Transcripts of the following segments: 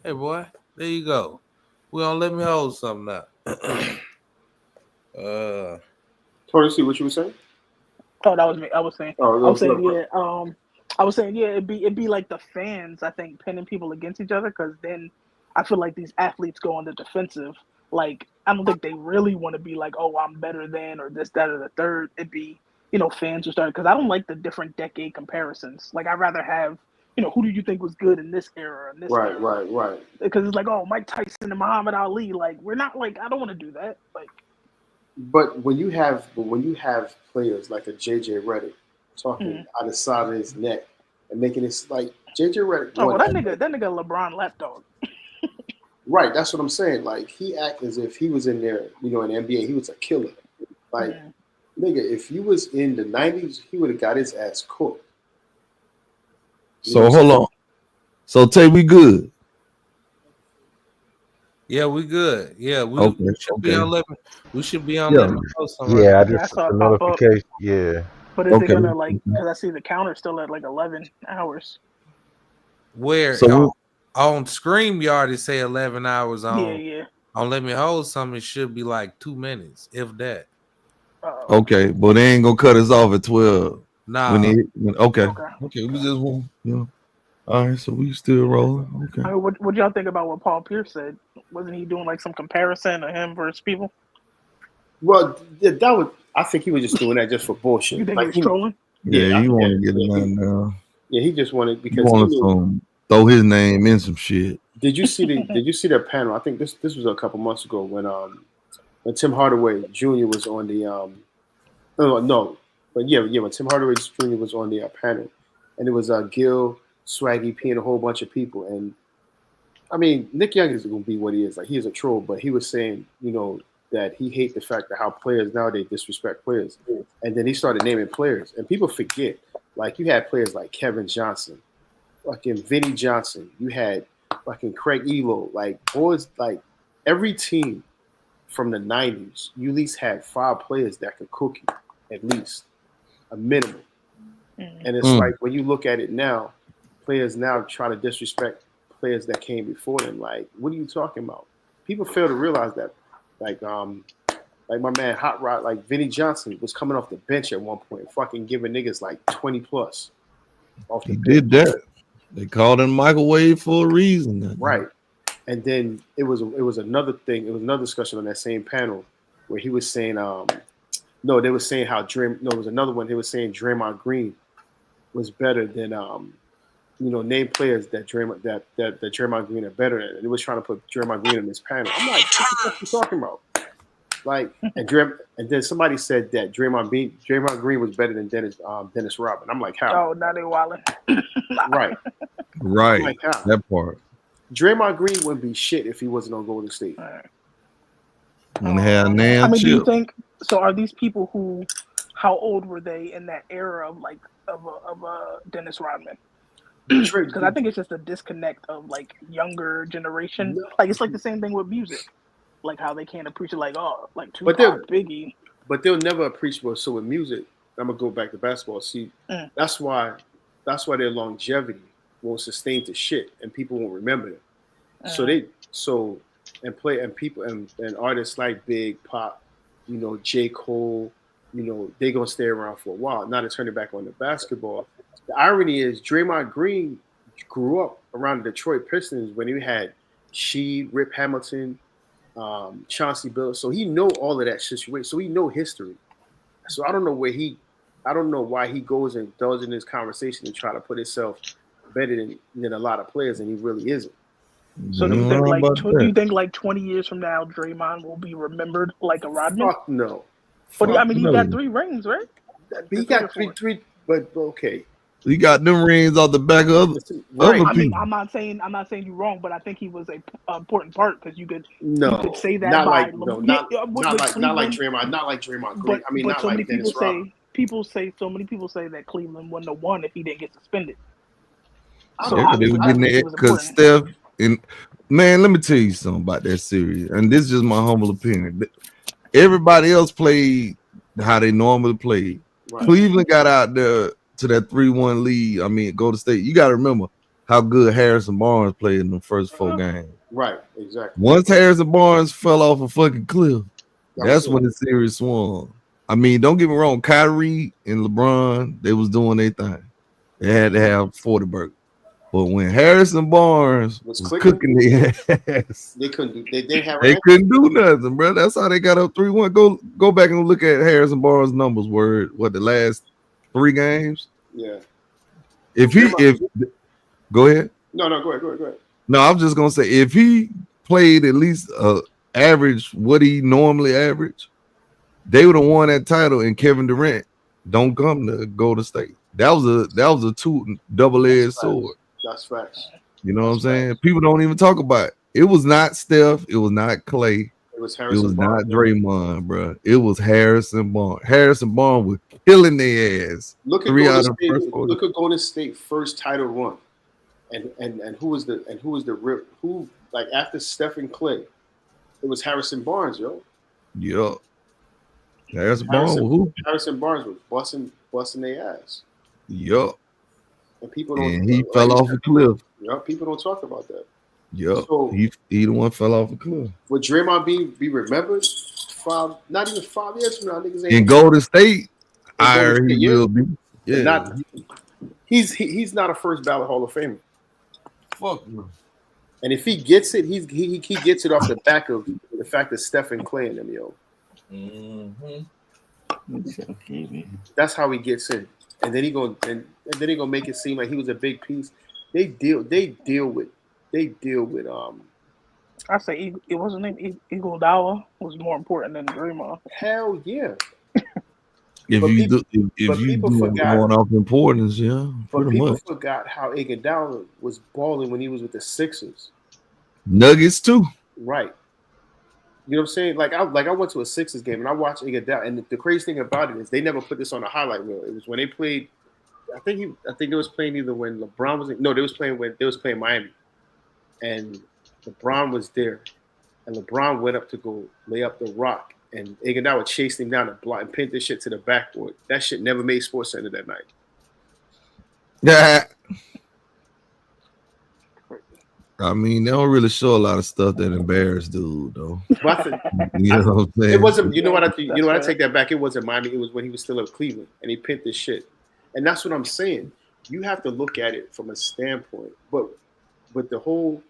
Hey, boy, there you go. We gonna let me hold something now. uh, Tony, see what you were saying? Oh, that was me. I was saying, Oh, I was no, saying, no. yeah. I was saying, yeah. It'd be like the fans. I think pinning people against each other because then I feel like these athletes go on the defensive. Like I don't think they really want to be like, oh, I'm better than or this, that, or the third. It'd be fans who start because I don't like the different decade comparisons. Like I'd rather have who do you think was good in this era and this Right, era right, right. because it's like oh Mike Tyson and Muhammad Ali. Like we're not like I don't want to do that. Like But when you have players like a JJ Redick talking mm. out the side of his neck and making it like JJ Redick Oh won well, that. that nigga LeBron left dog. Right, that's what I'm saying. Like he act as if he was in there, in the NBA, he was a killer. Like, Mm. nigga, if you was in the '90s, he would have got his ass cooked. You know So what I'm hold saying? on. So Tay, we good. yeah, we good. Yeah, we Okay, should be okay. on let me. We should be on Yeah. let me know something right Yeah, I Yeah, I just sent saw the it pop up. notification. Yeah. But is it Okay. gonna like? Because I see the counter still at like 11 hours. where So on Scream you already say 11 hours Yeah, on. yeah. On let me hold something. It should be like 2 minutes, if that. Oh, okay, but they ain't gonna cut us off at 12. Nah, Okay. okay. Okay, we just want all right, so we still rolling. Okay. I mean, what y'all think about what Paul Pierce said? Wasn't he doing like some comparison of him versus people? Well, that would. I think he was just doing that just for You bullshit. think he Like was trolling? Yeah, yeah, you want yeah, to get yeah, it done now. yeah. He just wanted You because he want knew. to throw his name in some shit. Did you see the panel? I think this was a couple months ago when Tim Hardaway Jr. was on the no, but yeah, when Tim Hardaway Jr. was on the panel, and it was Gil, Swaggy P, and a whole bunch of people, and I mean Nick Young is going to be what he is. Like he is a troll, but he was saying that he hate the fact that how players nowadays disrespect players, and then he started naming players, and people forget. Like you had players like Kevin Johnson, fucking Vinnie Johnson. You had fucking Craig Elo. Like boys, like every team from the '90s, you at least had 5 players that could cook you, at least a minimum. Mm. And it's like when you look at it now, players now try to disrespect players that came before them. Like, what are you talking about? People fail to realize that, like like my man Hot Rod, like Vinnie Johnson was coming off the bench at one point, fucking giving niggas like 20 plus off the He did bench. that. They called him microwave for a reason. Right. And then it was another thing. It was another discussion on that same panel where he was saying, no, they were saying how it was another one. They were saying Draymond Green was better than name players that Draymond Green are better than. And they was trying to put Draymond Green in this panel. I'm like, what the fuck you talking about? Like, and then somebody said that Draymond Green was better than Dennis Rodman. I'm like, how? Oh, now they wilding. Right. I'm Right. like, how? That part. Draymond Green wouldn't be shit if he wasn't on Golden State. All right. And had I Nan mean, do you chip. think so? Are these people who? How old were they in that era of like of Dennis Rodman? Because I think it's just a disconnect of like younger generation. No. Like it's like the same thing with music, like how they can't appreciate like But Tupac, Biggie. But they'll never appreciate. So with music, I'm gonna go back to basketball. See, Mm. that's why their longevity won't sustain to shit, and people won't remember them. So people and artists like Big Pop, J Cole, they gonna stay around for a while. Now to turn it back on the basketball. The irony is Draymond Green grew up around the Detroit Pistons when he had Sheed, Rip Hamilton, Chauncey Billups. So he know all of that situation. So he know history. So I don't know why he goes and indulges in this conversation and try to put himself better than a lot of players, and he really isn't. So do you think like do you think like 20 years from now Draymond will be remembered like a Rodman? Fuck no. But I mean, he no. got 3 rings, right? He got three, but okay. He got them rings off the back of Right. other I mean, people. I'm not saying you're wrong, but I think he was a important part because you could say that not by like no, not like Draymond, not like Draymond Green. I mean, but not so many like Dennis Rodman. people say that Cleveland wouldn't have won if he didn't get suspended. So Yeah, they were getting it because Steph and man, let me tell you something about that series, and this is just my humble opinion. Everybody else played how they normally played. Right. Cleveland got out there to that 3-1 lead. I mean, go to state. You got to remember, how good Harrison Barnes played in the first 4 games. Right, exactly. Once Harrison Barnes fell off a fucking cliff, that's was when the series swung. I mean, don't get me wrong, Kyrie and LeBron, they was doing their thing. They had to have 40 burgers. But when Harrison Barnes was cooking their ass, they couldn't do. They didn't have. They couldn't do nothing, bro. That's how they got up 3-1. Go back and look at Harrison Barnes' numbers. What the last 3 games? Yeah. Go ahead. No, go ahead. No, I'm just gonna say if he played at least average what he normally averaged, they would have won that title. And Kevin Durant don't come to Golden State. That was a double-edged sword. That's facts. You know what I'm saying? People don't even talk about it. It was not Steph. It was not Clay. It was Harrison. It was not Draymond, bro. It was Harrison Barnes. Harrison Barnes was killing their ass. Look at Golden State first title run, and who was the like after Steph and Clay, it was Harrison Barnes, yo. Yup. Harrison Barnes was busting their ass. Yup. And people don't. And he fell off a cliff. Yeah, people don't talk about that. Yup. So, he the one fell off a cliff. Would Draymond be remembered not even 5 years from now? Niggas ain't in Golden State, he will be. Yeah. He's not a first ballot Hall of Famer. Fuck no. And if he gets it, he gets it off the back of the fact that Steph and Clay and them, yo. Mm-hmm. That's how he gets in. And then he gonna make it seem like he was a big piece. They deal with I say it wasn't Iguodala was more important than Draymond. Hell yeah. If you going off importance, yeah. But people forgot how Iguodala was balling when he was with the Sixers. Nuggets too. Right. You know what I'm saying? Like I went to a Sixers game and I watched Iguodala, and the crazy thing about it is they never put this on a highlight reel. It was when they played. I think they was playing either when LeBron was they was playing Miami, and LeBron was there, and LeBron went up to go lay up the rock, and Iguodala chased him down and pinned this shit to the backboard. That shit never made SportsCenter that night. Yeah. I mean, they don't really show a lot of stuff that embarrass dude, though. You know what I'm saying? It wasn't. You know what? I take that back. It wasn't Miami. It was when he was still at Cleveland, and he pinned this shit. And that's what I'm saying. You have to look at it from a standpoint. But with the whole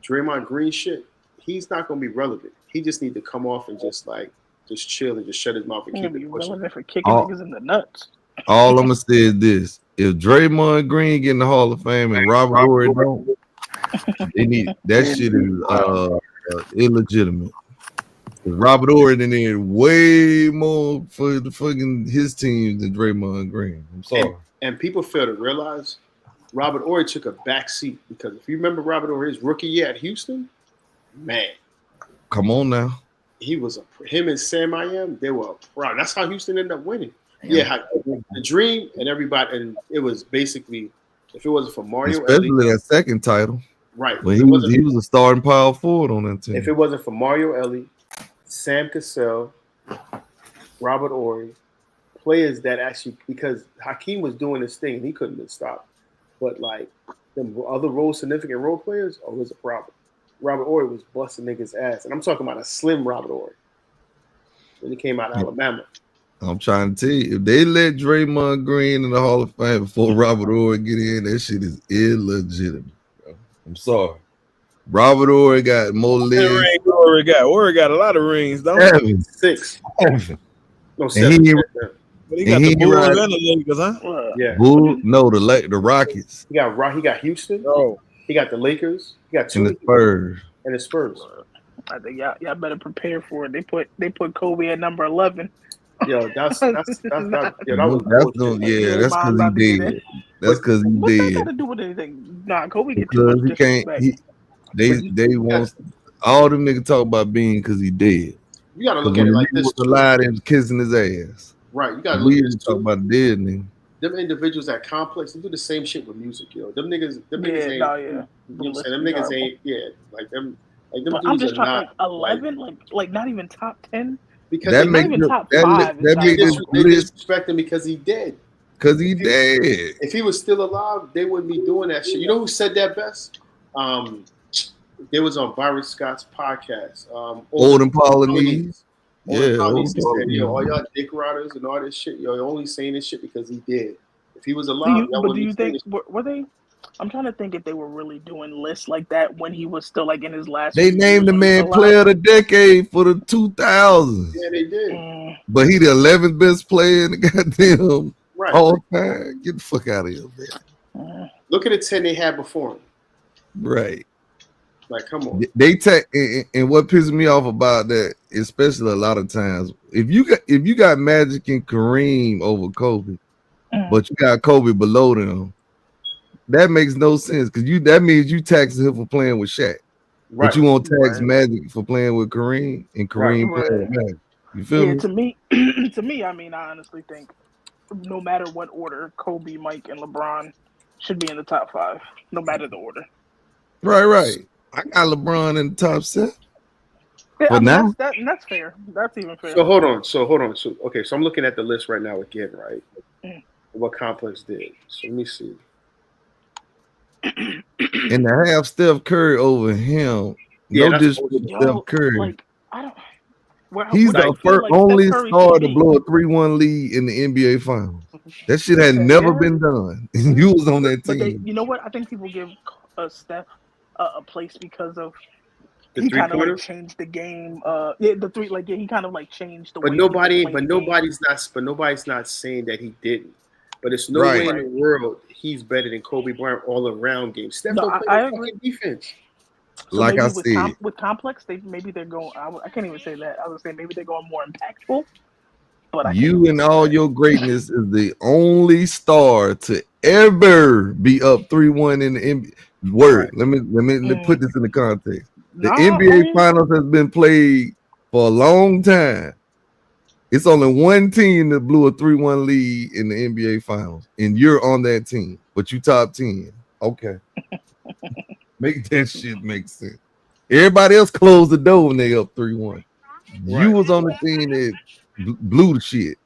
Draymond Green shit, he's not going to be relevant. He just need to come off and just chill and just shut his mouth and keep it pushing. Relevant for kicking niggas in the nuts. All I'm gonna say is this: if Draymond Green get in the Hall of Fame and Robert Horry don't, they need that shit is illegitimate. Robert Horry did way more for the fucking his team than Draymond Green. I'm sorry. And people fail to realize Robert Horry took a back seat because if you remember Robert Horry's rookie year at Houston, man, come on now. He was him and Sam I Am, they were proud. That's how Houston ended up winning. Yeah, the Dream and everybody, and it was basically if it wasn't for Mario, especially that second title, right? But he was a starting power forward on that team. If it wasn't for Mario Elie, Sam Cassell, Robert Horry, players that actually because Hakeem was doing his thing and he couldn't have stopped, but like the other significant role players, it was a problem. Robert Horry was busting niggas' ass, and I'm talking about a slim Robert Horry when he came out of Alabama. I'm trying to tell you, if they let Draymond Green in the Hall of Fame before Robert Horry get in, that shit is illegitimate. Bro. I'm sorry. Robert Horry got more legs. Horry got a lot of rings, don't he? 6. No, 7. But he got the Bulls and the Lakers, huh? Yeah. The Rockets. He got Houston. Oh. He got the Lakers. He got 2. And the Spurs. And the Spurs. I think y'all better prepare for it. They put Kobe at number 11. Yo, that's because he dead. That's because he What's that dead. got to do with anything? Nah, Kobe get Because too much he can't. They want all them niggas talk about being because he dead. You gotta look at it like this. Was alive and kissing his ass. Right. You gotta look at this. Talk about dead nigga. Them individuals at Complex, they do the same shit with music, yo. Them niggas ain't. You know what I'm saying? Them niggas ain't. Yeah, like them. Like them. I'm just trying. 11, like not even top 10. Because that not even top 5. They disrespect him because he dead. Cause he dead. If he was still alive, they wouldn't be doing that shit. You know who said that best? There was on Byron Scott's podcast. Olden Polynese. Olden Yeah, Polynese said, Olden yo, all Polynese. y'all dick riders and all this shit, yo, you're only saying this shit because he did. If he was alive, do you think were they? I'm trying to think if they were really doing lists like that when he was still like in his last. They named the man Player of the Decade for the 2000s. Yeah, they did. But he the 11th best player in the goddamn Right. all time. Get the fuck out of here, man. Look at the 10 they had before him. Right. Like, come on. They take and what pisses me off about that, especially a lot of times, if you got Magic and Kareem over Kobe, but you got Kobe below them, that makes no sense because that means you taxing him for playing with Shaq. Right. But you won't tax Magic for playing with Kareem and Kareem playing with Magic. You feel me? To me, I mean, I honestly think no matter what order, Kobe, Mike, and LeBron should be in the top 5, no matter the order. Right. I got LeBron in the top 7. Yeah, But now that's fair. That's even fair. So hold on. So okay, so I'm looking at the list right now again, right? What Complex did. So let me see. and to have Steph Curry over him, no disrespect to Steph Curry. Like, I don't. He's the only star to blow a 3-1 lead in the NBA Finals. That shit had never been done. You was on that team. You know what? I think people give Steph a place because of the he kind of like changed the game. The three, like he kind of like changed the. But nobody's not saying that he didn't. But it's no way in the world he's better than Kobe Bryant all around game. Steph don't play fucking defense. So like I said, with Complex, they're going. I can't even say that. I was saying maybe they're going more impactful. But you and all your greatness is the only star to ever be up 3-1 in the NBA. Word. Let me put this in the context. The NBA Finals has been played for a long time. It's only one team that blew a 3-1 lead in the NBA Finals, and you're on that team, but you top 10. Okay. Make that shit make sense. Everybody else closed the door when they up 3-1. Right. You was on the team that blew the shit,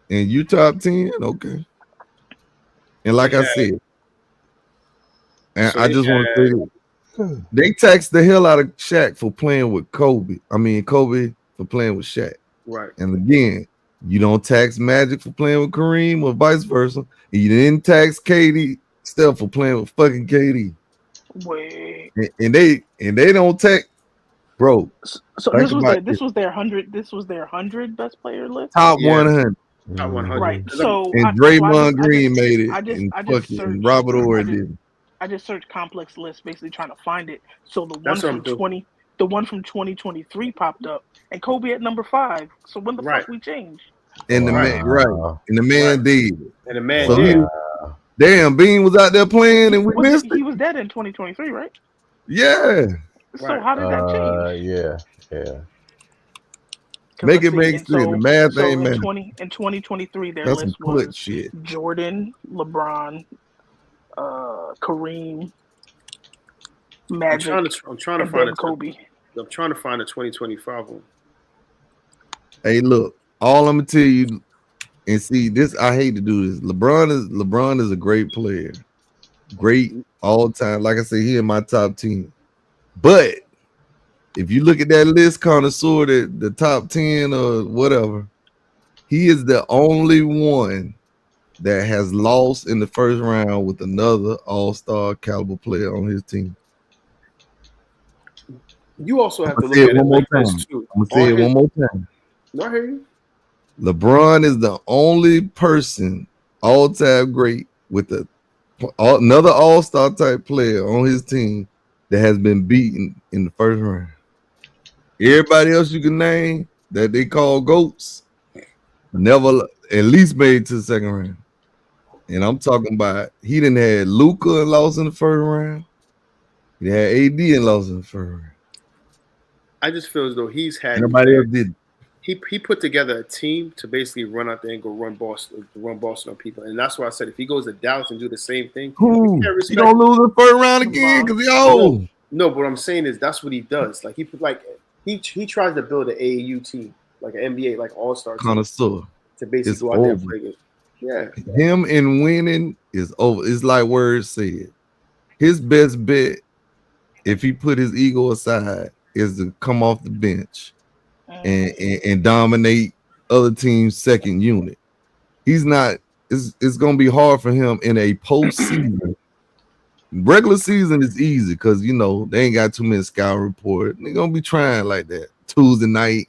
and you top 10. Okay. And like I said, and I just want to say this. They taxed the hell out of Shaq for playing with Kobe. I mean, Kobe for playing with Shaq. Right. And again, you don't tax Magic for playing with Kareem or vice versa. And you didn't tax Steph for playing with fucking KD. Wait. And they don't tax, bro. So this was their 100 best player list. Top 100. Top 100. Right. So and Draymond Green made it. And Robert Horry did. I just searched Complex list, basically trying to find it. So the one from 2023 popped up, and Kobe at number 5. So when the fuck we changed? And the man, and the man did. And the man did. Damn, Bean was out there playing, and we missed it. He was dead in 2023, right? Yeah. So how did that change? Yeah. Make it make sense. The math ain't man. In 2023, their That's list some was shit. Jordan, LeBron, Kareem, Magic. I'm trying to find Kobe. I'm trying to find a 2025 one. Hey, look, all I'm gonna tell you, and see this, I hate to do this. LeBron is a great player, great all time. Like I say, he in my top 10. But if you look at that list, connoisseur, the top 10 or whatever, he is the only one that has lost in the first round with another all-star caliber player on his team. You also have to look at it one more time. I'm gonna say it one more time. No, I hear you. LeBron is the only person, all-time great, with another all-star type player on his team that has been beaten in the first round. Everybody else you can name that they call GOATs never at least made it to the second round. And I'm talking about he didn't have Luka and lost in the first round. He had AD and lost in the first round. I just feel as though he's had nobody else did. He put together a team to basically run out there and go run Boston on people, and that's why I said if he goes to Dallas and do the same thing, you don't lose the first round again because he old. No, but what I'm saying is that's what he does. Like he tries to build an AAU team, like an NBA, like all-star team, connoisseur to basically go out there and play it. Yeah. Him and winning is over. It's like Word said. His best bet, if he put his ego aside, is to come off the bench and dominate other team's second unit. He's not. It's gonna be hard for him in a postseason. Regular season is easy because they ain't got too many scout report. They're gonna be trying like that. Tuesday night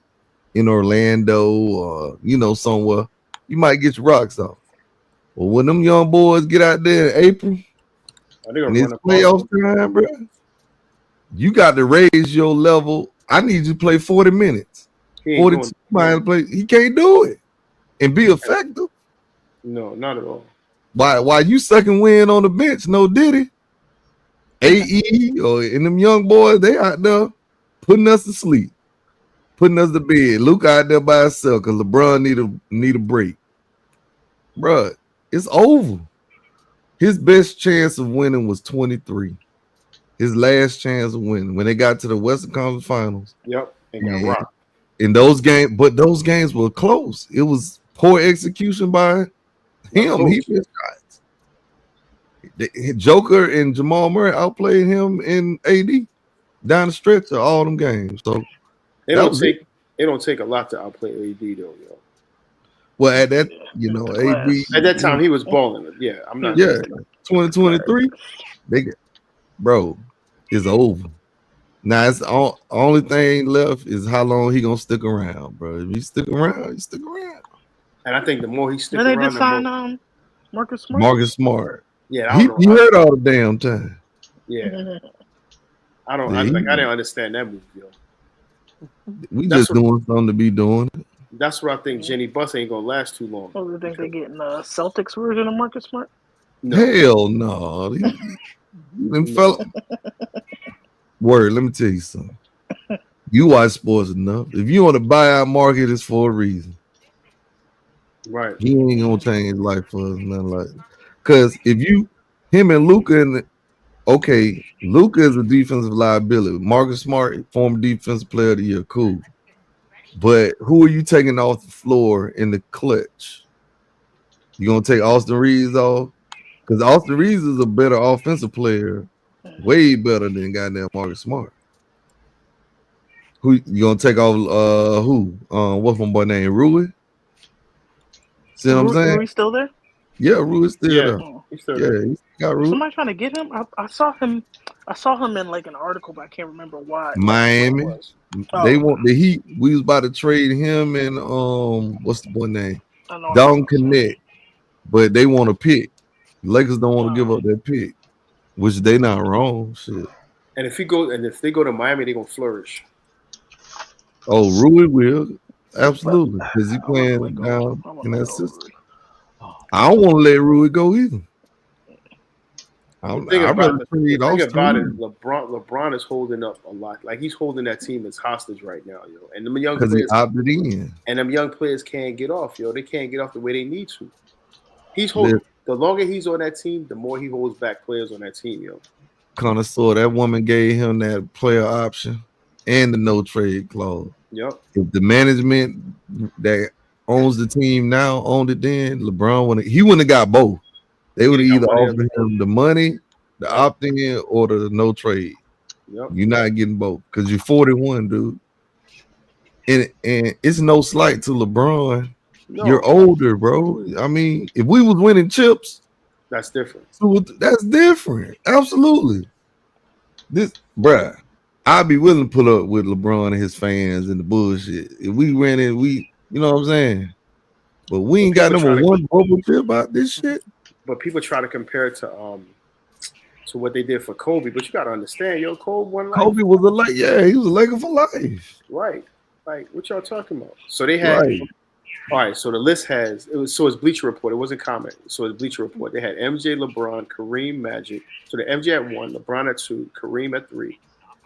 in Orlando or somewhere, you might get your rocks off. But when them young boys get out there in April and it's playoff time, bro, you got to raise your level. I need you to play 40 minutes. 42 miles play. He can't do it and be effective. No, not at all. Why you second win on the bench? No Diddy. AE or and them young boys, they out there putting us to sleep, putting us to bed. Luke out there by himself because LeBron need a break. Bruh, it's over. His best chance of winning was 23. His last chance of winning when they got to the Western Conference Finals. Yep, and got rocked. In those games, but those games were close. It was poor execution by him. He missed shots. Joker and Jamal Murray outplayed him in AD down the stretch of all them games. So it don't take a lot to outplay AD though, yo. Well, at that, AD at that time he was balling. Yeah, I'm not. Yeah, 2023, bro, it's over. Now it's only thing left is how long he gonna stick around, bro. If he stick around, he stick around. And I think the more he sticks around, they just sign Marcus Smart. Marcus Smart. Yeah, he hurt all the damn time. Yeah, I didn't understand that move, yo. We just doing something to be doing. That's where I think Jenny Buss ain't gonna last too long. Oh, you think they're getting a Celtics version of Marcus Smart? No. Hell no. Word, let me tell you something. You watch sports enough. If you on the buyout market, it's for a reason. Right. He ain't gonna change life for us, nothing like that. Because him and Luka, Luka is a defensive liability. Marcus Smart, former defensive player of the year, cool. But who are you taking off the floor in the clutch? You gonna take Austin Reeves off? Because Austin Reeves is a better offensive player, way better than goddamn Marcus Smart. Who you gonna take off? Who? What's my boy name? Rui? See what I'm saying? Rui still there? Yeah, Rui's still there. He's still there. He's got Rui. Somebody trying to get him? I saw him in like an article, but I can't remember why. Miami. They want the Heat. We was about to trade him and what's the boy name? Don Connect. But they want a pick. Lakers don't want to give up that pick, which they not wrong. Shit. And if they go to Miami, they gonna flourish. Oh, Rui will. Absolutely. Because he playing down in that system. I don't want to let Rui go either. The thing about it, LeBron is holding up a lot. Like he's holding that team as hostage right now, yo. And them young players opted in. And them young players can't get off, yo. They can't get off the way they need to. He's holding. The longer he's on that team, the more he holds back players on that team, yo. Connoisseur, that woman gave him that player option and the no trade clause. Yep. If the management that owns the team now owned it, then LeBron wouldn't have got both. They would have either offered him the money, the opt-in, or the no trade. Yep. You're not getting both because you're 41, dude. And it's no slight to LeBron. No. You're older, bro. I mean, if we was winning chips, that's different. That's different. Absolutely. Bruh, I'd be willing to pull up with LeBron and his fans and the bullshit. If we ran it, you know what I'm saying? But we ain't got number one bubble trip about this shit. But people try to compare it to what they did for Kobe. But you got to understand, yo, Kobe was a Laker. He was a Laker for life. Right. Like, what y'all talking about? So they had. Right. All right, so the list has it's Bleacher Report. It wasn't comment. So it's Bleacher Report. They had MJ, LeBron, Kareem, Magic. So the MJ at 1, LeBron at 2, Kareem at 3,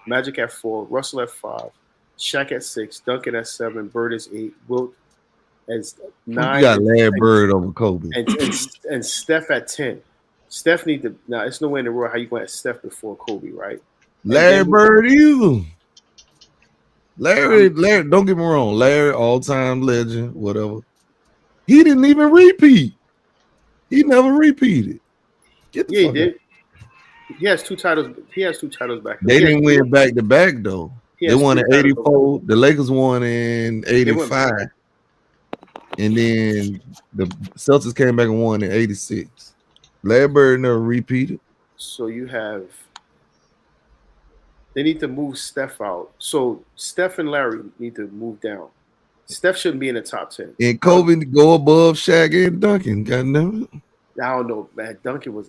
Magic at 4, Russell at 5, Shaq at 6, Duncan at 7, Bird is 8, Wilt at 9. You got Larry Bird over Kobe. And Steph at 10. Steph need to now. It's no way in the world how you going to have Steph before Kobe, right? Larry Bird either. Larry, don't get me wrong. Larry, all-time legend, whatever. He didn't even repeat. He never repeated. Get the Yeah, he fuck did. out. He has 2 titles. He has 2 titles back. They He has- didn't win back to back though. he They has won 3 in titles. '84. The Lakers won in They went '85, back. and then the Celtics came back and won in '86. Larry Bird never repeated. So you have. They need to move Steph out. So Steph and Larry need to move down. Steph shouldn't be in the top 10. And Kobe to go above Shaq and Duncan. Goddamn it. I don't know, man. Duncan is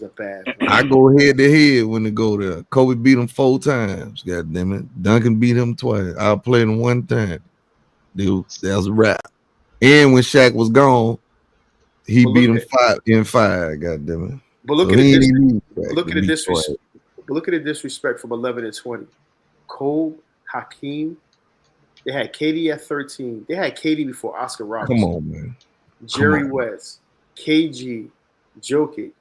a bad. I go head to head when they go there. Kobe beat him 4 times. God damn it. Duncan beat him twice. I played him 1 time. Dude, that was a wrap. And when Shaq was gone, he But beat look him 5. God damn it. But look So at he the ain't dis- even look at the beat disrespect. twice. But look at the disrespect from 11 and 20. Cole, Hakeem. They had KD at 13. They had KD before Oscar Robertson. Come on, man. Jerry on. West, KG, Jokic,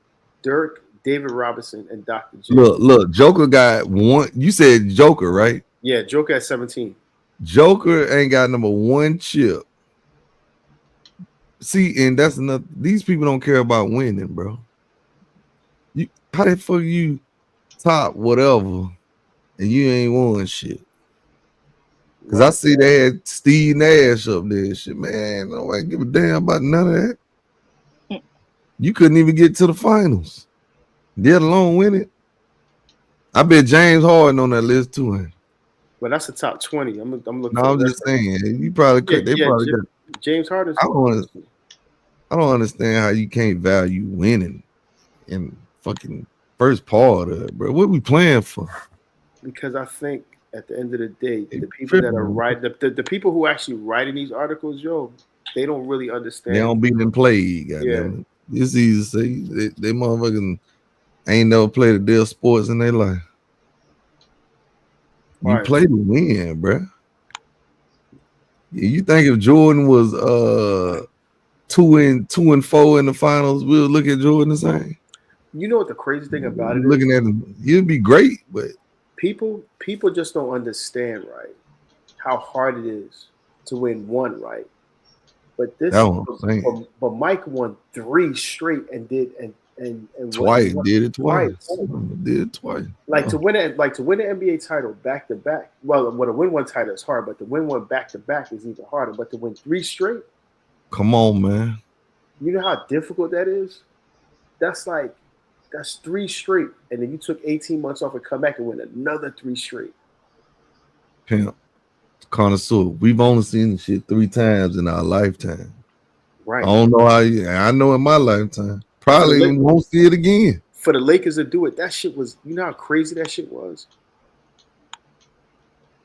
Dirk, David Robinson, and Dr. J. Look, Joker got 1. You said Joker, right? Yeah, Joker at 17. Joker ain't got number 1 chip. See, and that's another. These people don't care about winning, bro. How the fuck you top whatever and you ain't won shit? Because I see they had Steve Nash up there and shit. Man, nobody give a damn about none of that. You couldn't even get to the finals. Let alone win it. I bet James Harden on that list too. Man. But that's the top 20. I'm looking. No, I'm just saying. You probably could. Yeah, They probably could. James Harden. I don't understand how you can't value winning in fucking first part of it, bro. What we playing for? Because I think at the end of the day, the people that are writing, the people who actually writing these articles, yo, they don't really understand. They don't be in play, goddamn it. It's easy to say they motherfucking ain't never played a day of sports in their life. You play to win, bro. Yeah, you think if Jordan was 2 and 4 in the finals, we'll look at Jordan the same? You know what the crazy thing about it looking is? at him, he'd be great, but people just don't understand, right, how hard it is to win one, right? But this, but Mike won 3 straight and did and twice did it twice. Did it twice. Like to win an NBA title back to back. Well, to win one title is hard, but to win one back to back is even harder. But to win 3 straight, come on, man. You know how difficult that is? That's 3 straight, and then you took 18 months off and come back and win another 3 straight. Pimp, connoisseur. We've only seen this shit 3 times in our lifetime. Right. I don't know how I know in my lifetime. Probably won't see it again. For the Lakers to do it, that shit was, you know how crazy that shit was?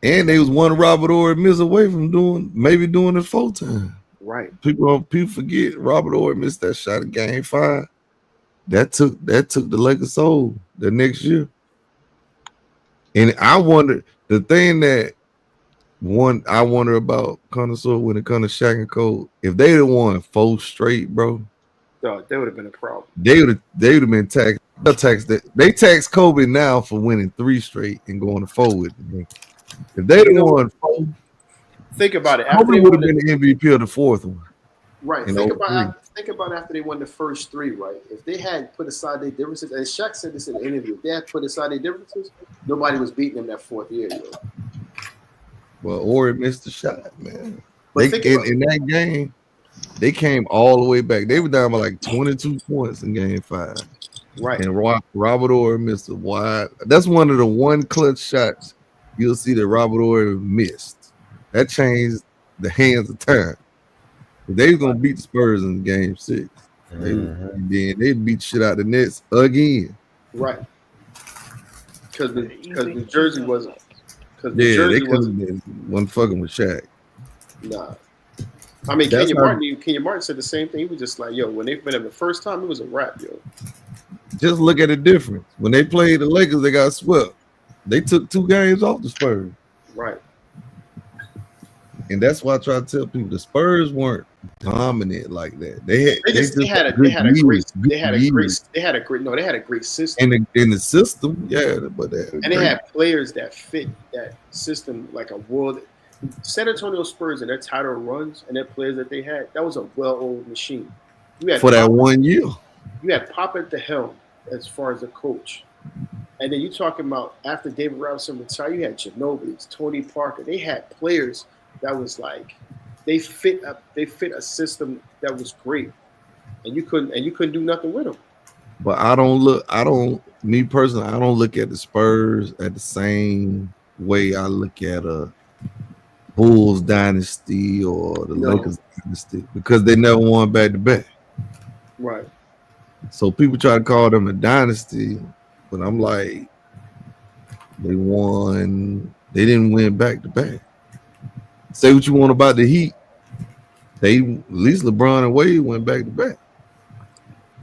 And they was one Robert Horry miss away from doing it 4 times. Right. People forget Robert Horry missed that shot in Game 5. That took the Lakers soul the next year. And I wonder the thing that I wonder about connoisseur when it comes to Shaq and Cole, if they'd have won 4 straight, bro. That would have been a problem. They would have been taxed. They tax Kobe now for winning 3 straight and going to 4 with them. If they'd have won 4, think about it. Kobe would have been the MVP of the 4th one. Right. Think about after they won the first 3, right? If they had put aside their differences, and Shaq said this in the interview, if they had put aside their differences, nobody was beating them that 4th year. Yo. Well, Horry missed the shot, man. But in that game, they came all the way back. They were down by like 22 points in Game 5. Right. And Robert Horry missed a wide. That's one of the one clutch shots you'll see that Robert Horry missed. That changed the hands of time. They was gonna beat the Spurs in Game 6. Then they beat shit out the Nets again. Right. Because New Jersey wasn't. They wasn't fucking with Shaq. Nah. I mean, Kenya Martin said the same thing. He was just like, yo, when they met him the first time, it was a wrap, yo. Just look at the difference. When they played the Lakers, they got swept. They took 2 games off the Spurs. Right. And that's why I try to tell people the Spurs weren't dominant like that. They had a great system. In the system, yeah, but they had players that fit that system like a world. San Antonio Spurs and their title runs and their players that they had, that was a well-oiled machine. You had for that Pop, 1 year. you had Pop at the helm as far as a coach. And then you talking about after David Robinson retired, you had Ginobili, Tony Parker. They had players that was like they fit a system that was great, and you couldn't do nothing with them. But me personally, I don't look at the Spurs at the same way I look at a Bulls dynasty or the Lakers dynasty because they never won back to back. Right. So people try to call them a dynasty, but I'm like, they didn't win back to back. Say what you want about the Heat. At least LeBron and Wade went back to back.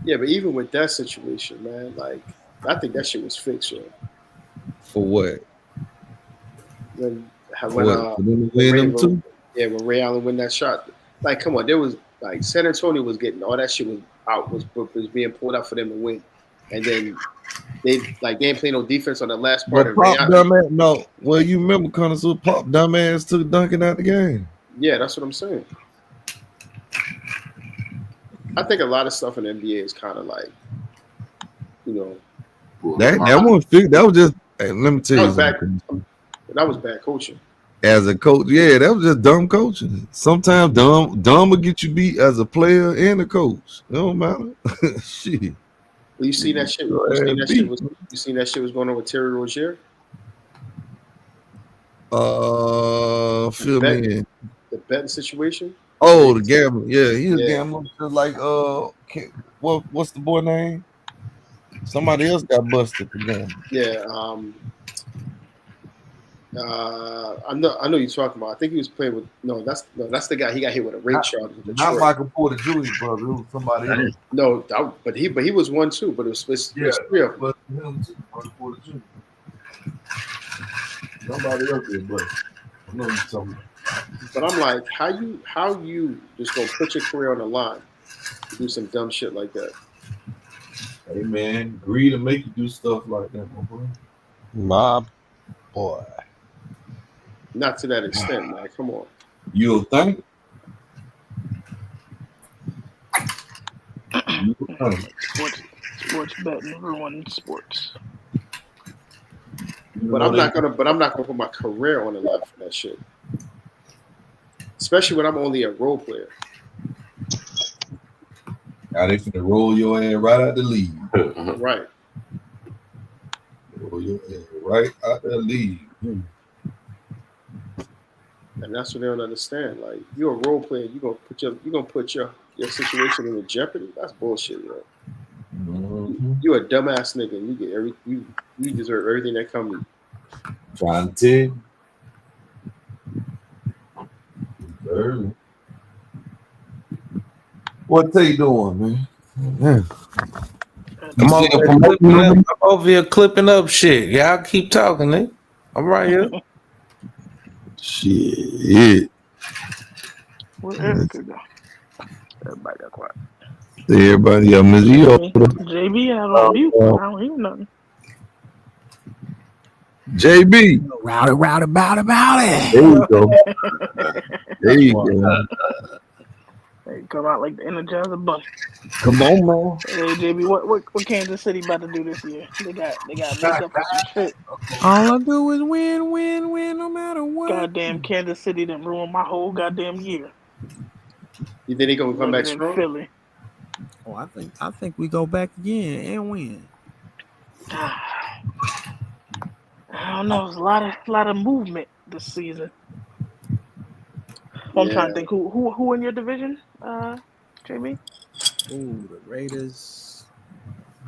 Yeah, but even with that situation, man, like I think that shit was fixed, yo. For what? When when Ray Allen win that shot. Like, come on, there was like San Antonio was getting all that shit was being pulled out for them to win. And then they ain't playing no defense on the last part of Ray Allen. Well, you remember Connoisseur Pop dumbass took Duncan out the game. Yeah, that's what I'm saying. I think a lot of stuff in the NBA is kind of like, that wasn't fixed. That was just let me tell you that was bad coaching. As a coach, yeah, that was just dumb coaching. Sometimes dumb will get you beat as a player and a coach. It don't matter. Shit. Well, you seen that shit? You seen that shit was going on with Terry Rozier? Fill me in. The betting situation. Oh, the gambling. Yeah, he was gambling just like what's the boy name? Somebody else got busted for gambling. Yeah. I know you're talking about. I think he was playing with that's the guy. He got hit with a rape charge. Not Michael Porter Jr., brother. It was somebody else. No, but he was one too. But it was three of them. But him too, Michael Porter Jr. Nobody else did, but I know you're talking about. But I'm like, how you just gonna put your career on the line to do some dumb shit like that? Hey man, greed to make you do stuff like that, my boy. My boy. Not to that extent, man. Come on. You'll think. Sports betting ruins sports. But I'm not gonna put my career on the line for that shit. Especially when I'm only a role player. Now they finna roll your ass right out the league. Right. Roll your ass right out the league. And that's what they don't understand. Like, you're a role player, you're gonna put your situation in jeopardy. That's bullshit, bro. Mm-hmm. You're a dumbass nigga. You get you deserve everything that comes to you. Trying to. What they doing, man? Yeah. I'm over here clipping up shit. Y'all keep talking, eh? I'm right here. Shit. Where Erica go? Everybody got quiet. Everybody else, Miss JB had on mute. I don't hear nothing. JB. Rowdy, about it. There you go. There you go. They come out like the Energizer Bunny. Come on, man. Hey JB, what Kansas City about to do this year? They got make up for some shit. All I do is win, no matter what. Goddamn Kansas City didn't ruin my whole goddamn year. You think they gonna come back strong? Philly. Oh, I think we go back again and win. I don't know. There's a lot of movement this season. I'm trying to think who in your division, JB? Ooh, the Raiders,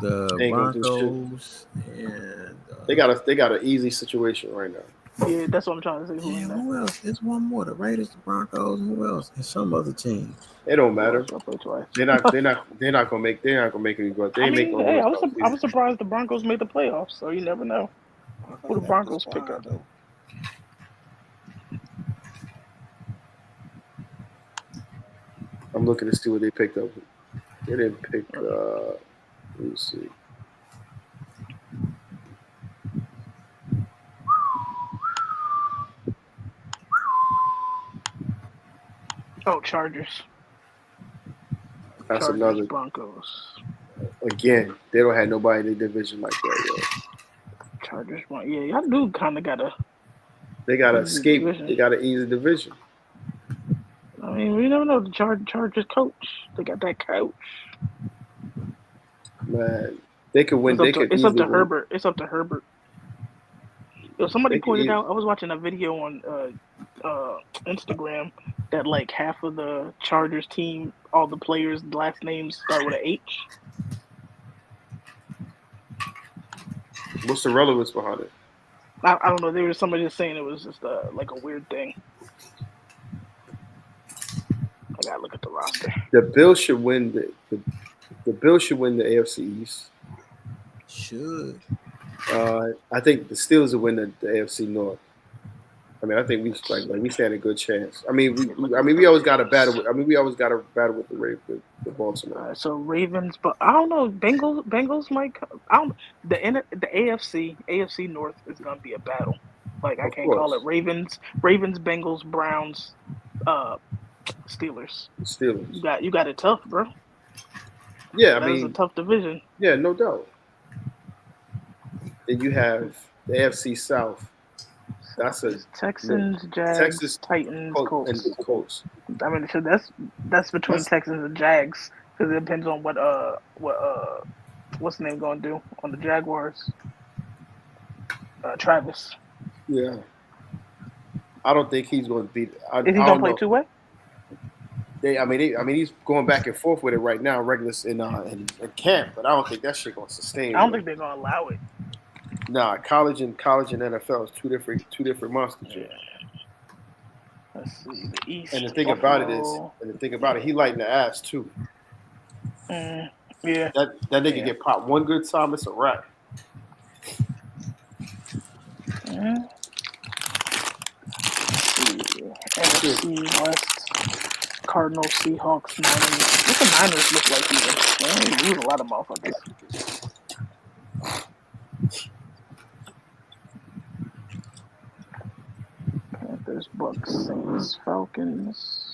the Broncos, and they got an easy situation right now. Yeah, that's what I'm trying to say. Who else? It's one more. The Raiders, the Broncos, and who else? And some other team. It don't matter. They're not gonna make any growth. I was surprised the Broncos made the playoffs, so you never know who the Broncos pick up. I'm looking to see what they picked up. They didn't pick. Let me see. Oh, Chargers. That's Chargers, another. Broncos. Again, they don't have nobody in the division like that. Chargers, Broncos. Yeah, y'all do kind of gotta. They got to Easy escape. division. They got to ease the division. I mean, we never know the Chargers coach. They got that coach. Man, they could win. They could It's up to easily win. Herbert. It's up to Herbert. Yo, somebody They could pointed eas- out. I was watching a video on Instagram that like half of the Chargers team, all the players' last names start with an H. What's the relevance behind it? I don't know. There was somebody just saying it was just like a weird thing. I gotta look at the roster. The Bills should win the Bills should win the AFC East. Should. I think the Steelers will win the AFC North. I mean, I think we stand a good chance. I mean, we always got to battle. We always got to battle with the Baltimore. So Ravens, but I don't know. Bengals might. The AFC North is gonna be a battle. Like I can't call it Ravens, Bengals, Browns, Steelers. Steelers. You got it tough, bro. Yeah, That is a tough division. Yeah, no doubt. Then you have the AFC South. That's a Texans, Jags, Texas, Titans, Colts. and Colts. I mean, so that's between Texans and Jags because it depends on what's the name going to do on the Jaguars. Travis. Yeah. I don't think he's going to beat. Is he going to play two-way? I mean, he's going back and forth with it right now, Regulus in camp, but I don't think that shit going to sustain. I don't think they're going to allow it. Nah, college and NFL is two different monsters. Yeah. Let's see the East. And the thing about it, he lighting the ass too. Yeah. That nigga get popped one good time, it's a wrap. NFC West, Cardinals, Seahawks, Niners. What the Niners look like even? They lose a lot of motherfuckers. Panthers, Bucks, Saints, Falcons.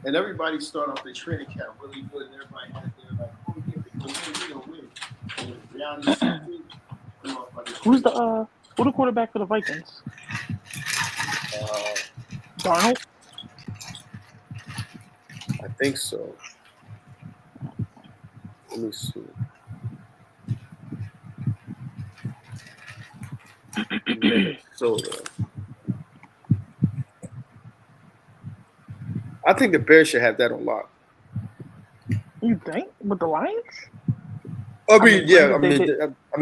And everybody start off the training camp really good, and everybody had their like, oh yeah, we're gonna win. And the reality is, who's the quarterback for the Vikings? Darnold? I think so. Let me see. Minnesota. I think the Bears should have that on lock. You think with the Lions? I mean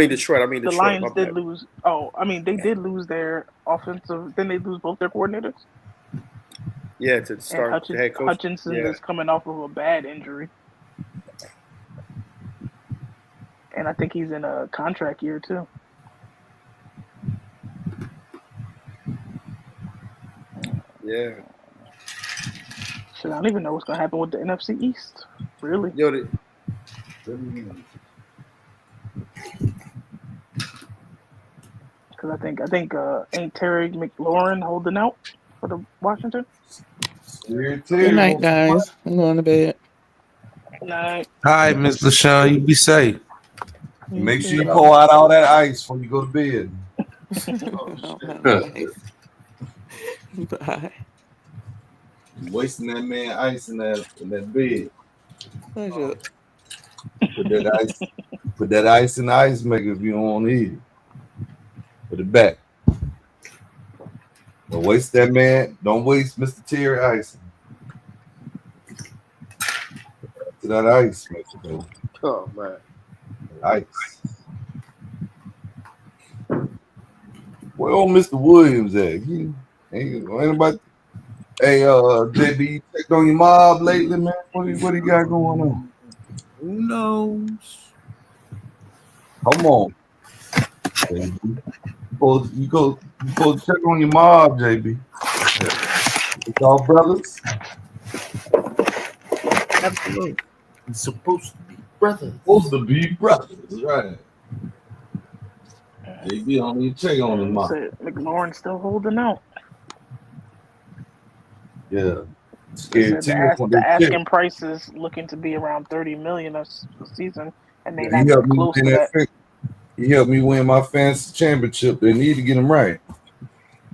Detroit. The Lions did lose. Oh, I mean they did lose their offensive. Then they lose both their coordinators. Yeah, to start the head coach. Hutchinson is coming off of a bad injury, and I think he's in a contract year too. Yeah. Shit, I don't even know what's gonna happen with the NFC East. Really? Because I think ain't Terry McLaurin holding out for the Washington? Good night, guys. I'm going to bed. Good night. Hi, Miss LaShawn. You be safe. Make sure you pour out all that ice before you go to bed. Bye. Wasting that man ice in that bed. Pleasure. Put that ice in the ice maker if you don't want to eat it. Put it back. Don't waste that man. Don't waste Mr. Terry ice. To that ice maker, though. Oh man. Ice. Where old Mr. Williams at? He ain't anybody. Hey, JB, you checked on your mob lately, man? What he got going on? Who knows? Come on. JB. You go check on your mob, JB. It's all brothers. Absolutely. It's supposed to be brothers. Right. JB don't even check on his mob. McLaurin still holding out. Yeah. They Scared said Tears want the that shit. asking price is looking to be around 30 million a season, and they Yeah, not he even helped me close win to that. that. He helped me win my fantasy championship. They need to get him right.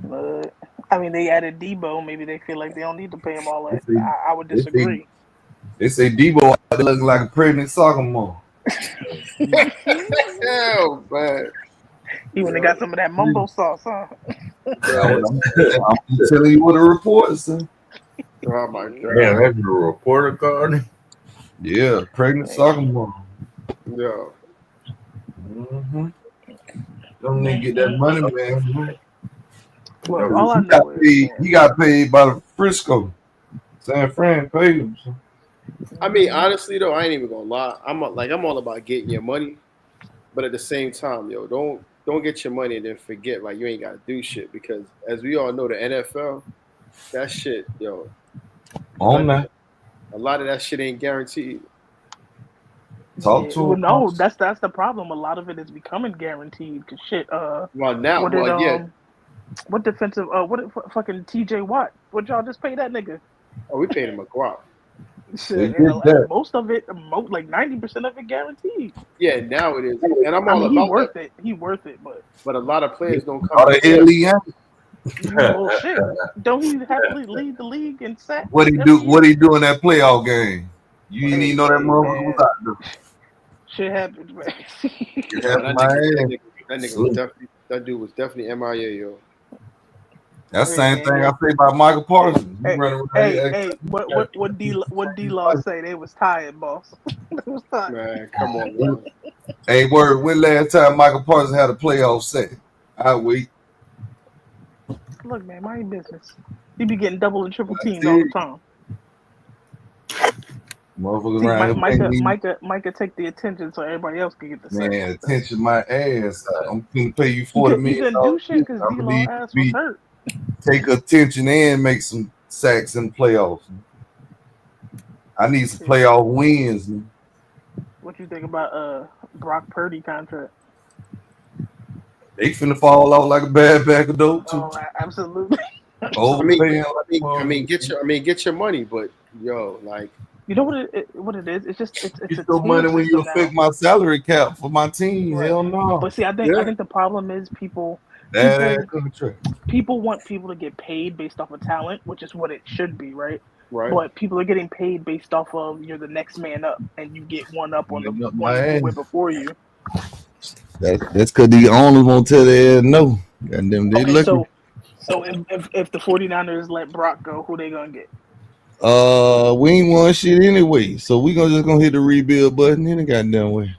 But I mean, they added Debo. Maybe they feel like they don't need to pay him all They that. say, I would they say, disagree. they say Debo out there looking like a pregnant soccer mom. Hell, man. Even they got some of that mumbo sauce, huh? I'm telling you what the report said. Oh my Yeah, god. that's a reporter card. Yeah, pregnant soccer mom. Yeah. Mm-hmm. Don't need to get that money, man. Look, all I He got know is, paid. He got paid by the Frisco. San Fran paid him. So. I mean, honestly though, I ain't even gonna lie. I'm all about getting your money, but at the same time, yo, don't get your money and then forget like you ain't gotta do shit because as we all know, the NFL, that shit, yo, On that. a lot of that shit ain't guaranteed. Talk to well, him. no, that's the problem. A lot of it is becoming guaranteed. Cause shit, Well, now, what did yeah. what defensive, what did fucking T.J. Watt? What y'all just pay that nigga? Oh, we paid him a guap. Shit, did that. most of it, like 90% of it, guaranteed. Yeah, now it is, and I'm I all mean, he about worth that. it. He worth it, but But a lot of players don't come. All the hell he ain't. bullshit. Don't he have to lead the league in sacks? What he do? What he do in that playoff game? You didn't even know that motherfucker man. was out there. Shit happens, man. That dude was definitely MIA, yo. That's the same thing I say about Michael Parsons. Hey, what D-Law say? They was tired, boss. They was tired. Man, come on, man. Hey, word. When last time Michael Parsons had a playoff set? I wait. Look, man, mind your business. He be getting double and triple teamed all the time. Motherfuckers around Micah take the attention so everybody else can get the man, same. attention my ass. I'm gonna pay you $40 million. He couldn't do shit because D-Law ass was hurt. Take attention and make some sacks in the playoffs. I need some playoff wins. Man. What you think about Brock Purdy contract? They finna fall out like a bad bag of dope too. Oh, absolutely. I mean, get your money, but yo, like, you know what it is? It's just it's get your money when you affect my salary cap for my team. Right. Hell no. But see, I think the problem is people want people to get paid based off of talent, which is what it should be, right? Right. But people are getting paid based off of you're the next man up, and you get one up on the one who went before you. That's because the owners won't tell their no. Goddamn, they looking. So if the 49ers let Brock go, who they gonna get? We ain't won shit anyway, so we just gonna hit the rebuild button any goddamn way,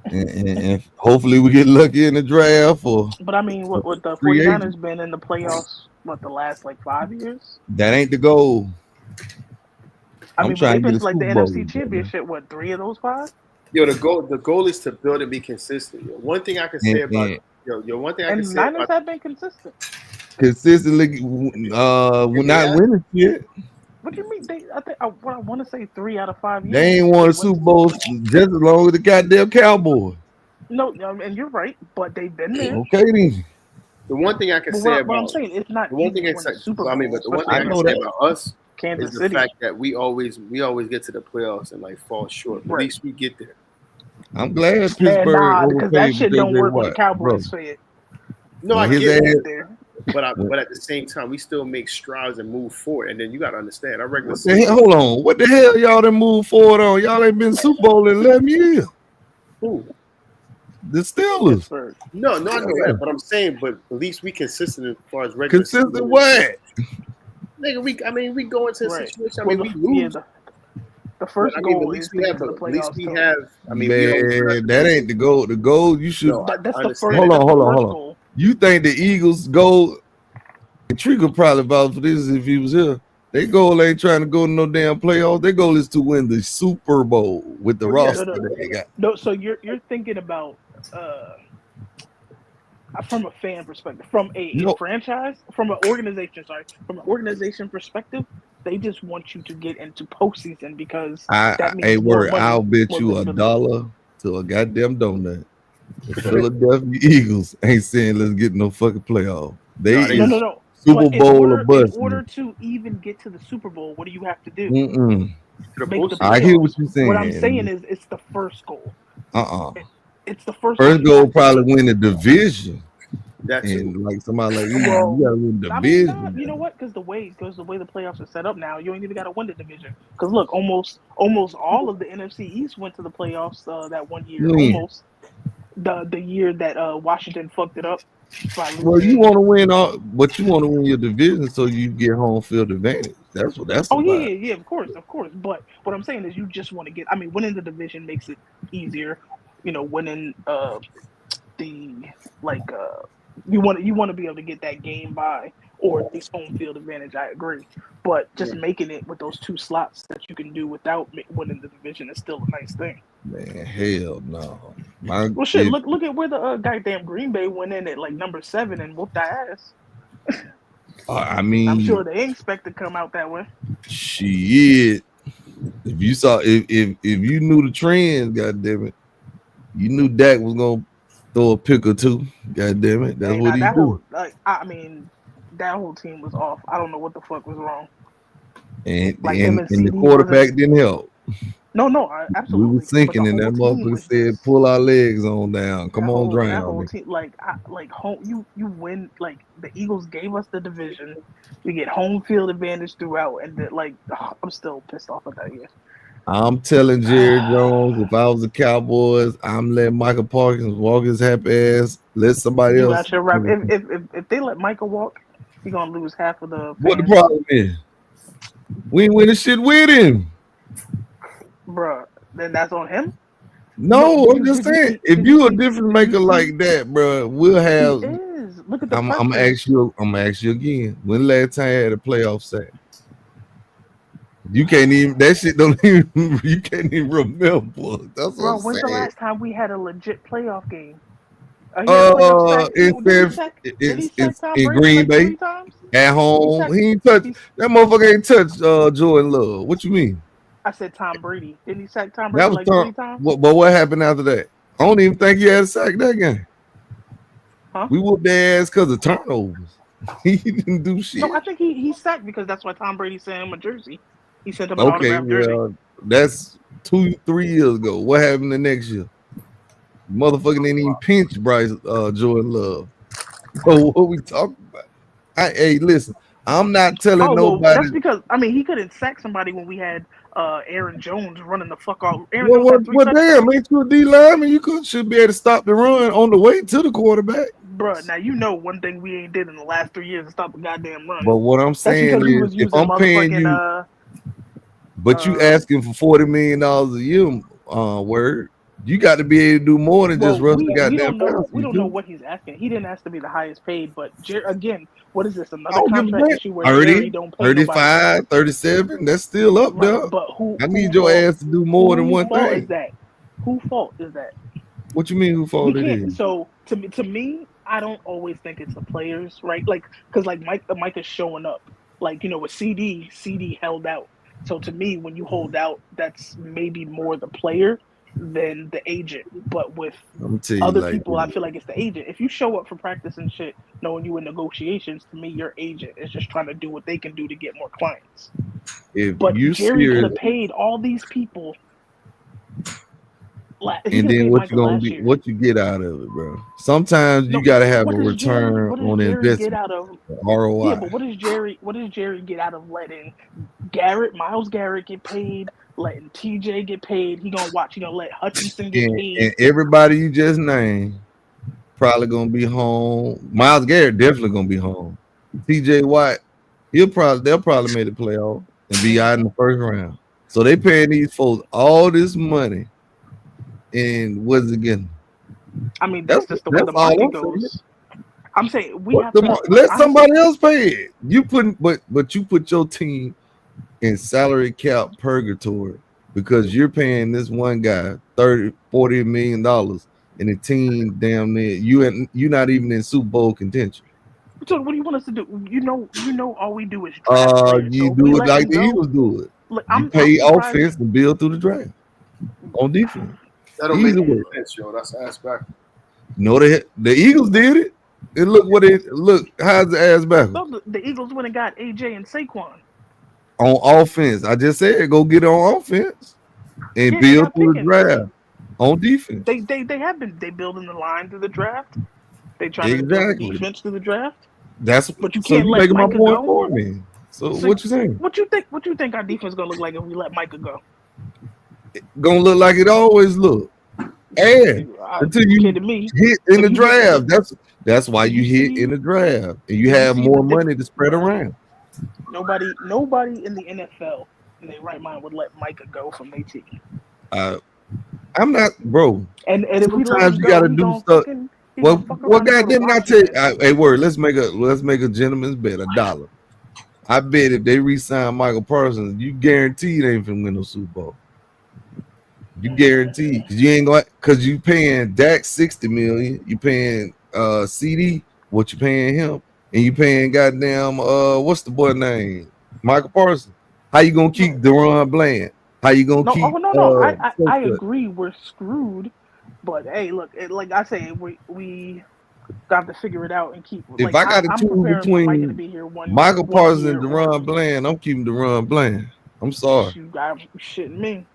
and hopefully we get lucky in the draft. But I mean, what the 49ers been in the playoffs? What, the last like 5 years? That ain't the goal. I mean, they've been like the NFC Championship. Man. What, 3 of those 5? Yo, the goal is to build and be consistent. Yo. One thing I can say about one thing I can say about Niners have been consistent. Consistently, we're not winning shit. What do you mean? I want to say 3 out of 5 years. They ain't won a Super Bowl just as long as the goddamn Cowboys. No, and you're right, but they've been there. Okay, then. The one thing I can say about what I'm saying, it's not. The one thing I say, Super Bowl, but the one thing I can say about us Kansas is the City. fact that we always get to the playoffs and like fall short. Right. At least we get there. I'm glad Pittsburgh because that shit don't work when the Cowboys say it. No, I get it there. But at the same time, we still make strides and move forward. And then you got to understand, our regular season. Hold on. What the hell y'all done move forward on? Y'all ain't been Super Bowl in 11 years. Who? The Steelers. No, I know that. But I'm saying, but at least we consistent as far as regular consistent season. What? Nigga, we go into a situation. I mean, we lose. Yeah, the first goal is to get to the playoffs. At least we have. I mean, man, that ain't the goal. The goal you should. No, that's the first. Hold on. You think the Eagles' goal? Tree could probably vouch for this if he was here. Their goal ain't trying to go to no damn playoffs. Their goal is to win the Super Bowl with the roster they got. No, so you're thinking about from a fan perspective, from a franchise, from an organization perspective. They just want you to get into postseason because that means I'll bet you $1 to a goddamn donut. The Philadelphia Eagles ain't saying let's get no fucking playoff. No. Super Bowl or in bust. order to even get to the Super Bowl, what do you have to do? Mm-mm. Make the I hear what playoffs. you're saying. What I'm saying is, it's the first goal. It's the first. First goal goal probably win the division. That's And like somebody like you, Well, you gotta win the I mean, division. nah, you know what? Because the way the playoffs are set up now, you ain't even got to win the division. Because look, almost all of the NFC East went to the playoffs that one year. Yeah. Almost the year that Washington fucked it up. Well, you want to win all, but you want to win your division so you get home field advantage. That's what that's Oh about. yeah, of course. But what I'm saying is, you just want to get. I mean, winning the division makes it easier. You know, winning you want to be able to get that game by, or at least home field advantage. I agree, but just making it with those 2 slots that you can do without winning the division is still a nice thing. Man, hell no. Well, shit. Look at where the goddamn Green Bay went in at like number 7 and whooped that ass. I mean, I'm sure they ain't expect to come out that way. Shit. If you saw, if you knew the trends, goddamn it, you knew Dak was gonna throw a pick or two. God damn it, that's what he do. I mean, that whole team was off. I don't know what the fuck was wrong. And Like, and him and the CD quarterback didn't help. No, absolutely. We were sinking, and that motherfucker said, "Pull our legs on down. Come on, drown." That whole team, home, you win. Like, the Eagles gave us the division. We get home field advantage throughout, and I'm still pissed off at that year. I'm telling Jerry Jones, if I was the Cowboys, I'm letting Michael Parsons walk his happy ass. Let somebody else. Got your rap. If they let Michael walk, he's gonna lose half of the. What the problem is? We ain't winning shit with him, bruh. Then that's on him. No, I'm just saying. If you a difference maker like that, bruh, we'll have. He is. Look at the. I'm gonna ask you again. When the last time you had a playoff sack? You can't even. That shit don't even. You can't even remember. That's what I'm when's saying. the last time we had a legit playoff game? It's in Green Bay at home. He ain't touch that motherfucker. Ain't touched Jordan Love. What you mean? I said Tom Brady. Didn't he sack Tom Brady like 3 times? But what happened after that? I don't even think he had a sack that game. Huh? We whooped their ass because of turnovers. He didn't do shit. No, I think he sacked because that's why Tom Brady sent him a jersey. He sent him an autographed jersey. That's 2-3 years ago. What happened the next year? Motherfucker didn't even pinch Jordan Love. So what we talking about? Hey, listen, I'm not telling nobody. That's because he couldn't sack somebody when we had Aaron Jones running the fuck off. Damn, ain't you a D lineman? You should be able to stop the run on the way to the quarterback. Bruh, now one thing we ain't did in the last 3 years is stop the goddamn run. But what I'm saying is, if I'm paying you, but you asking for $40 million a year, word, you got to be able to do more than just rush the goddamn. We don't know what he's asking. He didn't ask to be the highest paid, but again, what is this? Another contract issue where 30, don't pay 35, nobody. 37. That's still up there. But I need your ass to do more than one thing. Is that? Whose fault is that? What you mean? Who fault it is? So to me, I don't always think it's the players, right? Like, because Mike is showing up. Like, with CD held out. So to me, when you hold out, that's maybe more the player than the agent. But with other people, I feel like it's the agent. If you show up for practice and shit, knowing you in negotiations, to me, your agent is just trying to do what they can do to get more clients. But Jerry could have paid all these people. And then what you gonna be? What you get out of it, bro? Sometimes you gotta have a return on investment. ROI. Yeah, but what does Jerry get out of letting Miles Garrett get paid, letting TJ get paid? He gonna let Hutchinson get paid. And everybody you just named probably gonna be home. Miles Garrett definitely gonna be home. TJ Watt, they'll probably make the playoff and be out in the first round. So they paying these folks all this money. And what's it again? That's just the way the market goes. I'm saying let somebody else pay it. You put your team in salary cap purgatory because you're paying this one guy $30-40 million and the team damn near you're not even in Super Bowl contention. So what do you want us to do? You know all we do is draft. You do it like the Eagles do it. Look, you pay offense and build through the draft on defense. That don't make any sense, yo. That's ass back. No, the Eagles did it. And look. How's the ass back So the Eagles went and got AJ and Saquon. on offense? I just said go get it on offense and Yeah, they build got through the Pickens. draft on defense. They have been building the line through the draft. They trying to build Exactly. the defense through the draft. That's But you so can't you let making my Micah point go. for me. So what you saying? What you think our defense gonna look like if we let Micah go? Gonna look like it always look. And until you kidding me? hit in So the you draft, that's why you hit see- in the draft, and you you have see more the money to spread around. Nobody in the NFL in their right mind would let Micah go from their team. I'm not, bro. And if we let Sometimes him you go, gotta he do gonna stuff. fucking he Well, gonna fuck well, around and goddamn, go to I tell you, Washington. hey, word. Let's make a gentleman's bet, $1. I bet if they re-sign Michael Parsons, you guaranteed they ain't finna win no Super Bowl. You guarantee because you ain't going because you paying Dak $60 million, you paying CD what you paying him, and you paying goddamn what's the boy name? Michael Parsons. How you gonna keep Deron Bland? How you gonna keep No. I agree we're screwed, but hey, look, like I say, we got to figure it out and keep. If like, I got to I'm choose preparing for Micah to between be here Michael Parsons year and Deron Bland, I'm keeping Deron Bland. I'm sorry. You got shitting me.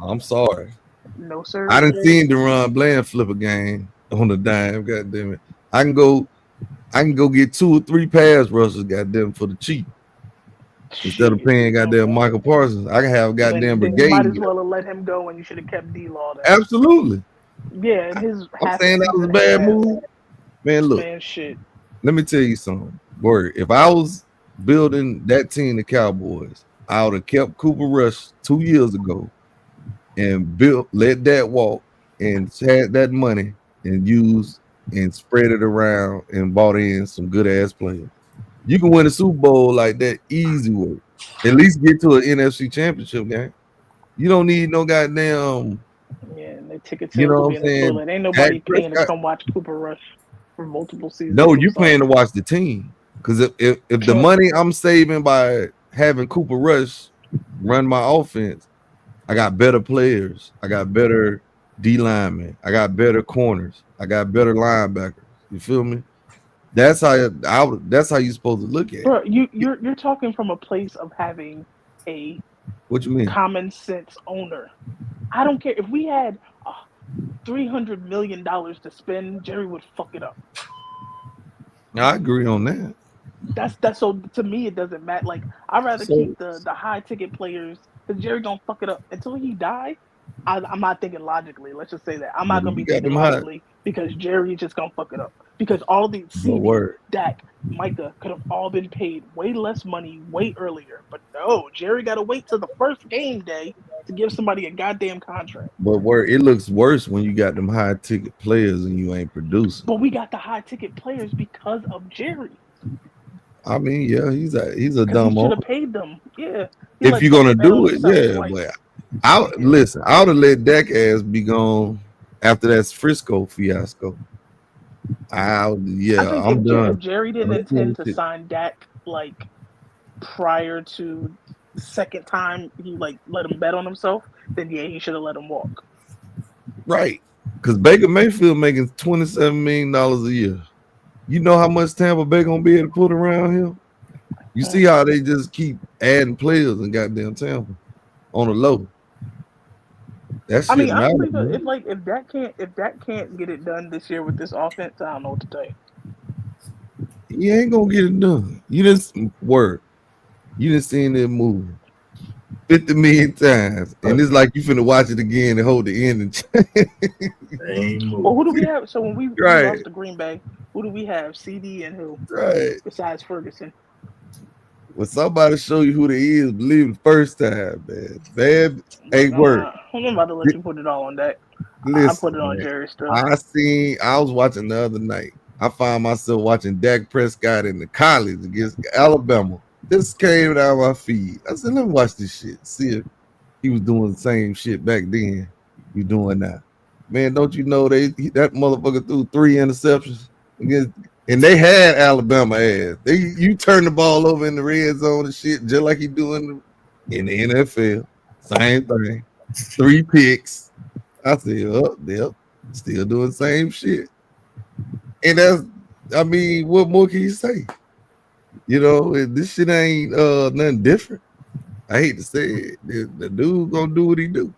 I'm sorry. No sir. I done seen Deron Bland flip a game on the dime. God damn it. I can go get 2 or 3 pass rushers, goddamn, for the cheap. Instead of paying goddamn Michael Parsons, I can have goddamn then brigade. you might as well have let him go, and you should have kept D-Law there. Absolutely. Yeah, and his. I'm saying that was a bad move. Man, look. Man, shit. Let me tell you something. Word. If I was building that team, the Cowboys, I would have kept Cooper Rush 2 years ago and let that walk and had that money and used and spread it around and bought in some good ass players. You can win a Super Bowl like that easy way. At least get to an NFC championship game. You don't need no goddamn. Yeah, and the ticket You sales know will what be I'm in the saying? toilet. Ain't nobody Dak paying to Prescott- come watch Cooper Rush for multiple seasons. No, you paying to watch the team. Because if the money I'm saving by having Cooper Rush run my offense, I got better players. I got better D linemen. I got better corners. I got better linebackers. You feel me? That's how you're supposed to look at it. Bro, you're talking from a place of having a What you mean? common sense owner. I don't care if we had $300 million to spend. Jerry would fuck it up. I agree on that. That's so to me it doesn't matter. Like I'd rather keep the high ticket players because Jerry gonna fuck it up until he die. I'm not thinking logically. Let's just say that I'm not gonna be thinking logically because Jerry just gonna fuck it up. Because all these CD, Dak, Micah could have all been paid way less money way earlier. But no, Jerry got to wait till the first game day to give somebody a goddamn contract. But it looks worse when you got them high ticket players and you ain't producing. But we got the high ticket players because of Jerry. I mean, yeah, he's a dumb. He should have paid them. Yeah. If you're gonna do it, yeah. But I would have let Dak ass be gone after that Frisco fiasco. I'm done. If Jerry didn't intend to sign Dak like prior to the second time he like let him bet on himself, then yeah, he should have let him walk. Right. Because Baker Mayfield making $27 million a year. You know how much Tampa Bay gonna be able to put around him? You see how they just keep adding players in goddamn Tampa on the low. That shit if Dak can't get it done this year with this offense, I don't know what to tell you. He ain't gonna get it done. You didn't seen it move 50 million times, and it's like you finna watch it again and hold the end. Well, who do we have? So when we lost to Green Bay, who do we have? CD and who? Right. Besides Ferguson. When somebody show you who they is, believe the first time, man. Bad ain't work. I'm about to let you put it all on that. Listen, I put it on Jerry still. I was watching the other night. I found myself watching Dak Prescott in the college against Alabama. This came down my feed. I said, let me watch this shit. See if he was doing the same shit back then you doing now. Man, don't you know that motherfucker threw 3 interceptions against, and they had Alabama ass. You turn the ball over in the red zone and shit, just like you doing in the NFL. Same thing. 3 picks. I said, yep, still doing the same shit. And I mean, what more can you say? You know, this shit ain't nothing different. I hate to say it. The dude gonna do what he do.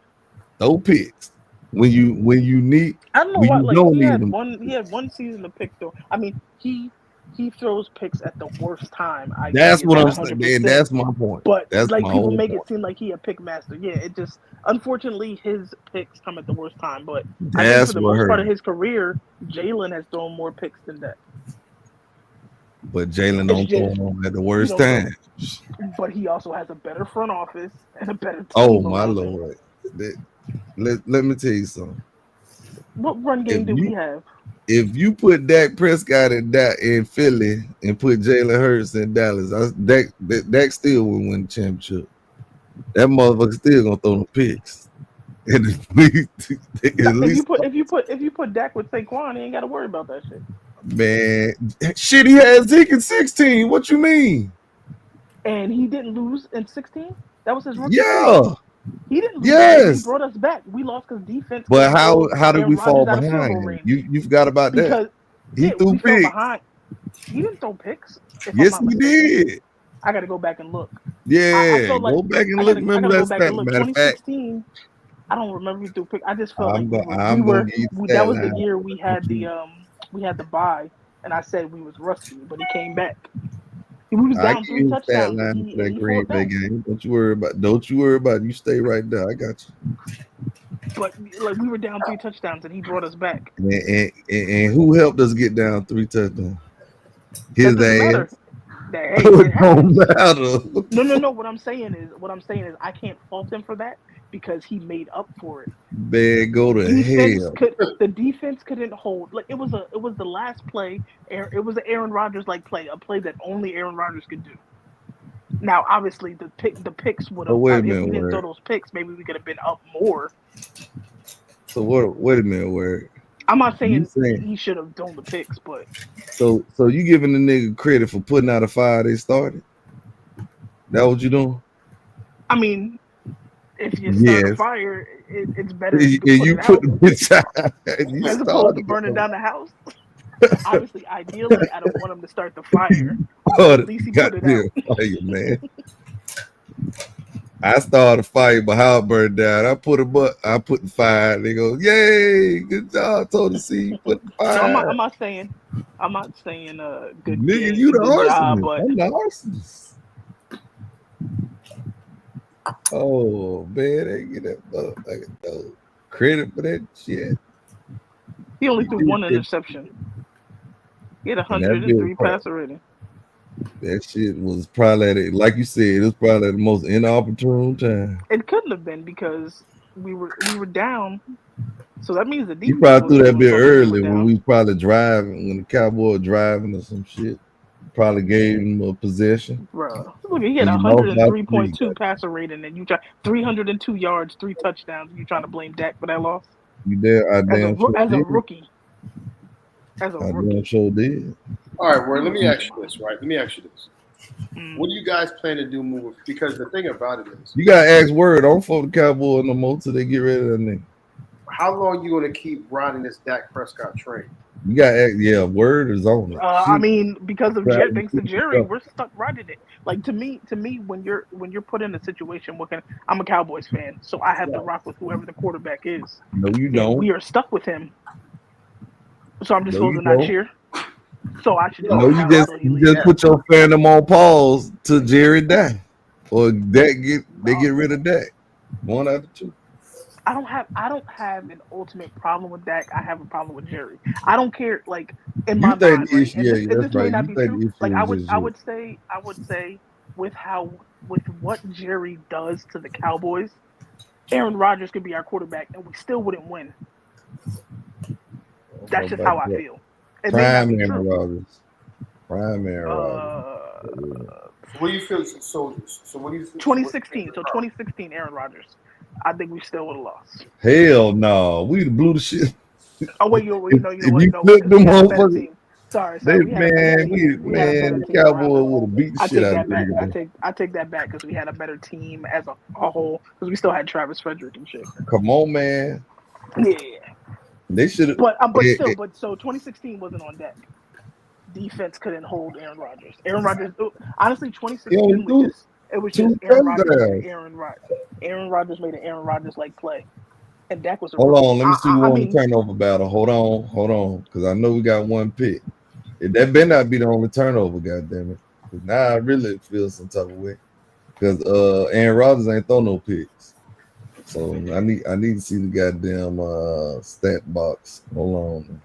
Throw picks when you need. I don't know When why. you Like don't need them. he had one season to pick though. I mean, he throws picks at the worst time. I That's give what you I'm that saying. 100%. Man, that's my point. But That's like my people whole make point. it seem like he a pick master. Yeah, it just unfortunately his picks come at the worst time. But I think That's for the what most part hurt. of his career, Jalen has thrown more picks than that. But Jalen don't throw them at the worst time. But he also has a better front office and a better team. Oh my around him. lord! Let me tell you something. What run game do we have? If you put Dak Prescott in Philly and put Jalen Hurts in Dallas, Dak still will win the championship. That motherfucker still gonna throw the picks. And if you put Dak with Saquon, he ain't got to worry about that shit. Man, shit, he had Zeke in 16. What you mean? And he didn't lose in 16. That was his rookie. Yeah. Season. He didn't lose. Yes. He brought us back. We lost because defense. But how did we fall behind? You forgot about because, that. He threw picks. Fell behind. He didn't throw picks. Yes, he did. I got to go back and look. Yeah, go back and look. Remember that stat. Matter of fact, 2016. I don't remember if he threw picks. I just felt that was the year we had the bye, and I said we was rusty, but he came back. We was down 3 touchdowns. That Green Bay game. Don't you worry about it. You stay right there. I got you. But like we were down 3 touchdowns, and he brought us back. And who helped us get down 3 touchdowns? His ass. It don't matter. No. What I'm saying is, I can't fault him for that because he made up for it. Man, go to hell. The defense couldn't hold. Like it was the last play. It was an Aaron Rodgers like play, a play that only Aaron Rodgers could do. Now, obviously, the picks would have. If we didn't throw those picks, maybe we could have been up more. So wait a minute, word. I'm not saying he should have thrown the picks, but so you giving the nigga credit for putting out a fire they started? That what you doing? I mean, if you start a fire, it's better. You put the bitch out as opposed to burning down the house. Obviously, ideally, I don't want him to start the fire. At least he put it out. Fire, man. I started a fire, but how it burned down. I put the fire. They go, yay, good job, Tony C. Put the fire. So I'm not saying good. Nigga, you the arsonist. But I'm the arsonist. Oh man, they get that motherfucker no credit for that shit. He only threw 1 interception. He had 103 passer rating. That shit was probably like you said, it was probably the most inopportune time. It couldn't have been because we were down. So that means the defense. You probably threw that bit early when we probably driving, when the Cowboy driving or some shit. Probably gave him a possession. Bro, look, he had 103.2 passer rating, and you try 302 yards, 3 touchdowns. And you trying to blame Dak for that loss? You there? As a rookie. I damn sure did. All right, well, let me ask you this, right? What do you guys plan to do moving? Because the thing about it is, you gotta ask Word. Don't fuck the Cowboy no more till they get rid of that nigga. How long you gonna keep riding this Dak Prescott train? You gotta Word is on it. I mean, because of thanks to Jerry, we're stuck riding it. Like to me, when you're put in a situation, I'm a Cowboys fan, so I have to rock with whoever the quarterback is. No, you don't. We are stuck with him, so I'm just supposed to not cheer. So I should. No, you just put your fandom on pause till Jerry die, or they get rid of Dak. One out of two. I don't have an ultimate problem with Dak. I have a problem with Jerry. I don't care. Like in my mind, right? This may not be true. Like I would say with what Jerry does to the Cowboys, Aaron Rodgers could be our quarterback and we still wouldn't win. That's just how I feel. Prime Aaron Rodgers. Prime Aaron Rodgers. What do you feel? So what do you think? 2016. So 2016 Aaron Rodgers. I think we still would have lost. Hell no. We blew the shit. Oh wait, you know if you flip them motherfuckers. Sorry. The Cowboy would have beat the shit out of them. I take that back because we had a better team as a whole because we still had Travis Frederick and shit. Come on, man. Yeah. They should have. But so 2016 wasn't on deck. defense couldn't hold Aaron Rodgers. Aaron Rodgers, honestly, He 2016 only was threw just it was just 2 Aaron Rodgers made touchdowns. an Aaron Rodgers. Aaron Rodgers made an Aaron Rodgers like play, and Dak was a Hold rookie. on, let me see who I on the mean, turnover battle. Hold on, because I know we got one pick. That better not be the only turnover, goddammit. Because now I really feel some type of way. Because Aaron Rodgers ain't throw no picks. So I need to see the goddamn stat box. Hold on.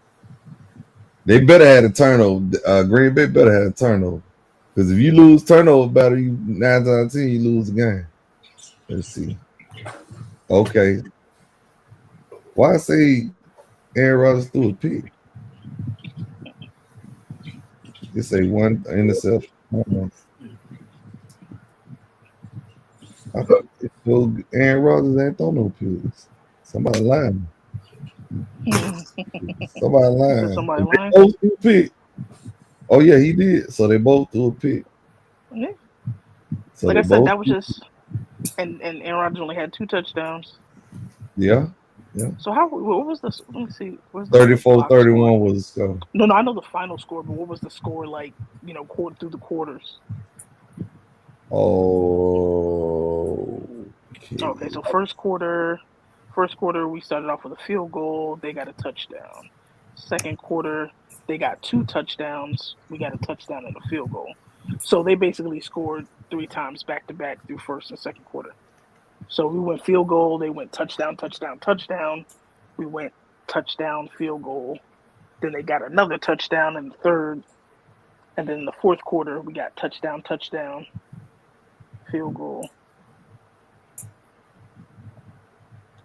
They better have a turnover. Green Bay better have a turnover. Because if you lose turnover battle, you 9 times out of 10, you lose the game. Let's see. Okay. Why I say Aaron Rodgers threw a pick? They say 1 interception. I thought Aaron Rodgers ain't throw no picks. Somebody lying. Somebody lying. somebody They lying. both threw a pick. Oh yeah, he did. So they both threw a pick. Yeah. So Like they I said, both that was just, and Aaron Rodgers only had 2 touchdowns. yeah. So what was this? Let me see. Where's 34-31 was the score. No, I know the final score, but what was the score like? Through the quarters. Oh. Okay, so first quarter, we started off with a field goal. They got a touchdown. Second quarter, they got 2 touchdowns. We got a touchdown and a field goal. So they basically scored 3 times back to back through first and second quarter. So we went field goal. They went touchdown, touchdown, touchdown. We went touchdown, field goal. Then they got another touchdown in the third. And then in the fourth quarter, we got touchdown, touchdown, field goal.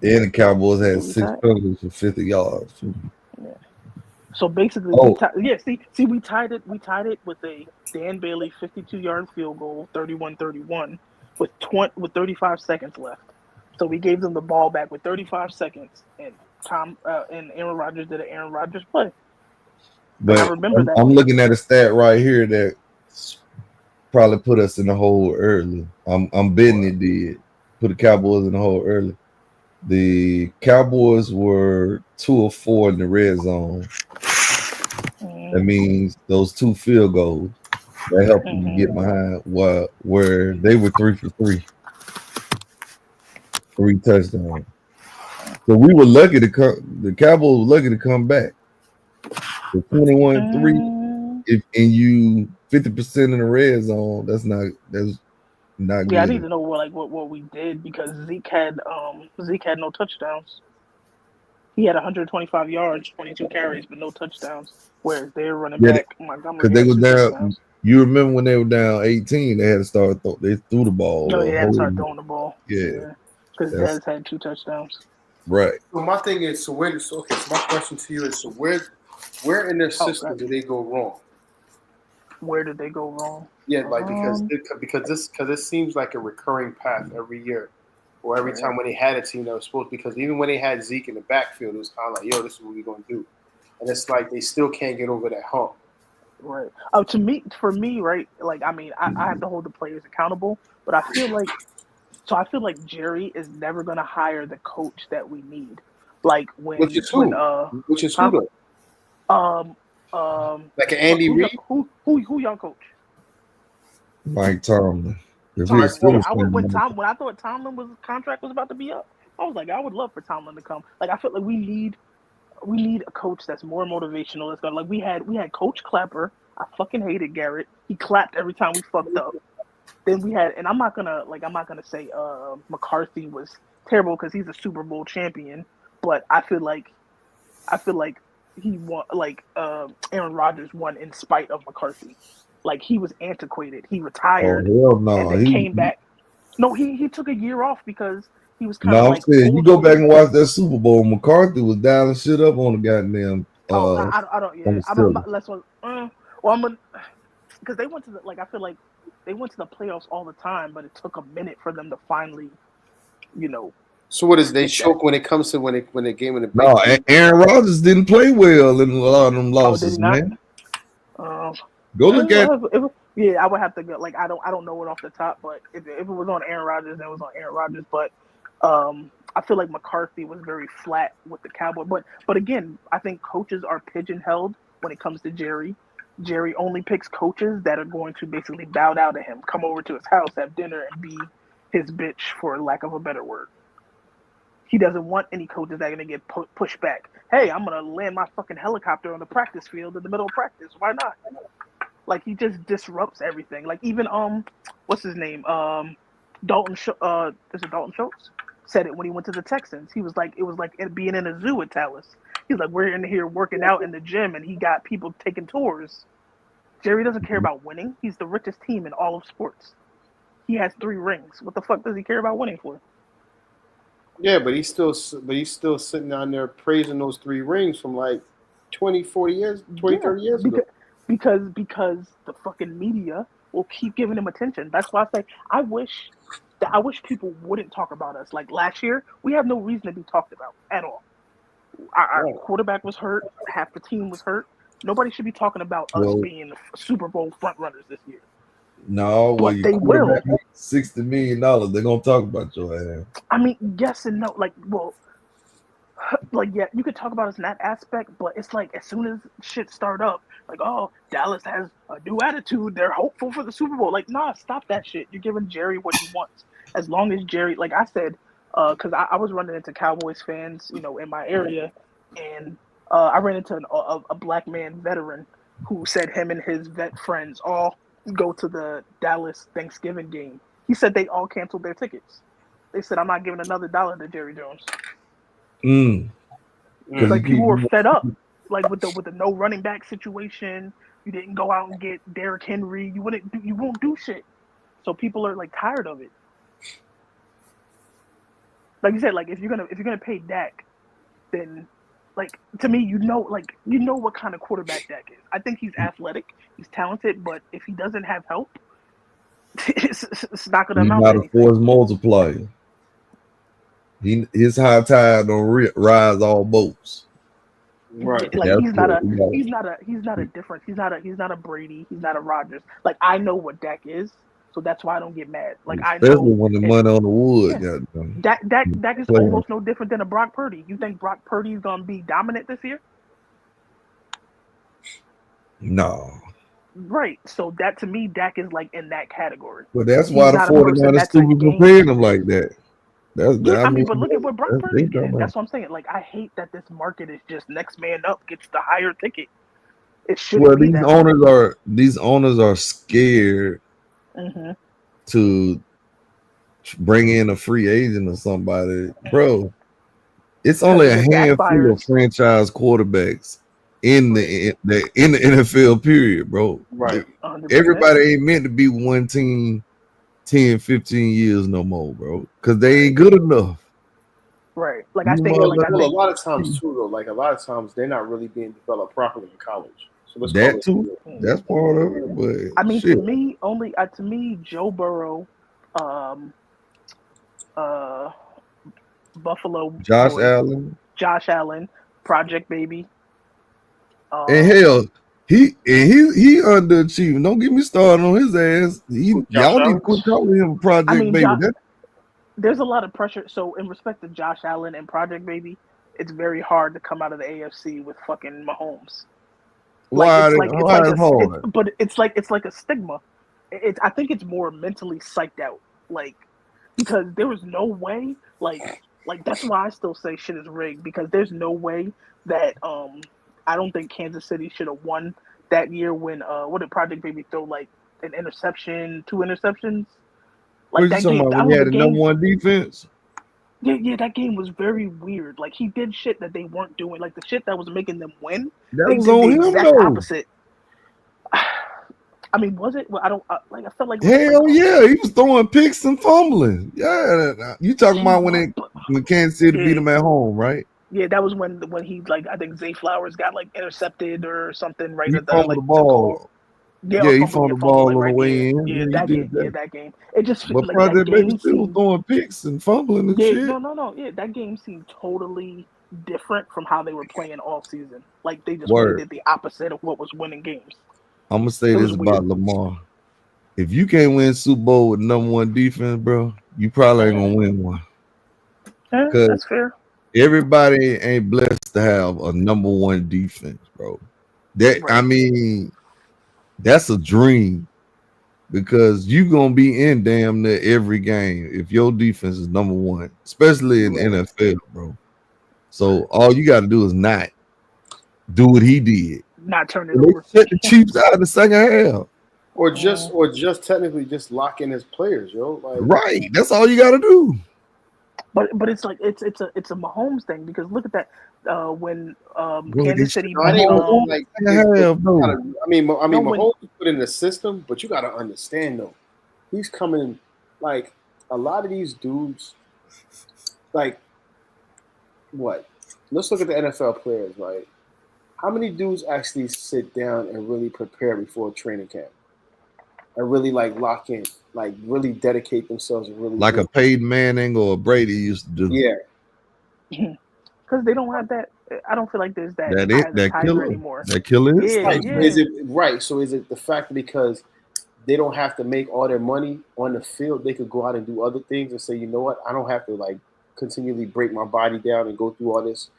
And the Cowboys had 6 penalties for 50 yards. Yeah. So basically, we tied it. We tied it with a Dan Bailey 52-yard field goal, 31-31, with 35 seconds left. So we gave them the ball back with 35 seconds, and Aaron Rodgers did an Aaron Rodgers play. But I remember that. I'm looking at a stat right here that probably put us in the hole early. I'm betting it did put the Cowboys in the hole early. The Cowboys were 2 of 4 in the red zone. That means those 2 field goals that helped them to get behind where they were 3 for 3. 3 touchdowns. So we were lucky to come. The Cowboys were lucky to come back. The 21-3, and you 50% in the red zone. That's not good. Yeah, I need to know what we did because Zeke had no touchdowns. He had 125 yards, 22 carries, but no touchdowns. Whereas they're running back Montgomery. Because they were down. You remember when they were down 18, they had to start. They threw the ball. No, they had to start throwing the ball. Yeah, because Dez had 2 touchdowns. Right. So my thing is, so my question to you is, so where in their system did they go wrong? Where did they go wrong? Yeah, like because this seems like a recurring path every year, or every time when they had a team that was supposed. Because even when they had Zeke in the backfield, it was kind of like, yo, this is what we're gonna do, and it's like they still can't get over that hump. Right. For me, right? Like, I mean, I have to hold the players accountable, but I feel like Jerry is never gonna hire the coach that we need. Like Which is who though? Like an Andy Reid. Who y'all coach? Mike Tomlin. When I thought Tomlin's contract was about to be up, I was like, I would love for Tomlin to come. Like, I feel like we need a coach that's more motivational. That's gonna, like, we had Coach Clapper. I fucking hated Garrett. He clapped every time we fucked up. Then we had, and I'm not gonna say McCarthy was terrible because he's a Super Bowl champion, but I feel like he won, like Aaron Rodgers won in spite of McCarthy. Like, he was antiquated. He retired and then came back. No, he took a year off because he was kind of like. I'm saying you go back and watch that Super Bowl. McCarthy was dialing shit up on the goddamn. Because they went to I feel like they went to the playoffs all the time, but it took a minute for them to finally, So what is they choke when it comes to when they game in the no? Aaron Rodgers didn't play well in a lot of them losses, man. Go look at. I would have to go. Like, I don't know it off the top, but if it was on Aaron Rodgers, then it was on Aaron Rodgers. But I feel like McCarthy was very flat with the Cowboys. But again, I think coaches are pigeonholed when it comes to Jerry. Jerry only picks coaches that are going to basically bow down to him, come over to his house, have dinner, and be his bitch, for lack of a better word. He doesn't want any coaches that are going to get pushed back. Hey, I'm going to land my fucking helicopter on the practice field in the middle of practice. Why not? Like, he just disrupts everything. Like, even, what's his name? Dalton Schultz said it when he went to the Texans. He was like, it was like being in a zoo at Dallas. He's like, we're in here working out in the gym, and he got people taking tours. Jerry doesn't care about winning. He's the richest team in all of sports. He has 3 rings. What the fuck does he care about winning for? Yeah, but he's still sitting down there praising those 3 rings from like 20, 40 years, 20, 30 years ago. Because the fucking media will keep giving him attention. That's why I say I wish people wouldn't talk about us. Like last year, we have no reason to be talked about at all. Our quarterback was hurt. Half the team was hurt. Nobody should be talking about us being the Super Bowl front runners this year. No, but they will. $60 million. They're gonna talk about your ass. I mean, yes and no. Like, yeah, you could talk about us in that aspect, but it's like as soon as shit start up, like, oh, Dallas has a new attitude. They're hopeful for the Super Bowl. Like, nah, stop that shit. You're giving Jerry what he wants. As long as Jerry, like I said, because I was running into Cowboys fans, in my area, and I ran into a black man veteran who said him and his vet friends all go to the Dallas Thanksgiving game. He said they all canceled their tickets. They said, I'm not giving another $1 to Jerry Jones. Like, people were fed up. Like, with the no running back situation, you didn't go out and get Derrick Henry. You won't do shit. So people are like tired of it. Like you said, like if you're gonna pay Dak, then like to me, what kind of quarterback Dak is. I think he's athletic, he's talented, but if he doesn't have help, it's not gonna amount to anything. He's not a force multiplier. His high tide don't rise all boats. Right. Like he's not a Brady, he's not a Rodgers. Like I know what Dak is, so that's why I don't get mad. Like especially I know when the money on the wood. Yeah. Dak is almost no different than a Brock Purdy. You think Brock Purdy is gonna be dominant this year? No. Right. So that to me, Dak is like in that category. But that's why the 49ers stupid for paying him like that. But look at what Brock Purdy did. That's what I'm saying. Like I hate that this market is just next man up gets the higher ticket. It shouldn't be that. These owners are scared to bring in a free agent or somebody, bro. It's only a handful of franchise quarterbacks in the NFL period, bro. Right. 100%. Everybody ain't meant to be one team 10, 15 years no more, bro, because they ain't good enough. Right. Like I think a lot of times too, though. Like a lot of times they're not really being developed properly in college. So that too. That's part of it. But I mean, to me, Joe Burrow, Buffalo, Josh Allen, Project Baby, and hell, he underachieving. Don't get me started on his ass. Y'all need to quit calling him Project Baby. There's a lot of pressure. So in respect to Josh Allen and Project Baby, it's very hard to come out of the AFC with fucking Mahomes. But it's like a stigma. I think it's more mentally psyched out. Like because there was no way. Like that's why I still say shit is rigged because there's no way that I don't think Kansas City should have won that year when what did Project Baby throw like an interception, 2 interceptions? Like that game, when he had the number 1 defense. Yeah, that game was very weird. Like he did shit that they weren't doing. Like the shit that was making them win. That was on him though. Opposite. I mean, was it? Well, I felt like hell yeah, he was throwing picks and fumbling. Yeah, you talking about when Kansas City beat him at home, right? Yeah, that was when he like I think Zay Flowers got like intercepted or something right at the ball. Yeah, he fumbled the ball on the way in. Yeah, that game. It just but like that game still throwing picks and fumbling and shit. No. Yeah, that game seemed totally different from how they were playing all season. Like they just did the opposite of what was winning games. I'm gonna say this about Lamar. If you can't win Super Bowl with number 1 defense, bro, you probably ain't gonna win one. Yeah, that's fair. Everybody ain't blessed to have a number 1 defense, bro. That right. I mean, That's a dream because you gonna be in damn near every game if your defense is number one, especially in NFL, bro. So all you got to do is not do what he did. Not turn it They over. shut the Chiefs out in the second half. Or just technically just lock in his players, yo. Like, Right. That's all you got to do. But it's like it's a Mahomes thing because look at that when Really, Kansas City. I didn't beat, like. no. I mean, when- Mahomes put in the system, but you got to understand though, he's coming like a lot of these dudes. Like, what? Let's look at the NFL players, right? How many dudes actually sit down and really prepare before training camp, and really like lock in, like really dedicate themselves, and really Like a Peyton Manning or a Brady used to do. yeah. because they don't have that. I don't feel like there's that That tiger killer. anymore. That killer is. Yeah, Right. yeah. Is it right? So is it the fact that because they don't have to make all their money on the field, they could go out and do other things and say, you know what, I don't have to like continually break my body down and go through all this,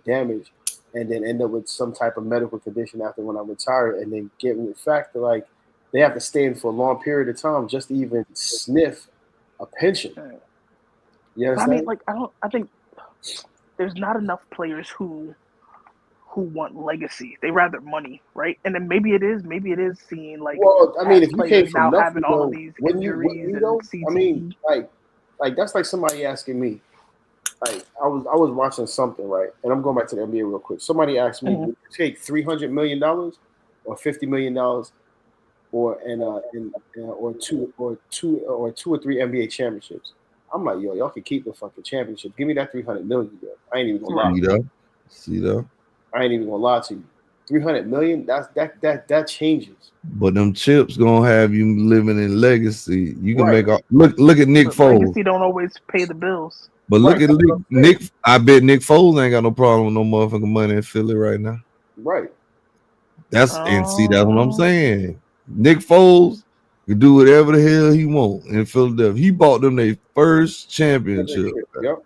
damage, and then end up with some type of medical condition after when I retire, and then given the fact that like they have to stay in for a long period of time just to even sniff a pension. You I understand? mean, like I think there's not enough players who want legacy. They rather money, right? And then maybe it is seeing like. Well, I mean, if you players came from now nothing, having all of though, these wouldn't injuries you and though? CTE. I mean, like that's like somebody asking me. Like I was watching something, right? And I'm going back to the NBA real quick. Somebody asked me, would you take $300 million or $50 million or two or three NBA championships? I'm like, yo, y'all can keep the fucking championship. Give me that $300 million. Yo. I ain't even gonna lie. See though. I ain't even gonna lie to you. $300 million. That changes. But them chips gonna have you living in legacy. You can Right. make look at Nick But Foles. legacy don't always pay the bills. But look Right. at Nick. I bet Nick Foles ain't got no problem with no motherfucking money in Philly right now. Right. And see, that's what I'm saying. Nick Foles can do whatever the hell he want in Philadelphia. He bought them their first championship. Yep.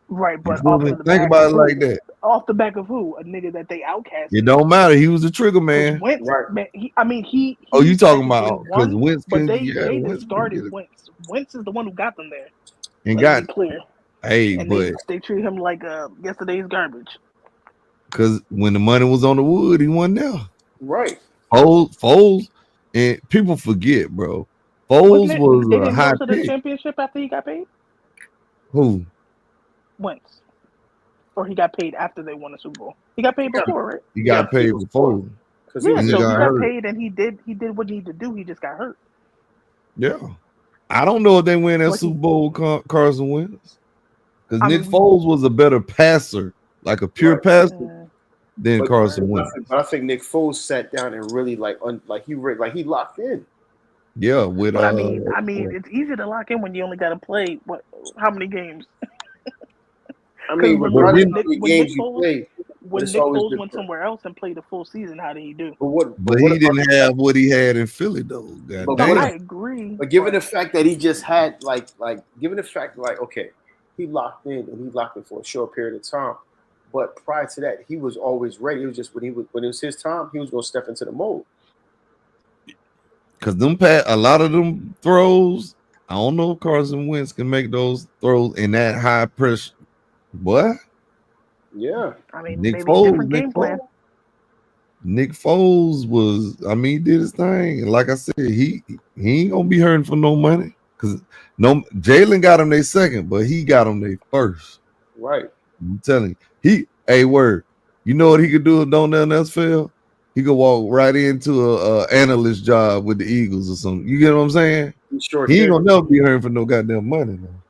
Right, but You feel off me? of the Think back about of it who? like that. Off the back of who? A nigga that they outcast. It don't matter. He was the trigger man. Wentz, Right. man, he Oh, you talking technically about because won, Wentz but can they Wentz discarded can get Wentz. Wentz is the one who got them there. it. And Let's got be clear. hey, And but they treat him like yesterday's garbage. because when the money was on the wood, he wasn't there. Right. Foles, and people forget, bro. Foles They was a didn't high go to the pick. championship after he got paid. Who? Wentz, or he got paid after they won the Super Bowl. He got paid before, right? He got Yeah, paid before. Because Yeah, and he so he got got hurt. paid and he did what he needed to do. He just got hurt. Yeah. I don't know if they win that What he- Super Bowl Carson Wentz. Because I Nick mean, Foles was a better passer, like a pure Right. passer than But- Carson Wentz. But I think Nick Foles sat down and really he locked in. Yeah, with But I mean, it's easy to lock in when you only got to play how many games? I mean, Because regardless of when how many Nick games you Foles- play, When it's Nick always Foles went different. somewhere else and played a full season, how did he do? but he didn't have what he had in Philly though. But No, Goddamn. I agree. But given the fact that he just had given the fact okay, he locked in and he locked in for a short period of time. But prior to that, he was always ready. It was just when it was his time, he was gonna step into the mold. Because a lot of them throws, I don't know if Carson Wentz can make those throws in that high pressure. What? Yeah. I mean, Nick maybe Foles, different game plan. Nick Foles was, he did his thing. And like I said, he ain't gonna be hurting for no money. Because Jalen got him their second, but he got him their first. Right. I'm telling you, word. You know what he could do if don't nothing else fail? He could walk right into a analyst job with the Eagles or something. You get what I'm saying? He ain't gonna never be hurting for no goddamn money, man.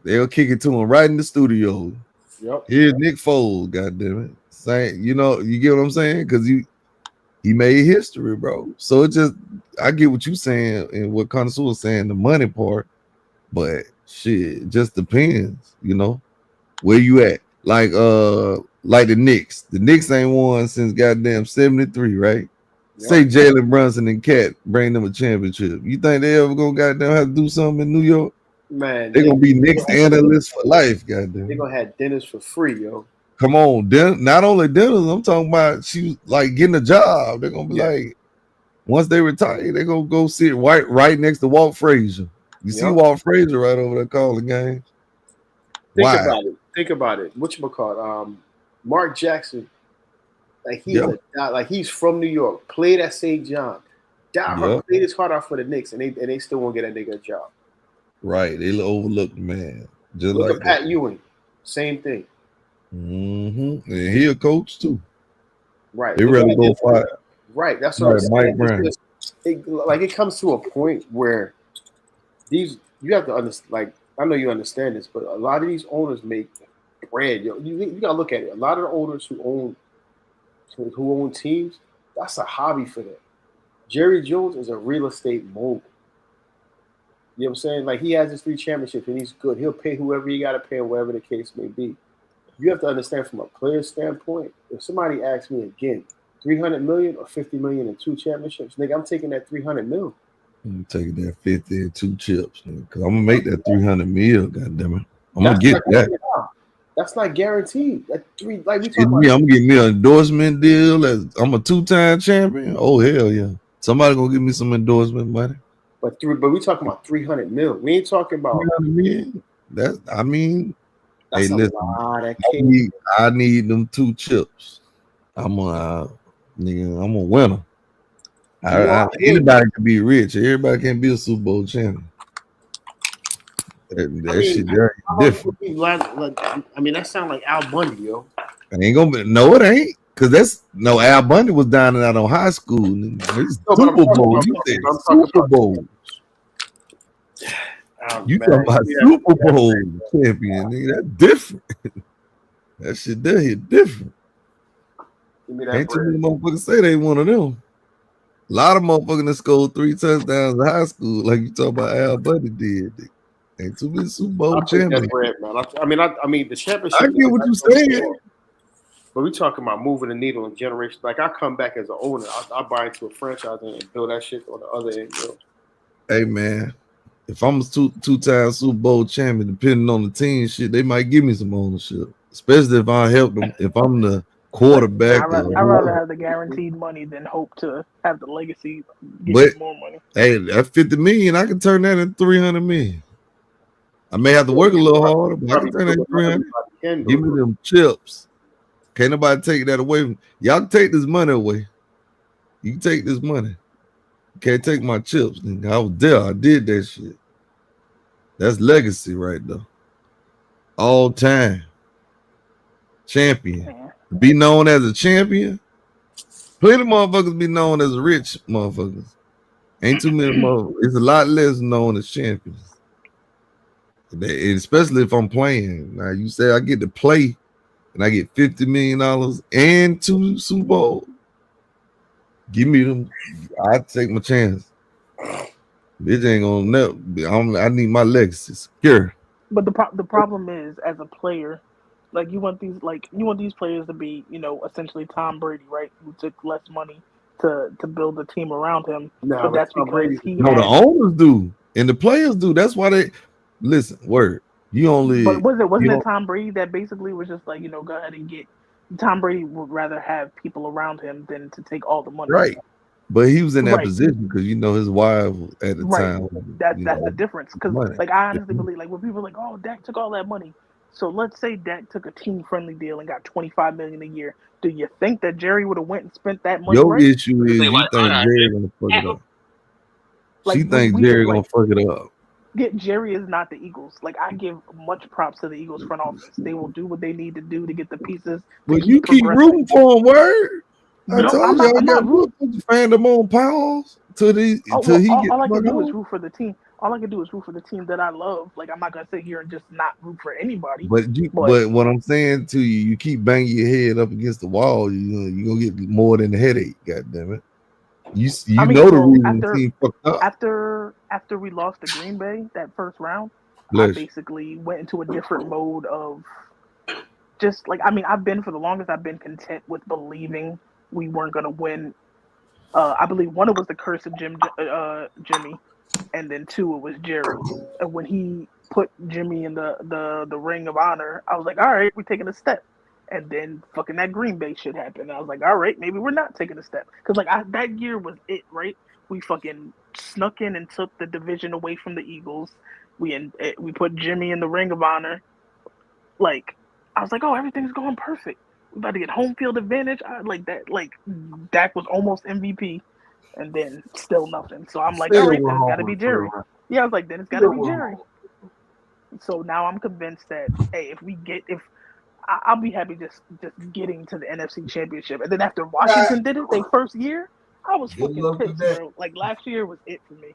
They'll kick it to him right in the studio. Yep. Here's Nick Foles, goddamn it. Saying, you get what I'm saying? Because he made history, bro. So it just, I get what you saying and what Connoisseur was saying, the money part, but shit, it just depends, where you at. Like the Knicks. The Knicks ain't won since goddamn 73, right? Yep. Say Jalen Brunson and Cat bring them a championship. You think they ever gonna goddamn have to do something in New York? Man, They're gonna be Knicks analysts for life, goddamn. They're gonna have dinners for free, yo. Come on, not only dinners. I'm talking about she like getting a job. They're gonna be like, once they retire, they're gonna go sit right next to Walt Frazier. You see Walt Frazier right over there calling games. Think about it. Whatchamacallit? Mark Jackson. Like he's from New York. Played at St. John. Played his heart out for the Knicks, and they still won't get that nigga a job. Right, they overlooked the man. Just Look like at Pat Ewing, same thing. Mm-hmm. And he a coach too. Right, they rather go fight. Right, that's what I'm saying. Mike Brown. It comes to a point where you have to understand. Like, I know you understand this, but a lot of these owners make bread. You gotta look at it. A lot of the owners who own teams, that's a hobby for them. Jerry Jones is a real estate mogul. You know what I'm saying? Like, he has his 3 championships and he's good. He'll pay whoever you got to pay, whatever the case may be. You have to understand from a player standpoint, if somebody asks me again, $300 million or $50 million in 2 championships, nigga, I'm taking that $300 million. I'm taking that 50 and 2 chips, because I'm going to make that $300 million, goddammit. I'm going to get that. That's not guaranteed. That I'm going to get me an endorsement deal. I'm a 2-time champion. Oh, hell yeah. Somebody going to give me some endorsement money. But we talking about $300 million. We ain't talking about $300 million. That's a lot of I need them 2 chips. I'm a winner. Anybody can be rich. Everybody can be a Super Bowl champion. That shit there different. That sounds like Al Bundy, yo. It ain't gonna be. No, it ain't. Cause Al Bundy was down and out on high school. Super Bowl. Super Bowl. You talking about Super Bowl champion? Nigga, that's different. That shit there hit different. Ain't too many motherfuckers say they one of them. A lot of motherfuckers that scored 3 touchdowns in high school, like you talking about Al Bundy did. Ain't too many Super Bowl champions. I mean, the championship. I get what you're saying. But we talking about moving the needle in generations. Like, I come back as an owner, I buy into a franchise and build that shit on the other end. Bro. Hey man, if I'm a 2-time Super Bowl champion, depending on the team, shit, they might give me some ownership. Especially if I help them. If I'm the quarterback, I'd rather have the guaranteed money than hope to have the legacy get more money. Hey, that $50 million, I can turn that into $300 million. I may have to work a little harder, but I can turn that into $300. Give me them chips. Can't nobody take that away from y'all. Can take this money away. You can take this money. You can't take my chips. Nigga. I was there. I did that shit. That's legacy right there. All time champion. Be known as a champion. Plenty of motherfuckers be known as rich motherfuckers. Ain't too many motherfuckers. It's a lot less known as champions. Especially if I'm playing. Now you say I get to play and I get $50 million and 2 Super Bowls. Give me them. I take my chance. Bitch ain't gonna never. I need my legacy secure. But the problem is, as a player, like you want these players to be, essentially Tom Brady, right? Who took less money to build a team around him. No, but that's because the owners do and the players do. That's why they listen. Word. You only. But wasn't it Tom Brady that basically was just like, go ahead and get. Tom Brady would rather have people around him than to take all the money. Right. But he was in that position because his wife at the time. That's the difference. Because I honestly believe when people are like, oh, Dak took all that money. So let's say Dak took a team-friendly deal and got $25 million a year. Do you think that Jerry would have went and spent that money? Your issue is you think Jerry gonna fuck it up. She thinks Jerry gonna fuck it up. Jerry is not the Eagles. I give much props to the Eagles front office. They will do what they need to do to get the pieces. But you keep rooting for him, word. I told you I got to fan them on pause till he all I can do is root for the team. All I can do is root for the team that I love. I'm not gonna sit here and just not root for anybody. But what I'm saying to you, you keep banging your head up against the wall. You're gonna get more than a headache. God damn it! The reason the team fucked up. After we lost to Green Bay that first round, I basically went into a different mode of just I've been for the longest. I've been content with believing we weren't gonna win. I believe one, it was the curse of Jimmy, and then 2, it was Jerry. And when he put Jimmy in the ring of honor, I was like, all right, we're taking a step. And then fucking that Green Bay shit happened. I was like, all right, maybe we're not taking a step. Because, like, that year was it, right? We fucking snuck in and took the division away from the Eagles. We put Jimmy in the Ring of Honor. Like, I was like, oh, everything's going perfect. We about to get home field advantage. Like that. Like, Dak was almost MVP. And then still nothing. So I'm like, all right, then it's got to be Jerry. Yeah, I was like, then it's got to be Jerry. So now I'm convinced that, hey, I'll be happy just getting to the NFC Championship. And then after Washington did it, their first year, I was fucking pissed, bro. Like, last year was it for me.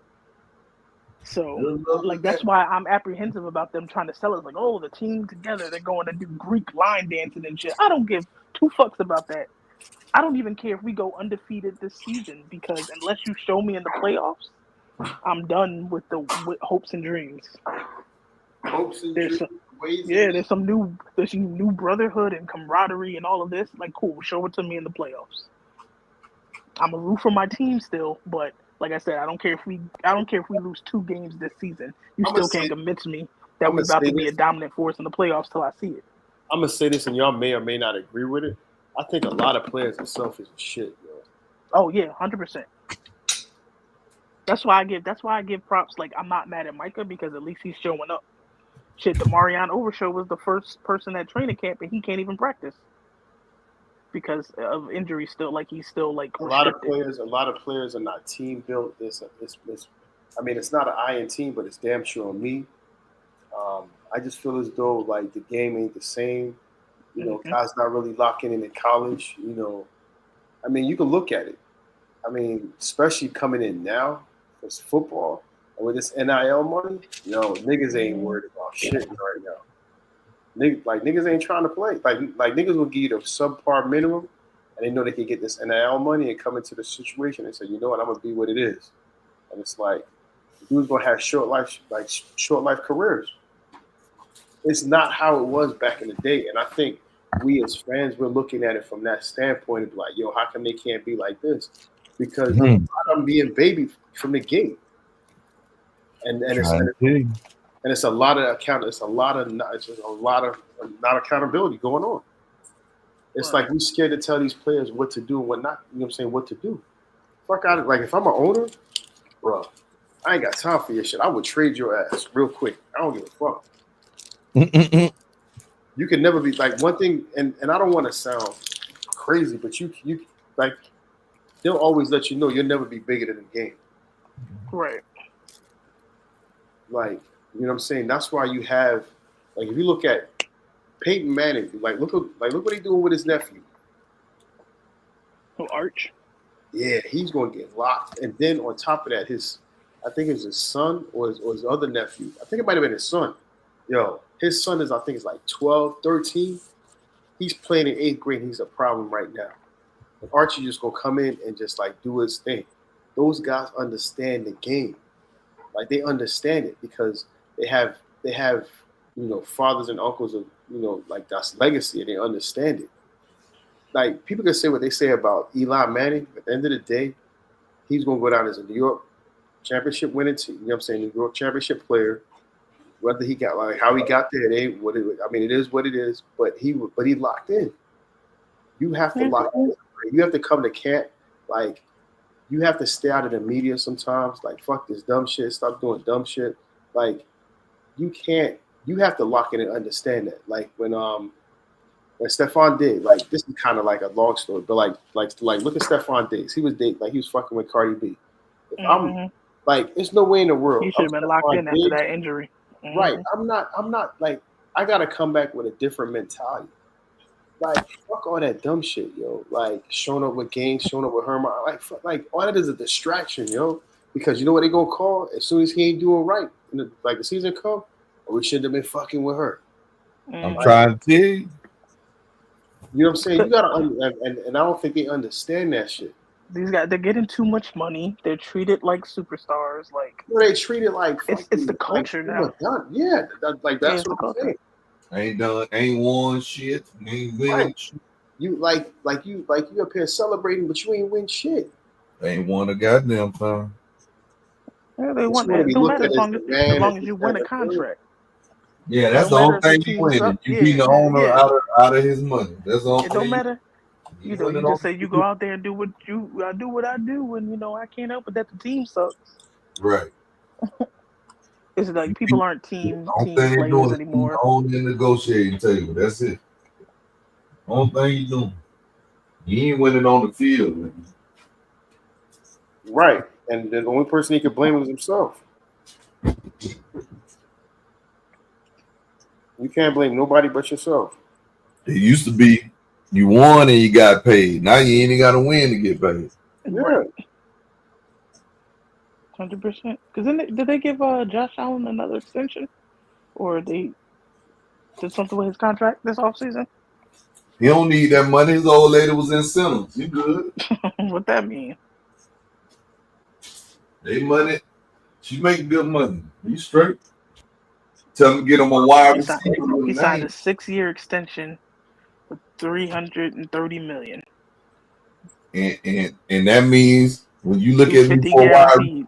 So, like, that's why I'm apprehensive about them trying to sell us. Like, oh, the team together, they're going to do Greek line dancing and shit. I don't give two fucks about that. I don't even care if we go undefeated this season, because unless you show me in the playoffs, I'm done with hopes and dreams. Hopes and There's dreams. some new brotherhood and camaraderie and all of this. Like, cool, show it to me in the playoffs. I'm a root for my team still, but like I said, I don't care if we lose 2 games this season. You still can't convince me that we're about to be a dominant force in the playoffs till I see it. I'm gonna say this, and y'all may or may not agree with it. I think a lot of players are selfish as shit, bro. Oh yeah, 100%. That's why I give props. Like, I'm not mad at Micah, because at least he's showing up. Shit, the Marion Overshow was the first person at training camp, and he can't even practice because of injury. Still, like, he's still like restricted. A lot of players are not team built. I mean, it's not an iron team, but it's damn sure on me. I just feel as though, like, the game ain't the same. You know, guys not really locking in college. You know, I mean, you can look at it. I mean, especially coming in now, it's football. And with this NIL money, niggas ain't worried about shit right now. Niggas ain't trying to play. Like niggas will give you the subpar minimum, and they know they can get this NIL money and come into the situation and say, you know what, I'm gonna be what it is. And it's like, dude's gonna have short life careers. It's not how it was back in the day. And I think we as fans, we're looking at it from that standpoint of like, yo, how come they can't be like this? Because I'm being baby from the gate. And it's a lot of not accountability going on. It's like we scared to tell these players what to do and what not. You know what I'm saying? What to do? Fuck out of, like, if I'm an owner, bro, I ain't got time for your shit. I would trade your ass real quick. I don't give a fuck. You can never be like one thing, and I don't want to sound crazy, but you like, they'll always let you know you'll never be bigger than the game. Right. Like, you know what I'm saying? That's why you have, like, if you look at Peyton Manning, look what he's doing with his nephew. Oh, Arch. Yeah, he's going to get locked. And then on top of that, I think it was his son or his other nephew. I think it might have been his son. Yo, his son is like 12, 13. He's playing in 8th grade. He's a problem right now. And Archie just going to come in and just, like, do his thing. Those guys understand the game. Like, they understand it because they have fathers and uncles of, like, that's legacy, and they understand it. Like, people can say what they say about Eli Manning. At the end of the day, he's going to go down as a New York championship winning team. You know what I'm saying? New York championship player. Whether he got, like, how he got there, it ain't what it is. I mean, it is what it is, but he locked in. You have to lock in. You have to come to camp. Like, you have to stay out of the media sometimes. Like, fuck this dumb shit. Stop doing dumb shit. Like, you have to lock in and understand that. Like, when Stephon Diggs, like, this is kind of like a long story, but like look at Stephon Diggs. He was fucking with Cardi B. If I'm like, there's no way in the world. He should have been locked in after that injury. Right. I'm not like, I gotta come back with a different mentality. Like, fuck all that dumb shit, yo. Like, showing up with games, showing up with Herman. Like all that is a distraction, yo. Because you know what they gonna call as soon as he ain't doing right, the season come. Or we shouldn't have been fucking with her. I'm trying to tell you. You know what I'm saying? You gotta and I don't think they understand that shit. These guys, they're getting too much money. They're treated like superstars. Like, they treat it like it's the culture now. Yeah, that's what I'm saying. Ain't won shit. Ain't win shit. You like you up here celebrating, but you ain't win shit. Ain't won a goddamn time. Yeah, they want that. It don't matter as long as you win a contract. Yeah, that's the don't only matter if the thing you team winning. suck. You beat the Yeah, owner yeah. out of his money. That's the only It thing. don't matter. You You winning just on say you go out there and do what I do what I do, and I can't help it that the team sucks. right. It's like people aren't team The only thing you're players doing is being anymore. on the negotiating table. That's it. Only thing you doing. You ain't winning on the field. Man. Right. And the only person he could blame is himself. You can't blame nobody but yourself. It used to be you won and you got paid. Now you ain't got to win to get paid. Yeah. 100%. Because did they give Josh Allen another extension, or they did something with his contract this offseason? He don't need that money. His old lady was in Simmons. You good? What that mean? They money. She making good money. You straight? Tell him to get him a wide receiver. He signed a 6-year extension for $330 million. And that means when you look at me for a guaranteed.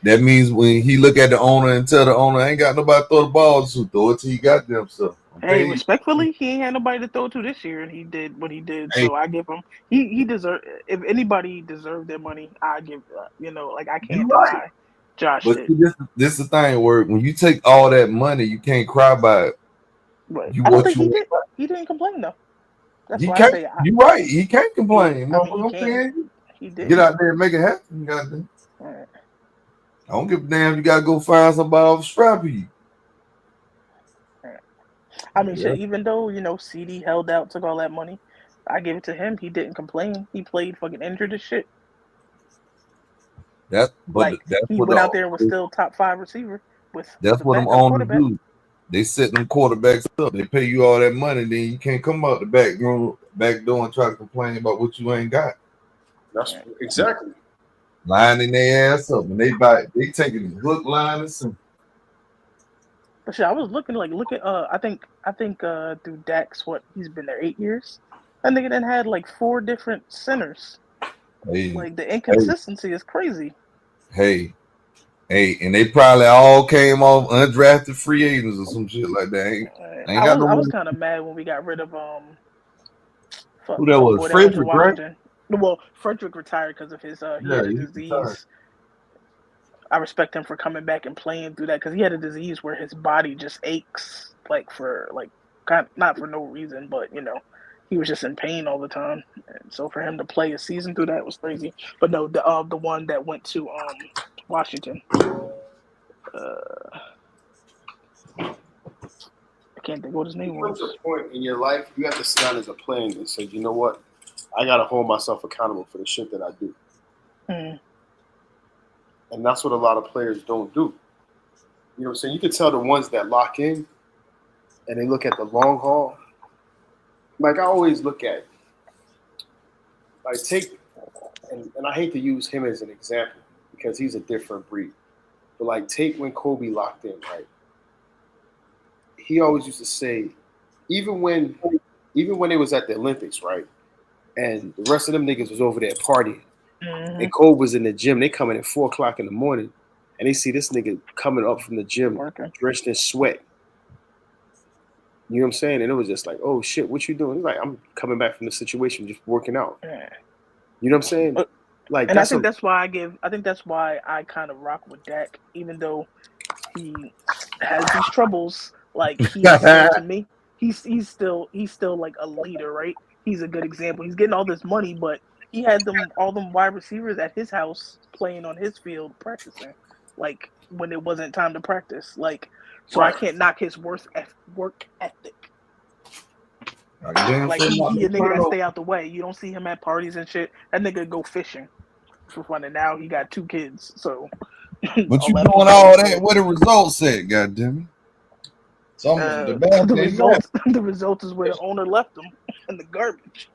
that means when he look at the owner and tell the owner, I ain't got nobody to throw the ball to, throw it to you goddamn self. Hey, respectfully, he ain't had nobody to throw to this year, and he did what he did. So I give him. He deserved. If anybody deserved their money, I give. I can't deny Josh. But see, this is the thing where when you take all that money, you can't cry about it. But I don't think he did. He didn't complain though. That's why I say you're right. He can't complain. He did. Get out there and make it happen. Goddamn. Right. I don't give a damn. You gotta go find somebody off Strappy. I mean, shit, even though, CD held out, took all that money, I give it to him. He didn't complain. He played fucking injured as shit. He went out there and was still top 5 receiver. That's what them owners do. They set them quarterbacks up. They pay you all that money, then you can't come out the back door and try to complain about what you ain't got. That's exactly. Lining their ass up. And they taking the hook, line, and sinker. But shit, I was look at I think through Dax, he's been there 8 years. I think it then had like 4 different centers. Hey, like the inconsistency is crazy. Hey, and they probably all came off undrafted free agents or some shit like that. I was kind of mad when we got rid of who that was? Frederick, right? Well, Frederick retired because of his he had a disease. Retired. I respect him for coming back and playing through that because he had a disease where his body just aches, not for no reason, but he was just in pain all the time. And so for him to play a season through that was crazy. But no, the one that went to Washington. I can't think what his name was. There's a point in your life you have to sit down as a player and say, you know what, I gotta hold myself accountable for the shit that I do. And that's what a lot of players don't do. You know what I'm saying? You can tell the ones that lock in and they look at the long haul. Like I always look at, and I hate to use him as an example because he's a different breed. But take when Kobe locked in, right? He always used to say, even when it was at the Olympics, right? And the rest of them niggas was over there partying. Mm-hmm. And Kobe was in the gym. They come in at 4:00 in the morning and they see this nigga coming up from the gym drenched in sweat. You know what I'm saying? And it was just like, oh shit, what you doing? He's like, I'm coming back from the situation, just working out. You know what I'm saying? And I think that's why I kind of rock with Dak, even though he has these troubles. To me, he's still like a leader, right? He's a good example. He's getting all this money, but he had all them wide receivers at his house playing on his field practicing, when it wasn't time to practice. So I can't knock his work ethic. He a nigga that stay out the way. You don't see him at parties and shit. That nigga go fishing for fun, and now he got 2 kids. So, but you doing all that? What the results said? Goddamn it! The result is where the owner left him in the garbage.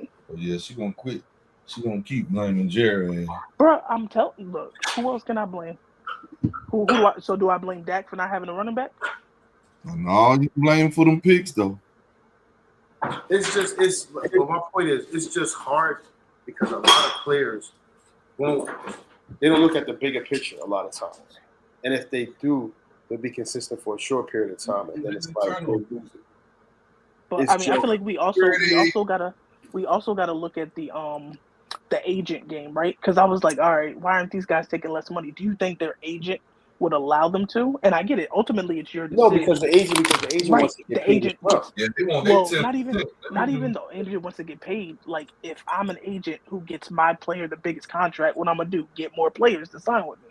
Oh, yeah, she gonna quit. She gonna keep blaming Jerry. Bro, I'm telling you, look, who else can I blame? So do I blame Dak for not having a running back? No, you can blame for them picks though. My point is, it's just hard because a lot of players don't look at the bigger picture a lot of times. And if they do, They'll be consistent for a short period of time, and then it's like go lose it. But I mean, I feel like we also gotta look at the agent game, right? Because I was like, all right, why aren't these guys taking less money? Do you think their agent would allow them to? And I get it. Ultimately, it's your decision. No, because the agent right. wants to get The paid agent as well. Yeah, they want well, their not 10%. even the agent wants to get paid. Like if I'm an agent who gets my player the biggest contract, what I'm gonna do? Get more players to sign with me.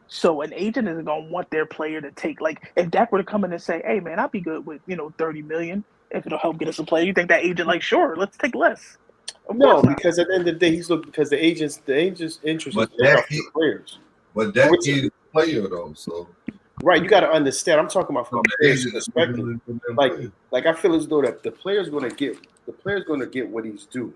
So an agent isn't gonna want their player to take like if Dak were to come in and say, "Hey man, I'll be good with 30 million if it'll help get us a player." You think that agent like, sure, let's take less? Of No, course not. because at the end of the day, he's looking because the agent's interest But is paying that off the players. But that is a player though, so Right, you got to understand. I'm talking about from a player's perspective. Like I feel as though that the player's going to get what he's due,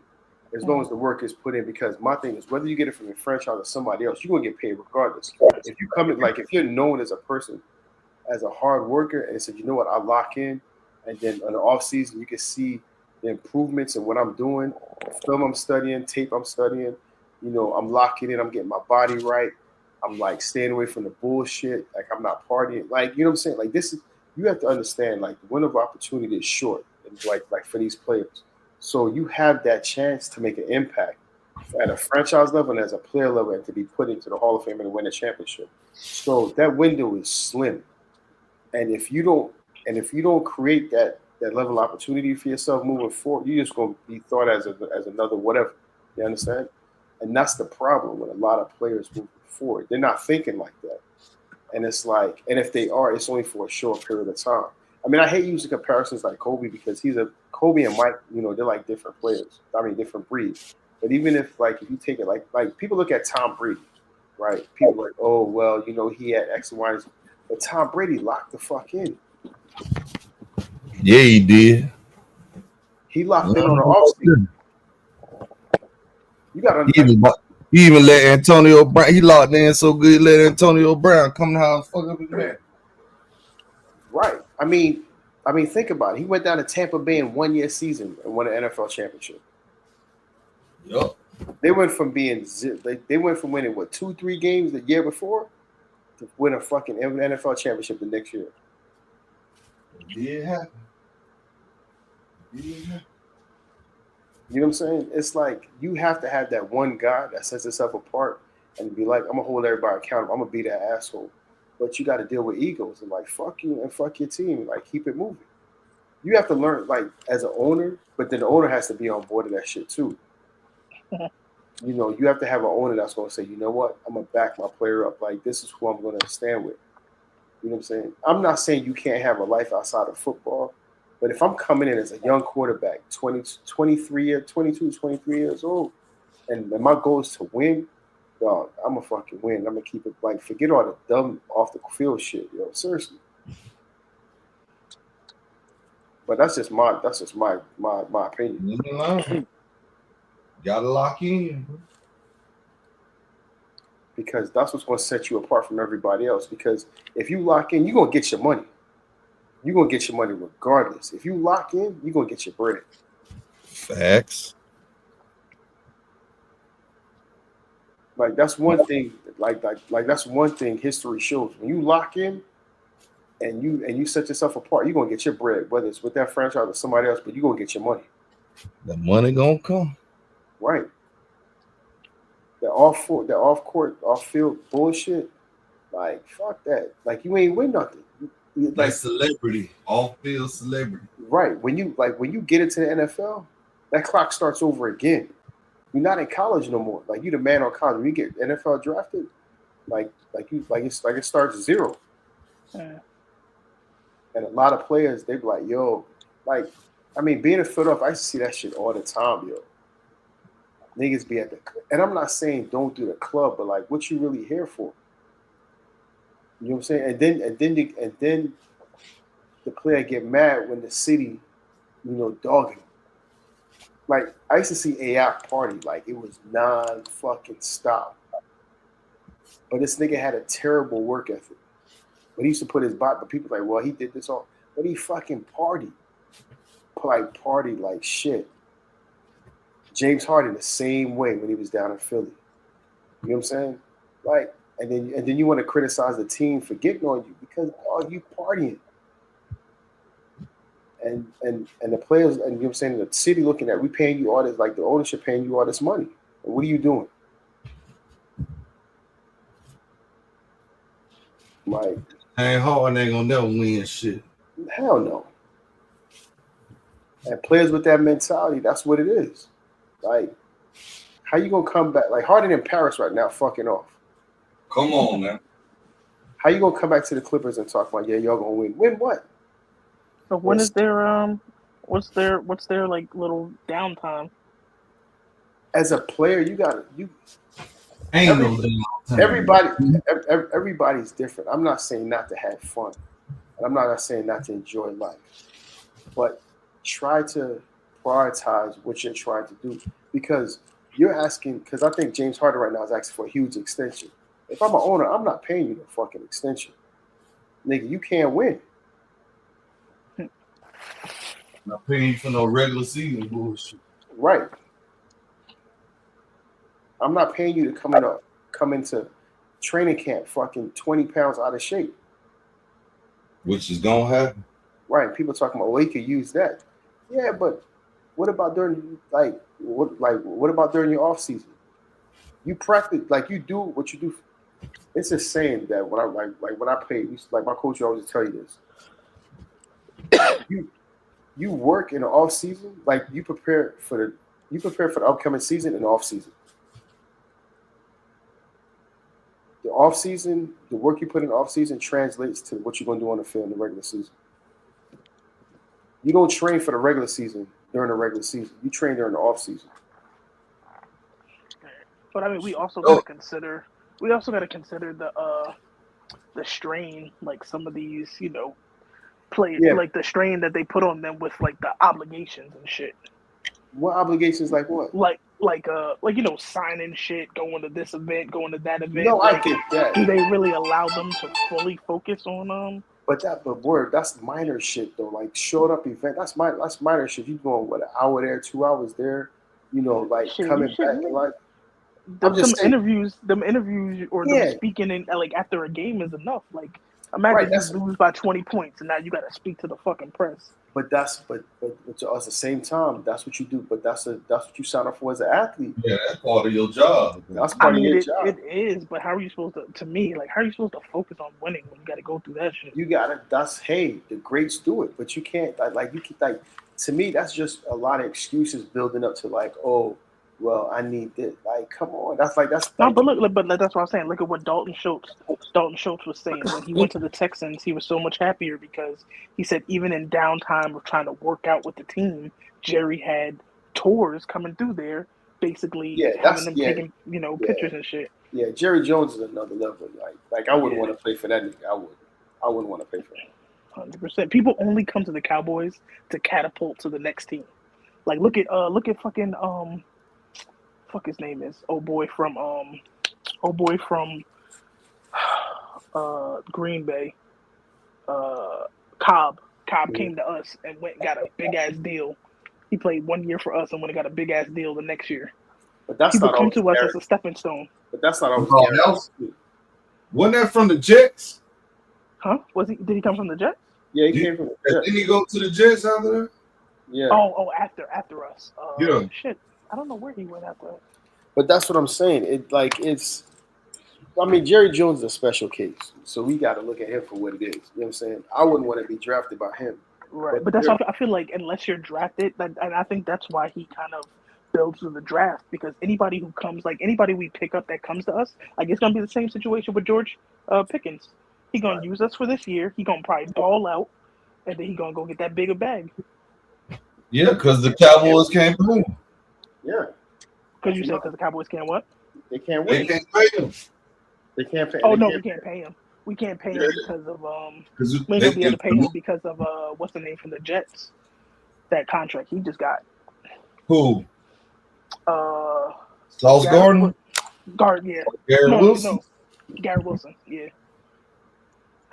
as long as the work is put in. Because my thing is, whether you get it from a franchise or somebody else, you're going to get paid regardless. If you come in, like if you're known as a person, as a hard worker, and said, you know what, I lock in, and then on the off season you can see the improvements in what I'm doing, film I'm studying, tape I'm studying. I'm locking in. I'm getting my body right. I'm like staying away from the bullshit. Like I'm not partying. Like what I'm saying. Like this is you have to understand. Like the window of opportunity is short, and like for these players. So you have that chance to make an impact at a franchise level and as a player level, and to be put into the Hall of Fame and win a championship. So that window is slim, and if you don't create that level of opportunity for yourself moving forward, you're just going to be thought as another whatever. You understand? And that's the problem with a lot of players moving forward. They're not thinking like that. And it's like, and if they are, it's only for a short period of time. I mean, I hate using comparisons like Kobe because Kobe and Mike, they're like different players. I mean, different breeds. But even if you take it like people look at Tom Brady, right? People are like, oh, well, he had X and Y. But Tom Brady locked the fuck in. Yeah, he did. He locked in on the offseason. You got to He even let Antonio Brown. He locked in so good. Let Antonio Brown come to house fuck up his man. Right. I mean, think about it. He went down to Tampa Bay in 1 year season and won an NFL championship. Yup. They went from winning 2-3 games the year before to win a fucking NFL championship the next year. It happened. You know what I'm saying? It's like you have to have that one guy that sets himself apart and be like, I'm gonna hold everybody accountable. I'm gonna be that asshole. But you got to deal with egos and like fuck you and fuck your team. Like keep it moving. You have to learn like as an owner, but then the owner has to be on board of that shit too. You have to have an owner that's gonna say, you know what, I'm gonna back my player up. Like this is who I'm gonna stand with. You know what I'm saying? I'm not saying you can't have a life outside of football. But if I'm coming in as a young quarterback, 23 years old, and my goal is to win, dog, I'm going to fucking win. I'm going to keep it like, forget all the dumb off the field shit, seriously. But that's just my opinion. Gotta lock in. Because that's what's going to set you apart from everybody else. Because if you lock in, you're going to get your money. You're going to get your money regardless. If you lock in, you're going to get your bread. Facts. Like that's one thing. Like that's one thing history shows. When you lock in, and you set yourself apart, you're gonna get your bread, whether it's with that franchise or somebody else. But you're gonna get your money. The money gonna come. Right. The off-court, off-field bullshit. Like fuck that. Like you ain't win nothing. Like celebrity, off-field celebrity. Right. When you get into the NFL, that clock starts over again. You're not in college no more. Like you the man on college. When you get NFL drafted, it starts zero. Yeah. And a lot of players, they be like, yo, like, I mean, being a Philadelphia, I used to see that shit all the time, yo. Niggas be at and I'm not saying don't do the club, but like, what you really here for? You know what I'm saying? And then the player get mad when the city, dog him. Like I used to see AI party like it was non-fucking stop. But this nigga had a terrible work ethic. But he used to put his body, but people like, well, he did this all. But he fucking partied. Party like shit. James Harden the same way when he was down in Philly. You know what I'm saying? Like, and then you want to criticize the team for getting on you because you partying. And the players, and you know what I'm saying, the city looking at, we paying you all this, like the ownership paying you all this money. And what are you doing? Like, Ain't hard, ain't gonna never win shit. hell no. And players with that mentality, that's what it is. Like, how you gonna come back? Like Harden in Paris right now, fucking off. Come on, man. How you gonna come back to the Clippers and talk about, yeah, y'all gonna win? Win what? But when is their what's their like little downtime? As a player, you Ain't no damn time. everybody's different. I'm not saying not to have fun, and I'm not saying not to enjoy life, but try to prioritize what you're trying to do, because you're asking. Because I think James Harden right now is asking for a huge extension. If I'm an owner, I'm not paying you the fucking extension, nigga. You can't win. Not paying you for no regular season bullshit. Right. I'm not paying you to come into training camp fucking 20 pounds out of shape. Which is gonna happen. Right. People talking about, well, he could use that. Yeah, but what about during what about during your off season? You practice, like you do what you do. It's a saying that when I play, like my coach always tell you this. You work in the off season, like you prepare for the upcoming season in the off season. The off season, the work you put in the off season translates to what you're gonna do on the field in the regular season. You don't train for the regular season during the regular season. You train during the off season. But I mean, we also got to consider the strain, like some of these, players, like the strain that they put on them with like the obligations and shit. What obligations? Like what? Like signing shit, going to this event, going to that event. No, I get that. Do they really allow them to fully focus on But that's minor shit though. Like showed up event, that's minor shit. You going an hour there, 2 hours there, coming back and like. Interviews or them speaking in like after a game is enough. Like imagine you lose by 20 points and now you got to speak to the fucking press. But at the same time, that's what you do. But that's what you sign up for as an athlete. Yeah, that's part of your job. That's part of your job. It is, but how are you supposed to? To me, like how are you supposed to focus on winning when you got to go through that shit? You gotta. The greats do it, but you can't. To me, that's just a lot of excuses building up to like, oh, well, I need this. Like, come on, that's. No, but look, that's what I'm saying. Look at what Dalton Schultz was saying when he went to the Texans. He was so much happier because he said even in downtime of trying to work out with the team, Jerry had tours coming through there, basically having them taking pictures and shit. Yeah, Jerry Jones is another level. Like I wouldn't want to play for that nigga. I wouldn't want to play for him. 100%. People only come to the Cowboys to catapult to the next team. Like look at fucking fuck his name is Green Bay. Cobb came to us and went and got a big ass deal. He played 1 year for us and went and got a big ass deal the next year. But that's people not come to us as a stepping stone. But that's not always. Wasn't that from the Jets? Huh? Did he come from the Jets? Yeah, he came from the Jets. Didn't he go to the Jets after that? Yeah. Oh, after us. Yeah. Shit. I don't know where he went after us. But that's what I'm saying. Jerry Jones is a special case, so we got to look at him for what it is. You know what I'm saying? I wouldn't want to be drafted by him. Right, but that's why I feel like unless you're drafted, and I think that's why he kind of builds through the draft, because anybody who comes, like anybody we pick up that comes to us, like it's gonna be the same situation with George Pickens. He gonna use us for this year. He gonna probably ball out, and then he gonna go get that bigger bag. Yeah, because the Cowboys can't pay him. Yeah. Because the Cowboys can't what? They can't win. They can't pay him. They can't pay. Oh no, we can't pay him. We can't pay him because of we ain't gonna be able to pay him because of what's the name from the Jets? That contract he just got. Who? Sauce Gardner? Yeah. Garrett Wilson? No, Garrett Wilson, yeah.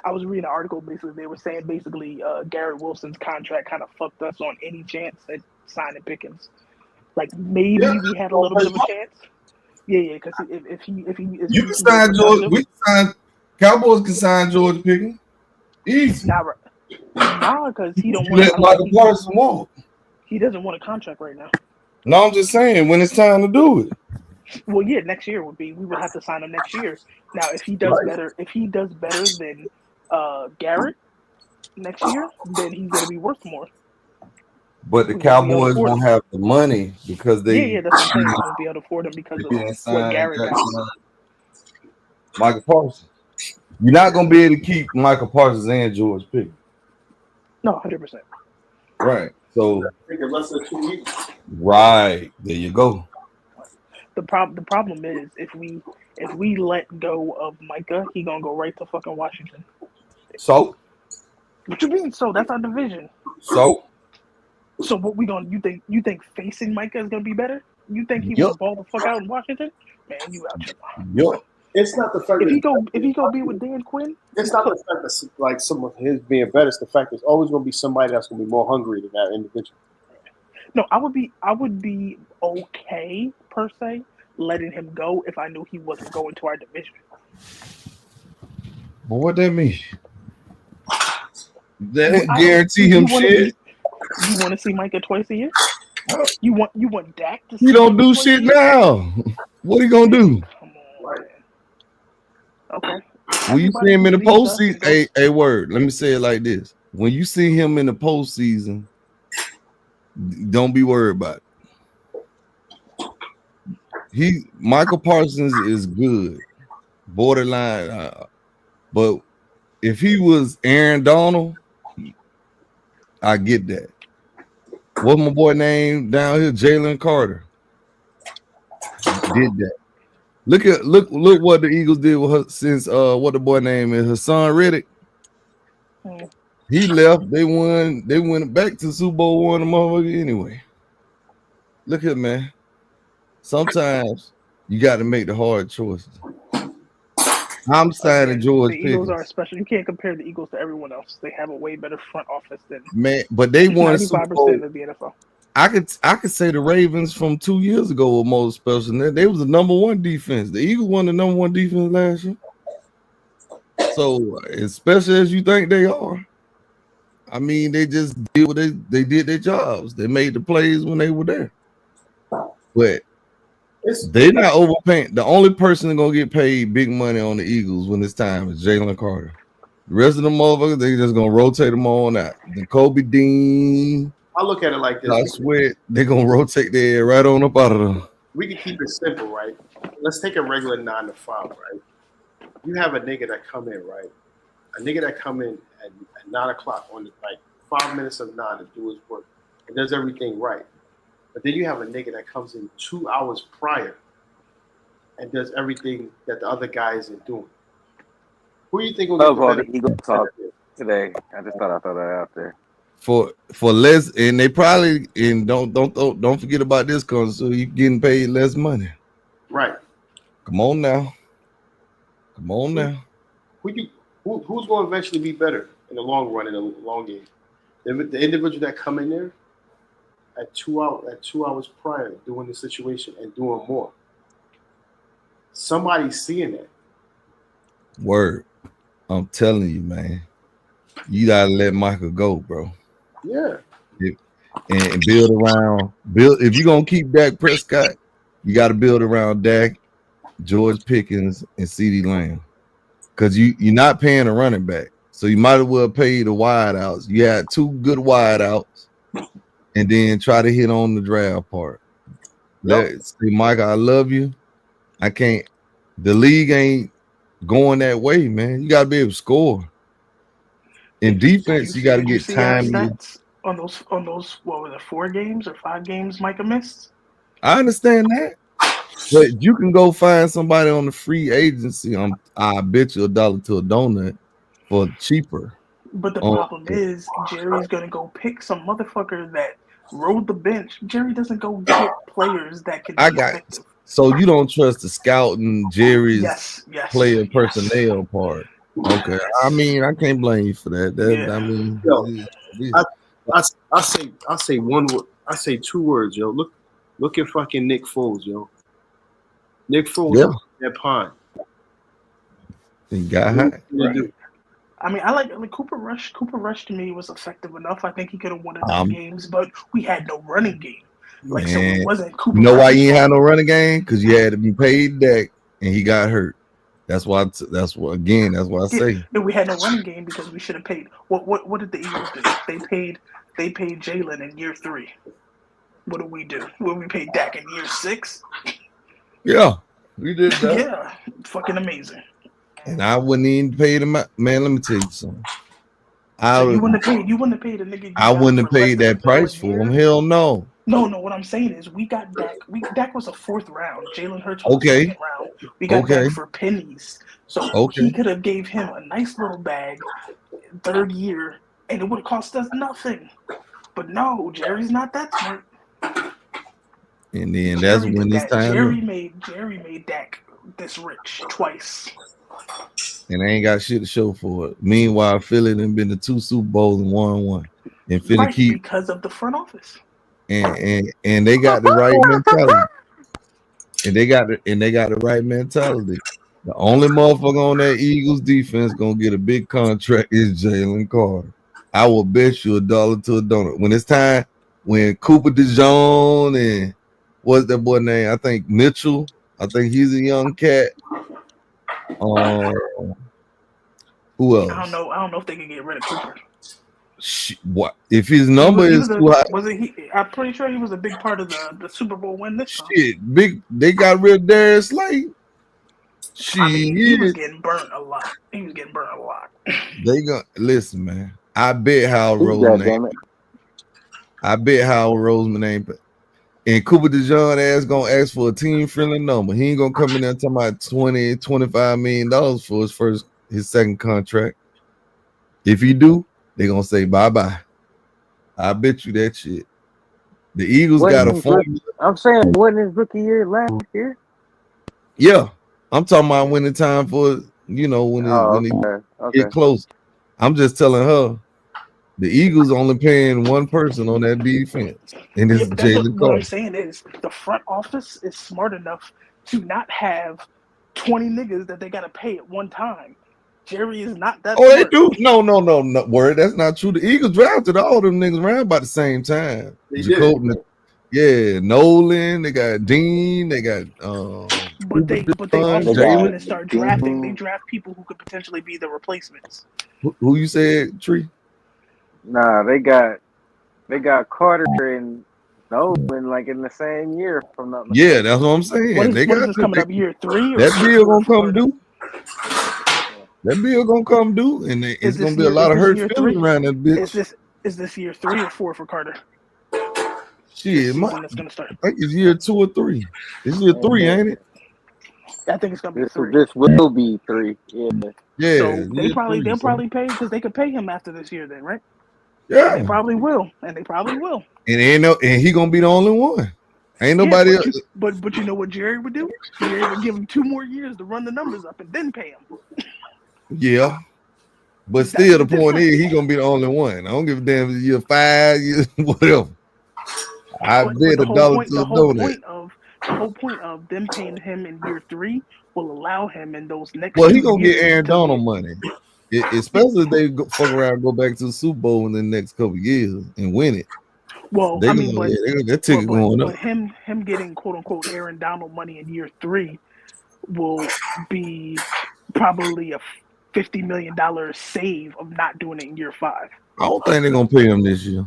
I was reading an article, basically, they were saying Garrett Wilson's contract kind of fucked us on any chance at signing Pickens. Like, maybe we had a little bit of a chance, Yeah, because if he You can sign George. We can sign. Cowboys can sign George Pickens. Easy. Nah, because he don't want. Let Michael Parsons walk. He doesn't want a contract right now. No, I'm just saying when it's time to do it. Well, yeah, next year we would have to sign him next year. Now, if he does better than Garrett next year, then he's gonna be worth more. But the Cowboys won't have the money because they that's what I'm saying. They won't be able to afford him because of what Garrett got. Michael Parsons. You're not gonna be able to keep Michael Parsons and George Pickens. No, 100%. Right. So less than 2 weeks. Right. There you go. The problem is if we let go of Micah, he gonna go right to fucking Washington. So what you mean? So that's our division. So what we gonna? You think facing Micah is gonna be better? You think he will ball the fuck out in Washington? Man, you out your mind. It's not the fact if he go be with Dan Quinn. It's not the fact that like some of his being better. It's the fact there's always going to be somebody that's going to be more hungry than that individual. No, I would be okay per se letting him go if I knew he wasn't going to our division. But what that mean? That guarantee him shit. You want to see Micah twice a year? You want Dak to? He don't do shit now. What he gonna do? Come on, man. Okay. When you see him in the postseason, a word. Let me say it like this: when you see him in the postseason, don't be worried about it. Michael Parsons is good, borderline, but if he was Aaron Donald, I get that. What's my boy name down here? Jalen Carter did that. Look what the Eagles did with her since what the boy name is Hassan Reddick. He left. They won. They went back to Super Bowl one the motherfucker anyway. Look here, man. Sometimes you got to make the hard choices. I'm signing George Pickens. The Eagles are special. You can't compare the Eagles to everyone else. They have a way better front office than but they won 95% of the NFL. I could say the Ravens from 2 years ago were more special. They was the number one defense. The Eagles won the number one defense last year. So as special as you think they are, I mean, they just did what they did their jobs. They made the plays when they were there. But they're not overpaying. The only person that's gonna get paid big money on the Eagles when it's time is Jalen Carter. The rest of the motherfuckers, they just gonna rotate them on out. The Kobe Dean. I look at it like this. I swear they're gonna rotate their right on up out of them. We can keep it simple, right? Let's take a regular 9 to 5, right? You have a nigga that come in, right? A nigga that come in at 9 o'clock on the 5 minutes of 9 to do his work and does everything right. But then you have a nigga that comes in 2 hours prior and does everything that the other guy isn't doing. Who do you think will get the better? Eagle talk today. I just thought I'd throw that out there. For less, and they probably don't forget about this because so you getting paid less money. Right. Come on now. Who's going to eventually be better in the long run, in the long game? The individual that come in there at 2 hours prior doing the situation and doing more. Somebody's seeing that. Word. I'm telling you, man. You gotta let Michael go, bro. Yeah. And build around. If you're gonna keep Dak Prescott, you got to build around Dak, George Pickens, and CeeDee Lamb. Because you're not paying a running back. So you might as well pay the wideouts. You had 2 good wideouts, and then try to hit on the draft part. Let's say, Michael, I love you. I can't. The league ain't going that way, man. You gotta be able to score. In defense, you gotta get time. On those what was it, 4 games or 5 games Micah missed? I understand that. But you can go find somebody on the free agency. I bet you $1 to a donut for cheaper. But the problem is Jerry's gonna go pick some motherfucker that rode the bench. Jerry doesn't go get players that can be effective. So you don't trust the scouting Jerry's player personnel part. Okay. I mean, I can't blame you for that. I mean, I say one word. I say 2 words, yo. Look at fucking Nick Foles, yo. Nick Foles Yeah. that pond. He got high. I mean, I like Cooper Rush. Cooper Rush to me was effective enough. I think he could have won enough games, but we had no running game. Like, so it wasn't Cooper. You know why Rush's you ain't had fault. no running game? Because you had to be paid Dak, and he got hurt. That's why. That's what. Again, that's why I say. No, we had no running game because we should have paid. What did the Eagles do? They paid Jalen in year 3. What did we do? When we paid Dak in year 6? Yeah, we did that. Yeah, fucking amazing. And I wouldn't even pay them. Man, let me tell you something. You wouldn't have paid a nigga. I wouldn't have paid that price for him. Hell no. No. What I'm saying is, we got Dak. Dak was a 4th round. Jalen Hurts was Okay. 2nd round. We got Dak for pennies. So Okay. he could have gave him a nice little bag, 3rd year, and it would have cost us nothing. But no, Jerry's not that smart. And then that's when it's time. Jerry made Dak this rich twice. And they ain't got shit to show for it. Meanwhile, Philly done been to 2 Super Bowls and won 1. And Philly keep because of the front office. And they got the right mentality. And they got the right mentality. The only motherfucker on that Eagles defense gonna get a big contract is Jalen Carter. I will bet you $1 to a donut. When it's time, when Cooper DeJean and what's that boy name? I think Mitchell. I think he's a young cat. Who else? I don't know if they can get rid of Cooper. What if his number is too high? Wasn't he? I'm pretty sure he was a big part of the Super Bowl win this time. Shit, big. They got rid of Darius Slade. He was getting burnt a lot. They gonna listen, man. I bet Howard Roseman. I bet Howard Roseman ain't. And Cooper DeJean ass gonna ask for a team friendly number. He ain't gonna come in there talking about $20-25 million for his 2nd contract. If he do, they gonna say bye-bye. I bet you that shit. The Eagles got a formula. I'm saying, wasn't his rookie year last year? Yeah, I'm talking about when the time for when he get close. I'm just telling her the Eagles only paying one person on that defense, and it's Jalen Carter. What I'm saying is the front office is smart enough to not have 20 niggas that they gotta pay at one time. Jerry is not that. Oh, smart. They do? No. Word, that's not true. The Eagles drafted all them niggas around about the same time. Yeah, Nolan. They got Dean. They got. But they also go in and start drafting. They draft people who could potentially be the replacements. Who you said, Tree? Nah, they got Carter and Nolan like in the same year from that. Yeah, that's what I'm saying. What is coming up year 3? That bill gonna come due. That bill gonna come due, and it's gonna be a lot of hurt feelings around that bitch. Is this year 3 or 4 for Carter? Shit, it's gonna start. I think it's year 2 or 3. It's year 3, ain't it? I think it's gonna be 3. This will be 3. Yeah. Yeah. So they'll probably pay because they could pay him after this year, then, right? Yeah. They probably will. And he gonna be the only one. Ain't nobody else. But you know what Jerry would do? Jerry would give him 2 more years to run the numbers up and then pay him. Yeah. But still, the point is, he gonna be the only one. I don't give a damn if year 5, years, whatever. I bet $1 to a donut. The whole point of them paying him in year 3 will allow him in those next. Well, he gonna get Aaron Donald money, especially if they fuck around and go back to the Super Bowl in the next couple of years and win it. Well, that ticket going up. But him getting quote unquote Aaron Donald money in year 3 will be probably a $50 million save of not doing it in year 5. I don't think they're gonna pay him this year.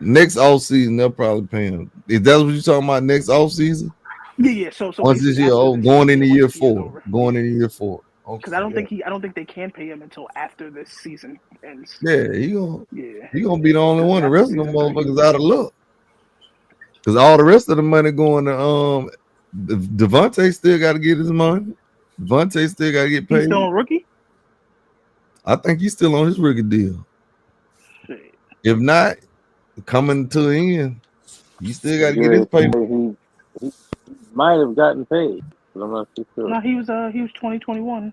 Next off season, they'll probably pay him. If that's what you're talking about, next off season. Yeah. So once this year, going into year 4, Because I don't think they can pay him until after this season ends. Yeah, he gonna be the only one. The rest of them motherfuckers out of luck. Because all the rest of the money going to Devontae still got to get his money. Devontae still got to get paid. He's still a rookie? I think he's still on his rookie deal. If not, coming to the end, he still got to get his pay. He might have gotten paid, but I'm not too sure. No, he was 2021.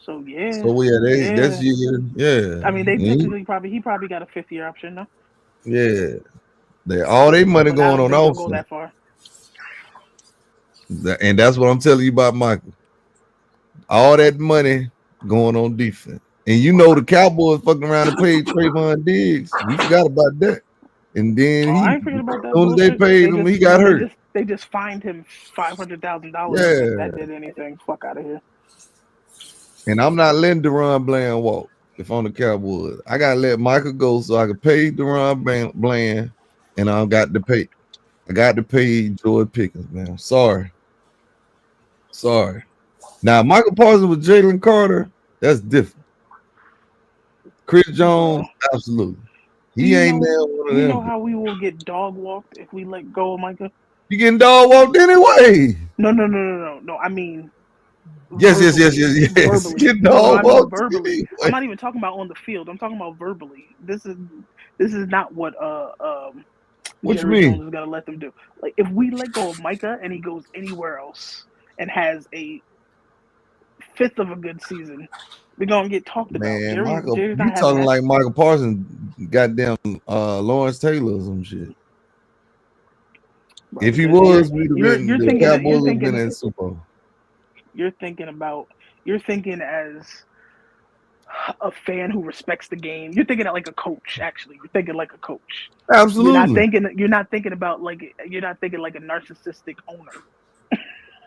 So yeah. So that's year. Yeah. I mean, they technically he probably got a 5th year option, no? Yeah. All their money going on offense. Go that far. And that's what I'm telling you about Michael. All that money going on defense. And you know the Cowboys fucking around and paid Trayvon Diggs. We forgot about that. And then I ain't forgetting about that as soon as they bullshit. paid him, he got hurt. They just fined him $500,000. Yeah. If that did anything. Fuck out of here. And I'm not letting Deron Bland walk if I'm the Cowboys. I gotta let Michael go so I can pay Deron Bland, and I got to pay. I got to pay George Pickens, man. Sorry. Now Michael Parsons with Jalen Carter, that's different. Chris Jones, absolutely. He ain't there one of them. You know how we will get dog walked if we let go of Micah? You getting dog walked anyway. No. I mean, yes. verbally. Get dog walked verbally. anyway. I'm not even talking about on the field. I'm talking about verbally. This is not what What Jerry you mean? Jones is gonna let them do. Like if we let go of Micah and he goes anywhere else and has a fifth of a good season, we're gonna get talked about. Man, Michael, Jerry's you not talking having like that. Michael Parsons, goddamn Lawrence Taylor or some shit. Bro, If he was, we'd have you're been the thinking Cowboys would have been in Super Bowl. You're thinking as a fan who respects the game. You're thinking like a coach. Actually, you're thinking like a coach. Absolutely. You're not thinking like a narcissistic owner.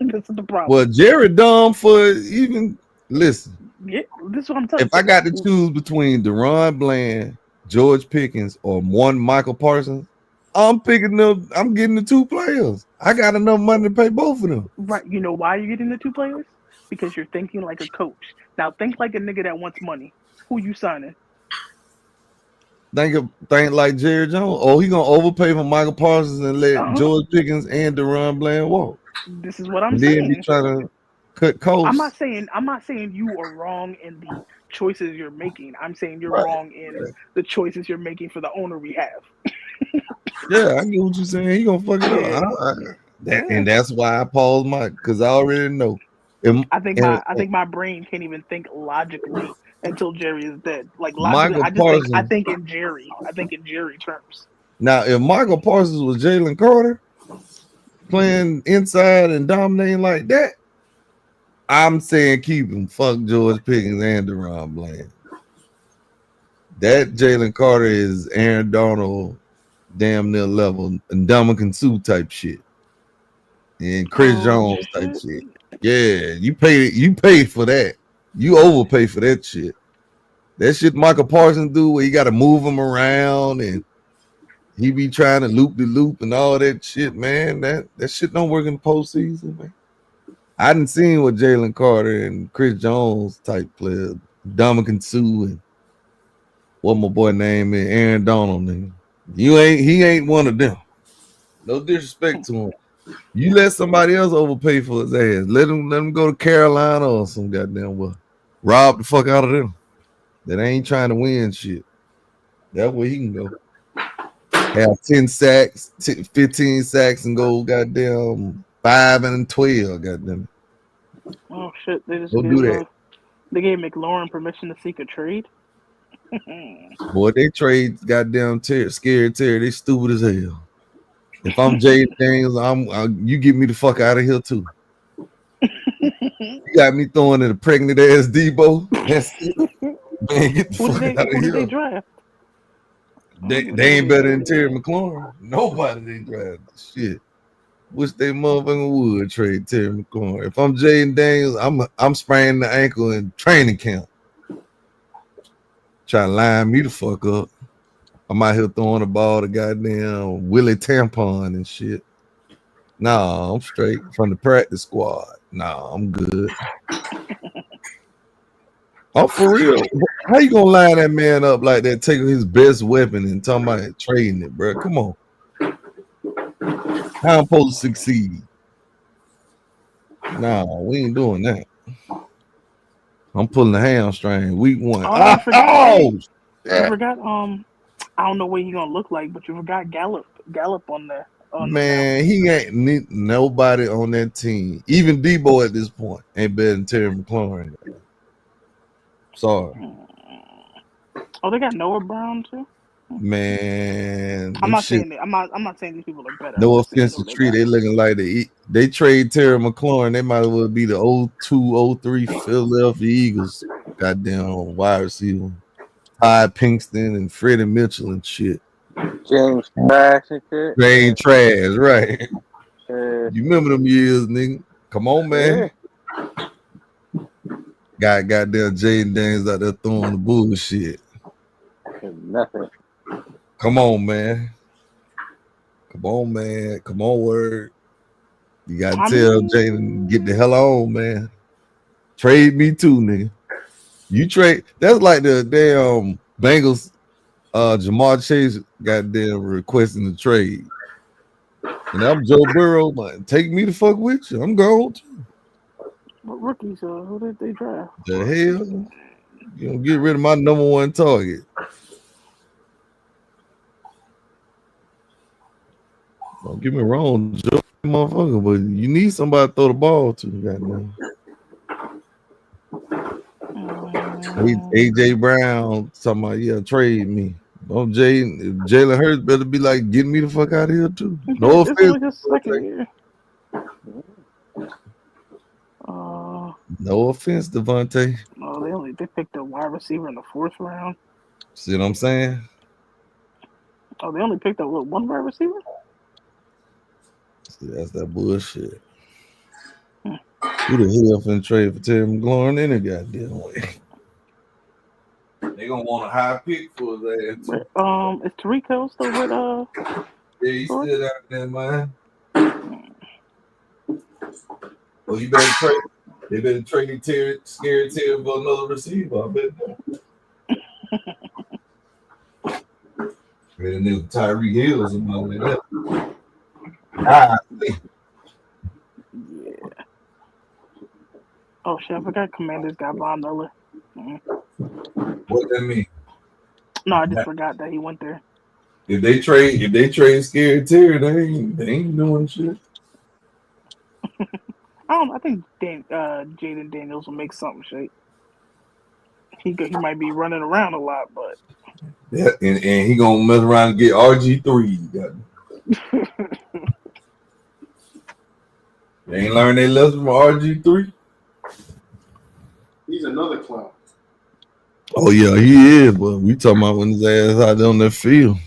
This is the problem. Well, Jared dumb for even listen. Yeah, this is what I'm telling you. If I got to choose between Deron Bland, George Pickens, or one Michael Parsons, I'm getting the two players. I got enough money to pay both of them. Right. You know why you're getting the two players? Because you're thinking like a coach. Now think like a nigga that wants money. Who you signing? Think like Jerry Jones. Oh, he gonna overpay for Michael Parsons and let George Pickens and Deron Bland walk. This is what I'm and saying. Then be trying to cut costs. I'm not saying you are wrong in the choices you're making. I'm saying you're wrong in the choices you're making for the owner we have. Yeah, I get what you're saying. He gonna fuck it up. And that's why I paused because I already know. I think my brain can't even think logically until Jerry is dead. Like logically, I think in Jerry terms. Now, if Michael Parsons was Jalen Carter playing inside and dominating like that, I'm saying keep him. Fuck George Pickens and Deron Bland. That Jalen Carter is Aaron Donald, damn near level, and Ndamukong Suh type shit, and Chris Jones type shit. Yeah, you paid for that. You overpay for that shit. That shit Michael Parsons do where you got to move him around and he be trying to loop the loop and all that shit, man. That shit don't work in the postseason, man. I didn't see what Jalen Carter and Chris Jones type players, Ndamukong Suh and what my boy name is, Aaron Donald. Nigga. He ain't one of them. No disrespect to him. You let somebody else overpay for his ass. Let him go to Carolina or some goddamn well. Rob the fuck out of them. That ain't trying to win shit. That's where he can go. Have 10 sacks, 15 sacks, and go goddamn 5 and 12. Goddamn. Oh shit! They just Don't do that. They gave McLaurin permission to seek a trade. Boy, they trade goddamn scared Terry. They stupid as hell. If I'm Jay Daniels, you get me the fuck out of here too. You got me throwing at a pregnant ass Debo. That's it. Man, get the fuck out of here. Who did they draft? They ain't better than Terry McLaurin. Nobody they drafted. Shit. Wish they motherfucking would trade Terry McLaurin. If I'm Jaden Daniels, I'm spraining the ankle in training camp. Try to line me the fuck up. I'm out here throwing the ball to goddamn Willie Tampon and shit. Nah, I'm straight from the practice squad. Nah, I'm good. I'm for real. How you gonna line that man up like that, taking his best weapon and talking about trading it, bro? Come on. How I'm supposed to succeed? Nah, we ain't doing that. I'm pulling the hamstring week 1. You forgot. I don't know what he's gonna look like, but you forgot Gallup on there. Man, he ain't nobody on that team. Even Debo at this point ain't better than Terry McLaurin. Sorry. Oh, they got Noah Brown too. Man, I'm them not shit. saying that. I'm not saying these people are better. I'm No just saying offense who to they Tree, got. they looking like they trade Terry McLaurin. They might as well be the 02-03 Philadelphia Eagles. Goddamn wide receiver. Ty Pinkston and Freddie Mitchell and shit. James Trash and shit. They ain't trash, right? Yeah. You remember them years, nigga? Come on, man. Goddamn Jaden Daniels out there throwing the bullshit. Nothing. Come on, man. Come on, man. Come on, word. You gotta tell Jaden, get the hell on, man. Trade me too, nigga. You trade. That's like the damn Bengals. Jamar Chase goddamn requesting the trade, and I'm Joe Burrow. Man, take me the fuck with you. I'm gone too. What rookies? Who did they draft? The hell, you don't get rid of my number one target. Don't get me wrong, Joe, motherfucker, but you need somebody to throw the ball to. Goddamn. AJ Brown talking about trade me. Don't Jalen Hurts better be like, get me the fuck out of here too. No offense. This is his second year. No offense, Devontae. No, they picked a wide receiver in the 4th round. See what I'm saying? Oh, they only picked up one wide receiver? See, that's that bullshit. Who the hell finna trade for Terry McLaurin any goddamn way? They gonna want a high pick for that. Is Tariq Hill still with Yeah, he's still out there, man. Well, you better trade. They better trade Terry, scary Terry for another receiver. I bet that. Better than Tyreek Hill or something like that. Yeah. Oh shit! I forgot Commanders got Von Miller. What that mean? No, I just forgot that he went there. If they trade scary Terry, they ain't doing shit. I think Jaden Daniels will make something shape. He might be running around a lot, but Yeah, and he gonna mess around and get RG3. They ain't learned their lesson from RG3. He's another clown. Oh yeah, he is. But we talking about when his ass out there on that field.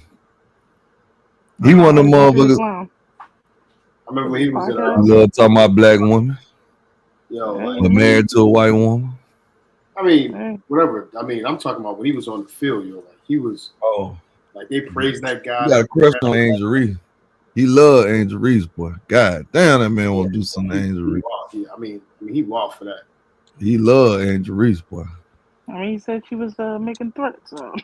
He one of them motherfuckers. I remember when he was love talking about black woman. Yo, married to a white woman. I mean, whatever. I mean, I'm talking about when he was on the field. Like he was. Like they praised that guy. You got a crush on Angel Reese. He loved Angel Reese, boy. God damn, that man want to do something to Angel Reese. I mean, he walked for that. He loved Angel Reese, boy. I mean, he said she was making threats. So.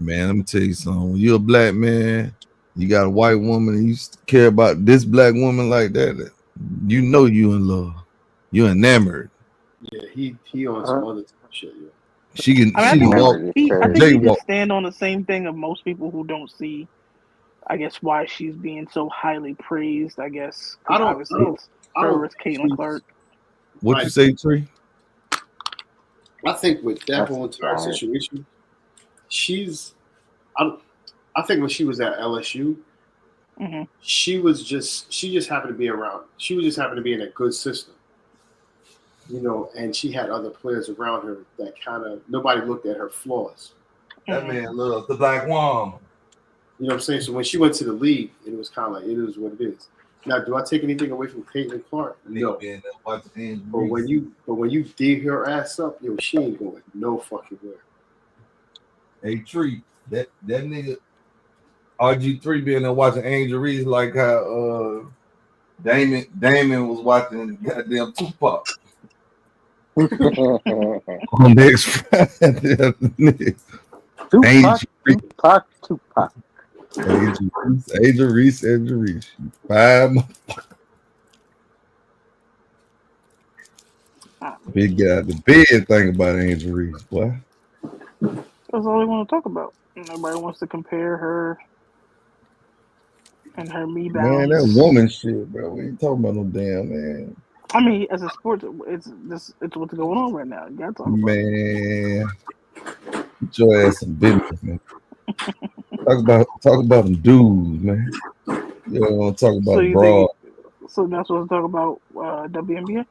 Man, let me tell you something. When you're a black man, you got a white woman, and you care about this black woman like that, you know you in love. You enamored. Yeah, he on some other shit. Yeah. She can. I she think can walk. I think he just stand on the same thing of most people who don't see. I guess why she's being so highly praised. I guess obviously it's her with Caitlin Clark. What you say, Tree? I think with that whole entire situation, I think when she was at LSU, she just happened to be around. She was just happened to be in a good system, and she had other players around her that kind of nobody looked at her flaws. That man loves the black woman. You know what I'm saying? So when she went to the league, it was kind of like it is what it is. Now, do I take anything away from Caitlin Clark? No. But when you dig her ass up, she ain't going no fucking way. Hey, Tree, that nigga RG3 being there watching Angel Reese like how Damon was watching goddamn Tupac. On next Friday, Tupac. Angel Reese. 5 big guy. The big thing about Angel Reese, boy. That's all they want to talk about. Nobody wants to compare her and her me balance. Man, that woman shit, bro. We ain't talking about no damn man. I mean, as a sport, it's what's going on right now. You gotta talk about man. Get your ass some business, man. Talk about them dudes, man. You don't want to talk about So a you broad. think? So that's what I'm talking about. WNBA.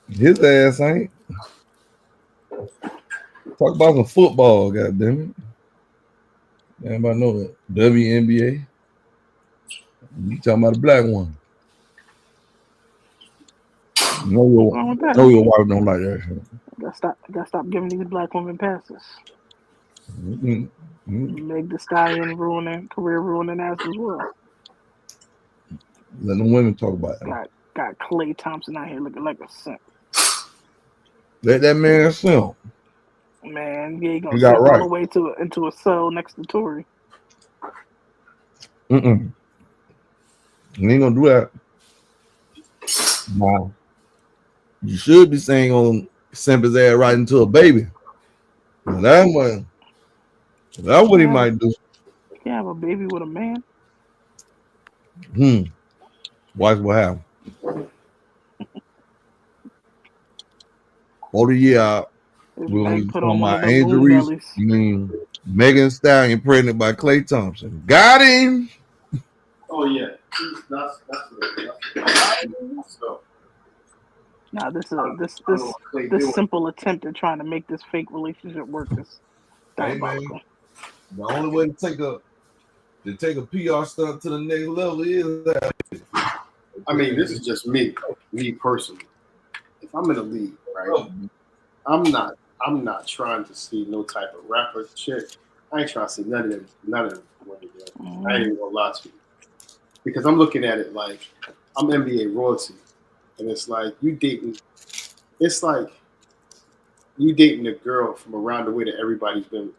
His ass ain't. Talk about some football, goddammit. Everybody know that. WNBA. You talking about a black one. What's wrong with that? No, your wife don't like that shit. Gotta stop giving these black women passes. Mm-mm. Mm-mm. Meg Thee Stallion career ruining ass as well. Let them women talk about it. Got Klay Thompson out here looking like a simp. Let that man simp. Man, yeah, he gonna You got simp right. all the way into a cell next to Tory. Mm-mm. You ain't gonna do that. Nah. You should be saying on simp his ass right into a baby. Now that's what he might do. You can have a baby with a man. Watch what happens. 40 years out, we're going to be talking about Angel Reese. Megan Thee Stallion pregnant by Klay Thompson. Got him. Oh yeah, that's so. Nah, this simple attempt at trying to make this fake relationship work is diabolical. The only way to take a PR stunt to the next level is that. I mean, this is just me personally. If I'm in the league, right, I'm not trying to see no type of rapper shit. I ain't trying to see none of them. I ain't even gonna lie to you, because I'm looking at it like I'm NBA royalty, and it's like you dating. It's like you dating a girl from around the way that everybody's been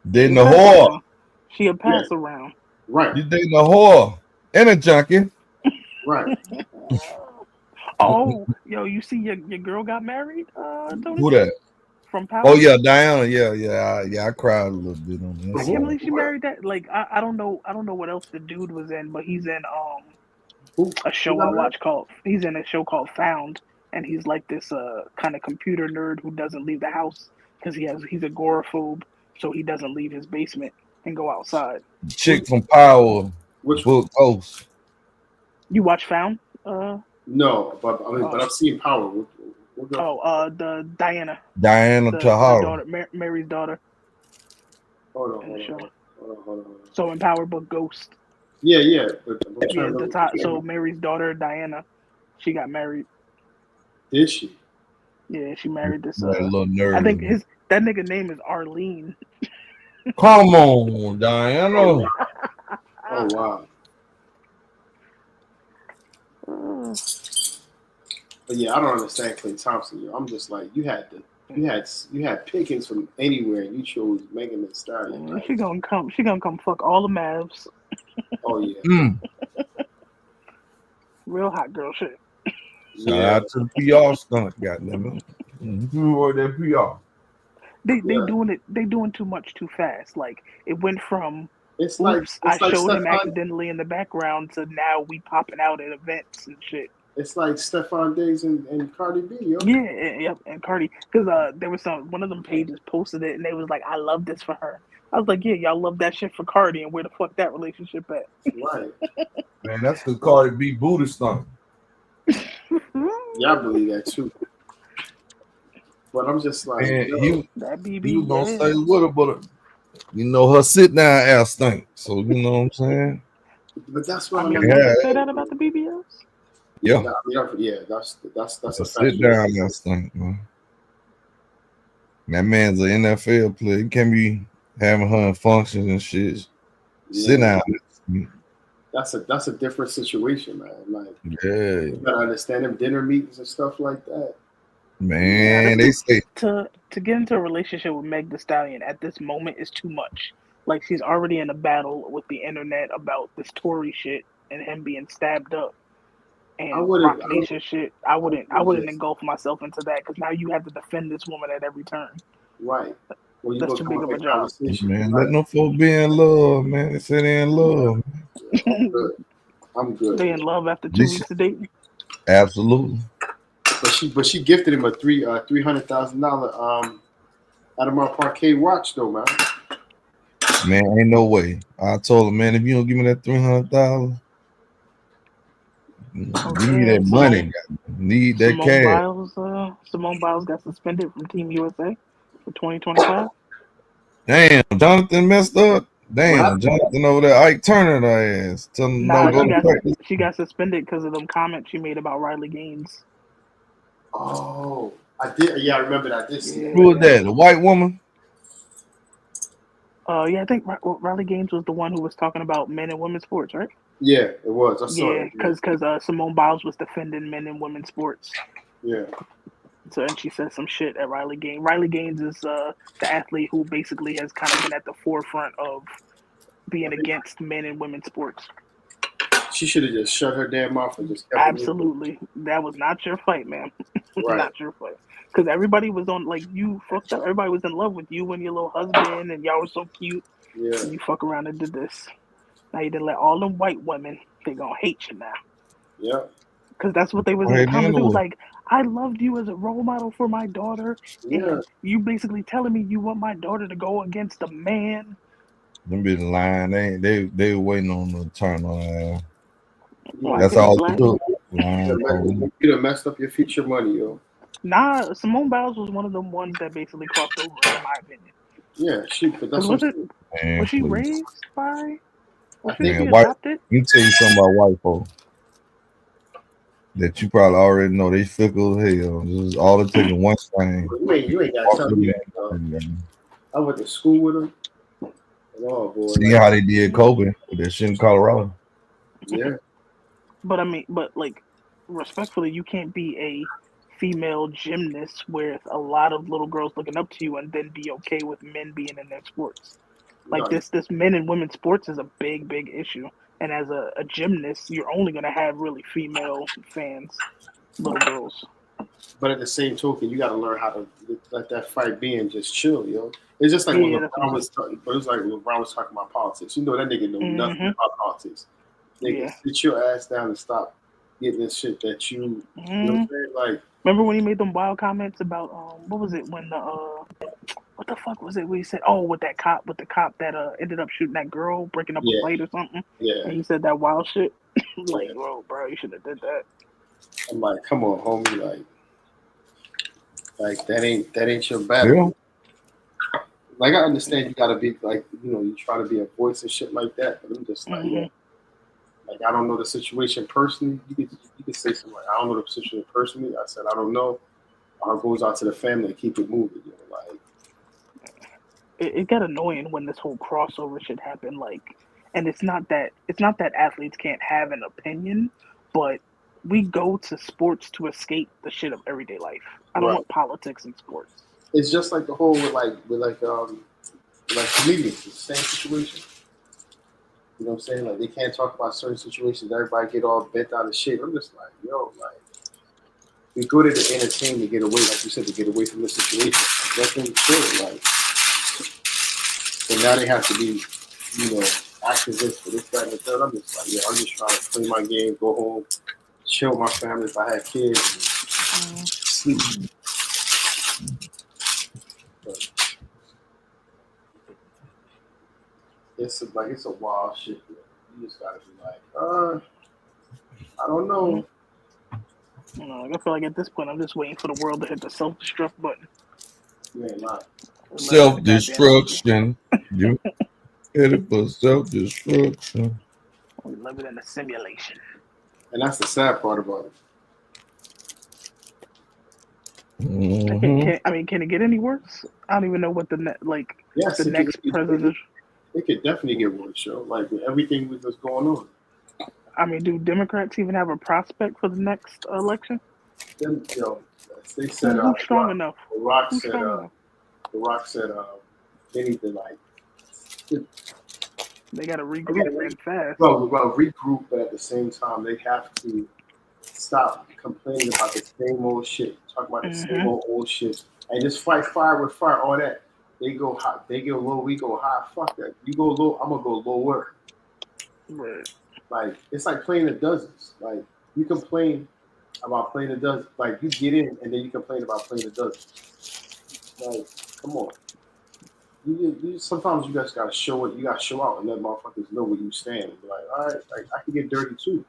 dating a whore. She a pass around. Right. You dating a whore and a junkie. Right. Oh, yo, you see your girl got married? Tony? Who that? From Power? Oh yeah, Diana. Yeah. I cried a little bit on that. I can't believe she married that. Like, I don't know what else the dude was in, but he's in a show I watch called. He's in a show called Found, and he's like this kind of computer nerd who doesn't leave the house because he's agoraphobe, so he doesn't leave his basement and go outside. Chick from Power. Which book host? You watch Found? No, but I've seen Power. The Diana Tahara. Mary's daughter. Hold on. So in Power book Ghost. Yeah. So Mary's daughter Diana, she got married. Did she? Yeah, she married this. Little nerd. I think that nigga name is Arlene. Come on, Diana. Oh wow. But yeah, I don't understand Klay Thompson. Yo. I'm just like, you had pickings from anywhere, and you chose Megan Thee Stallion. Like, she gonna come fuck all the Mavs. Oh yeah. Real hot girl shit. Shout out to the PR stunt, goddamn it. Who wrote that PR? They doing too much too fast. Like it went from I showed him accidentally in the background to now we popping out at events and shit. It's like Stephon Diggs and Cardi B, yo. Yeah, and Cardi, because there was one of them pages posted it and they was like, I love this for her. I was like, yeah, y'all love that shit for Cardi, and where the fuck that relationship at? Right. Man, that's the Cardi B booty stunt. Yeah, I believe that too. But I'm just like, he was gonna stay with her, but her sit down ass stink. So you know what I'm saying? But that's what I mean. Say that about the BBLs? Yeah, that's a sit down ass stink, man. That man's an NFL player. He can't be having her in functions and shit. Yeah. Sit down. That's a different situation, man. Like, yeah, you gotta understand them dinner meetings and stuff like that. Man, they say to get into a relationship with Meg Thee Stallion at this moment is too much. Like, she's already in a battle with the internet about this Tory shit and him being stabbed up. And Rock Nation shit. I wouldn't engulf myself into that because now you have to defend this woman at every turn. Right. Well, that's too big of a job. Man, let no folks be in love, man. They say they in love. I'm good. They in love after 2 weeks of dating. Absolutely. But she gifted him a $300,000 Audemars Piguet watch though, man. Man, ain't no way. I told him, man, if you don't give me that $300,000, give me that money. Need that cash. Simone Biles got suspended from Team USA for 2025. Damn, Jonathan messed up. Damn, Jonathan over there, Ike Turner, that ass. Tell him don't go to practice. She got suspended because of them comments she made about Riley Gaines. Oh, I did. Yeah, I remember that. Who was that? The white woman? Yeah, I think Riley Gaines was the one who was talking about men and women's sports, right? Yeah, it was. I saw it. Because Simone Biles was defending men and women's sports. Yeah. So, and she said some shit at Riley Gaines. Riley Gaines is the athlete who basically has kind of been at the forefront of being against men and women's sports. She should have just shut her damn mouth and just kept Absolutely. That was not your fight, man. Right. Not your fight. Because everybody was on, like, you fucked up. Everybody was in love with you and your little husband, and y'all were so cute. Yeah. And you fuck around and did this. Now you didn't let all them white women, they gonna hate you now. Yeah. Because that's what they was in the comments. It was like, I loved you as a role model for my daughter. Yeah. And you basically telling me you want my daughter to go against a man. Them be lying. They were waiting on the turn on. Well, that's all it took. You done messed up your future money, yo. Nah, Simone Biles was one of them ones that basically crossed over, in my opinion. Yeah, but that's was she raised by? Was she adopted? Let me tell you something about white folks that you probably already know. They fickle as hell. This is all it takes one thing. You ain't got to tell me that. I went to school with them. Oh boy! See how they did Kobe with that shit in Colorado. Yeah. But I mean, like, respectfully, you can't be a female gymnast with a lot of little girls looking up to you and then be okay with men being in their sports. Like this men and women's sports is a big issue. And as a gymnast, you're only gonna have really female fans, little girls. But at the same token, you got to learn how to let that fight be and just chill, yo. It's just like when LeBron was talking, but it was like LeBron was talking about politics. You know that nigga know nothing about politics. Nigga, sit your ass down and stop getting this shit that you, you know what I'm saying? Like, remember when he made them wild comments about what was it when the what the fuck was it? Where he said, with the cop that ended up shooting that girl, breaking up a fight or something. Yeah. And he said that wild shit. Like, bro, you should have did that. I'm like, come on, homie, like that ain't your battle. Yeah. Like, I understand you gotta be like, you try to be a voice and shit like that, but I'm just like, like, I don't know the situation personally. You could say something like, I don't know the situation personally. I said, I don't know. Our goes out to the family and keep it moving. Like, it got annoying when this whole crossover shit happened. Like, and it's not that athletes can't have an opinion, but we go to sports to escape the shit of everyday life. I don't want politics in sports. It's just like the whole with comedians. It's the same situation. You know what I'm saying? Like, they can't talk about certain situations. Everybody get all bent out of shape. I'm just like, we go to the entertainment to get away, like you said, to get away from the situation. Let them chill, like. So now they have to be, activists for this, that, and the third. I'm just like, I'm just trying to play my game, go home, chill with my family if I had kids, and sleep. But it's a wild shit. You just gotta be like, I don't know. I feel like at this point, I'm just waiting for the world to hit the self-destruct button. You ain't lying. Self-destruction. You headed for self-destruction. We live in a simulation. And that's the sad part about it. Can it get any worse? I don't even know what the next president. It could definitely get worse, yo. Like, with everything that's going on. I mean, do Democrats even have a prospect for the next election? They said who's strong enough? The Rock said they need to they got to regroup fast. Well, regroup, but at the same time, they have to stop complaining about the same old shit, talk about the same old shit, and just fight fire with fire. All that. They go hot, they go low, we go high. Fuck that. You go low, I'm gonna go lower. Right. Like, it's like playing the dozens. Like, you complain about playing the dozens. Like, you get in and then you complain about playing the dozens. Like, come on. sometimes you guys gotta show it. You gotta show out and let motherfuckers know where you stand. And be like, all right, like I can get dirty too.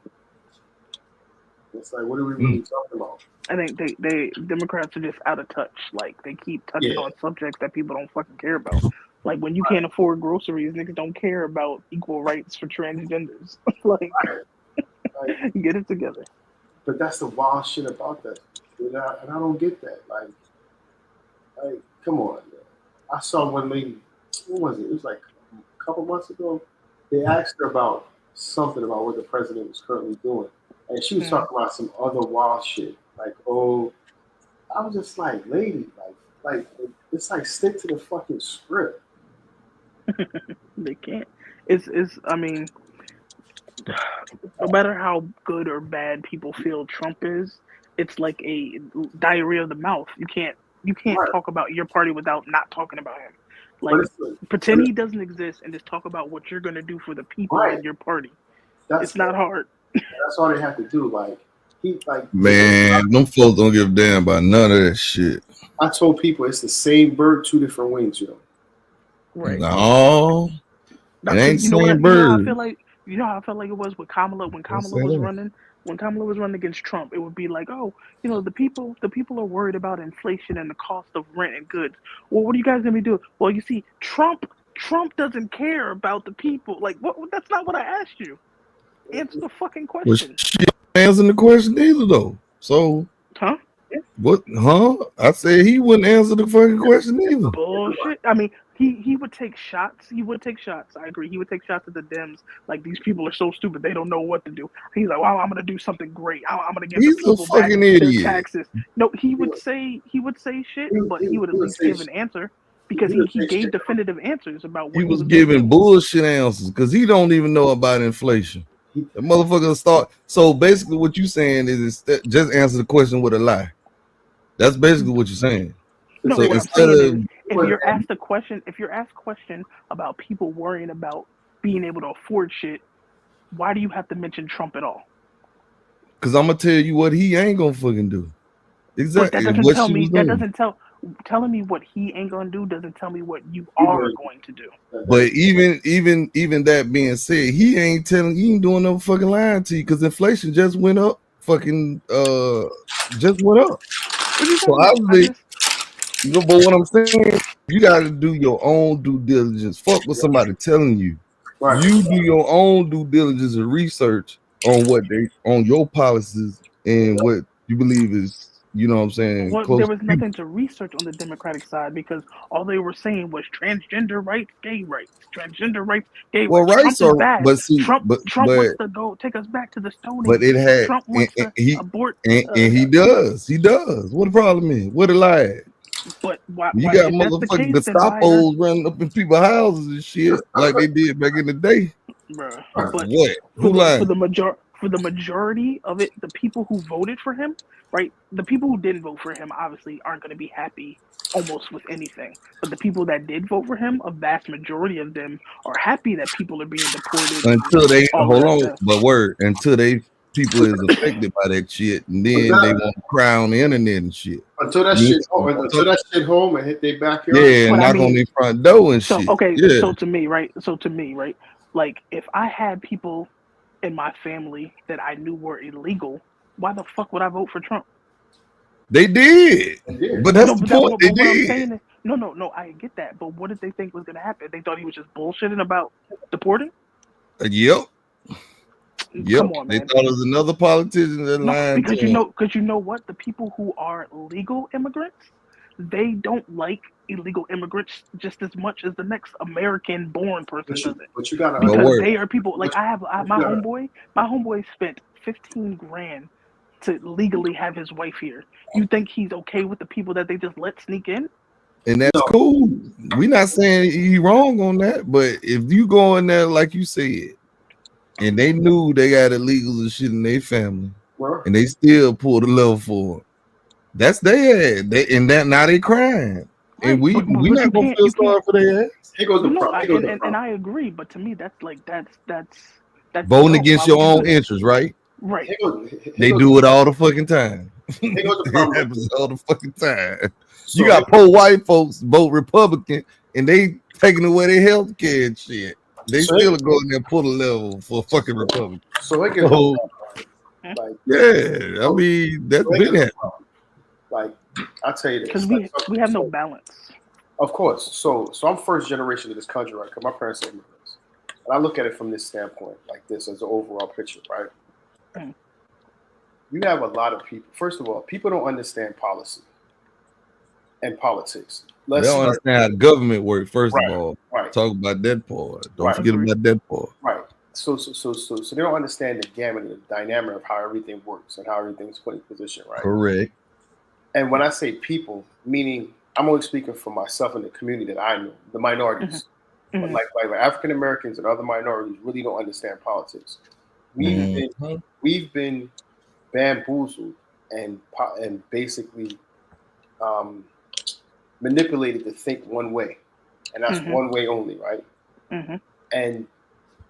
It's like, what are we really talking about? I think they Democrats are just out of touch. Like they keep touching on subjects that people don't fucking care about. Like when you can't afford groceries, niggas don't care about equal rights for transgenders. Like, get it together. But that's the wild shit about that, and I don't get that. Like, come on. Man. I saw one lady. What was it? It was like a couple months ago. They asked her about something about what the president was currently doing, and she was talking about some other wild shit. Like, oh, I was just like, lady, like it's like stick to the fucking script. They can't. I mean, no matter how good or bad people feel Trump is, it's like a diarrhea of the mouth. You can't talk about your party without not talking about him. Like, pretend he doesn't exist and just talk about what you're gonna do for the people in your party. It's not hard. That's all they have to do. Man, them folks don't give a damn about none of that shit. I told people it's the same bird, two different wings, you know. Right. No, it ain't the same bird. You know how I felt like it was with Kamala when Kamala was running. When Kamala was running against Trump, it would be like, oh, you know, the people are worried about inflation and the cost of rent and goods. Well, what are you guys gonna be doing? Well, you see, Trump doesn't care about the people. Like, what? That's not what I asked you. Answer the fucking question. Well, she ain't answering the question either, though. So, what? I said he wouldn't answer the fucking question either. Bullshit. I mean, he would take shots. He would take shots. I agree. He would take shots at the Dems. Like, these people are so stupid. They don't know what to do. He's like, well, I'm going to do something great. I'm going to give the people back their taxes. No, he would say shit, but he would at least give an answer because he gave definitive ansers about what he was giving bullshit answers because he don't even know about inflation. The motherfucker start. So basically, what you saying is just answer the question with a lie. That's basically what you're saying. No, so what instead I'm saying of is, if you're asked a question about people worrying about being able to afford shit, why do you have to mention Trump at all? Because I'm gonna tell you what he ain't gonna fucking do. Exactly. But that doesn't tell me. That doesn't tell. Telling me what he ain't gonna do doesn't tell me what you are going to do. But even that being said, he ain't doing no fucking lying to you because inflation just went up. Just went up. So obviously, but what I'm saying, you got to do your own due diligence. Fuck what somebody telling you. Right. You do your own due diligence and research on on your policies and what you believe is. You know what I'm saying? Well, there was nothing to research on the Democratic side because all they were saying was transgender rights, gay rights, transgender rights, gay rights. Rights are bad. But see, Trump wants to go take us back to the Stone Age. But it had Trump wants to abort. And he does. He does. What the problem is? What a lie. But why, you got motherfucking Gestapos running up in people's houses and shit like they did back in the day. Bruh. But what? Who lied? For the majority of it, the people who voted for him, right? The people who didn't vote for him obviously aren't going to be happy almost with anything. But the people that did vote for him, a vast majority of them are happy that people are being deported. Until they until they people is affected by that shit, and then they want to cry on the internet and shit. Until that shit home and hit their backyard. Yeah, and knock on their front door and shit. Okay, yeah. So to me, right? Like if I had people in my family that I knew were illegal, why the fuck would I vote for Trump? They did. But that's the point. They did. No, I get that. But what did they think was going to happen? They thought he was just bullshitting about deporting? Yep. Come on, they man. thought it was another politician that lied. Because you know what? The people who are legal immigrants, they don't like illegal immigrants just as much as the next American-born person does it. But you gotta because they are people like I have my homeboy. My homeboy spent $15,000 to legally have his wife here. You think he's okay with the people that they just let sneak in? And that's cool. We're not saying he wrong on that, but if you go in there like you said, and they knew they got illegals and shit in their family, and they still pulled the level for them, that's their ass. Now they crying, and we not gonna feel sorry for their ass. Here goes the problem. And I agree, but to me that's voting against your own interests, right? Right. They do it all the fucking time. Here goes the problem. It happens all the fucking time. You got poor white folks vote Republican, and they taking away their health care and shit. They So still go in there and pull the level for fucking Republican. So it gets So, like yeah, I mean that's so it been gets- that. like I'll tell you this. Because Like, we have no balance. Of course. So I'm first generation of this country, right? Because my parents are immigrants. And I look at it from this standpoint, like this as an overall picture, right? Mm. You have a lot of people. First of all, people don't understand policy and politics. They don't understand how the government works, first Right, of all. right. Talk about that part. Don't Right. forget about that part. Right. So they don't understand the gamut and the dynamic of how everything works and how everything's put in position, right? Correct. And when I say people, meaning I'm only speaking for myself and the community that I know, the minorities. But like African Americans and other minorities really don't understand politics. We've been bamboozled and basically manipulated to think one way, and that's one way only, right? And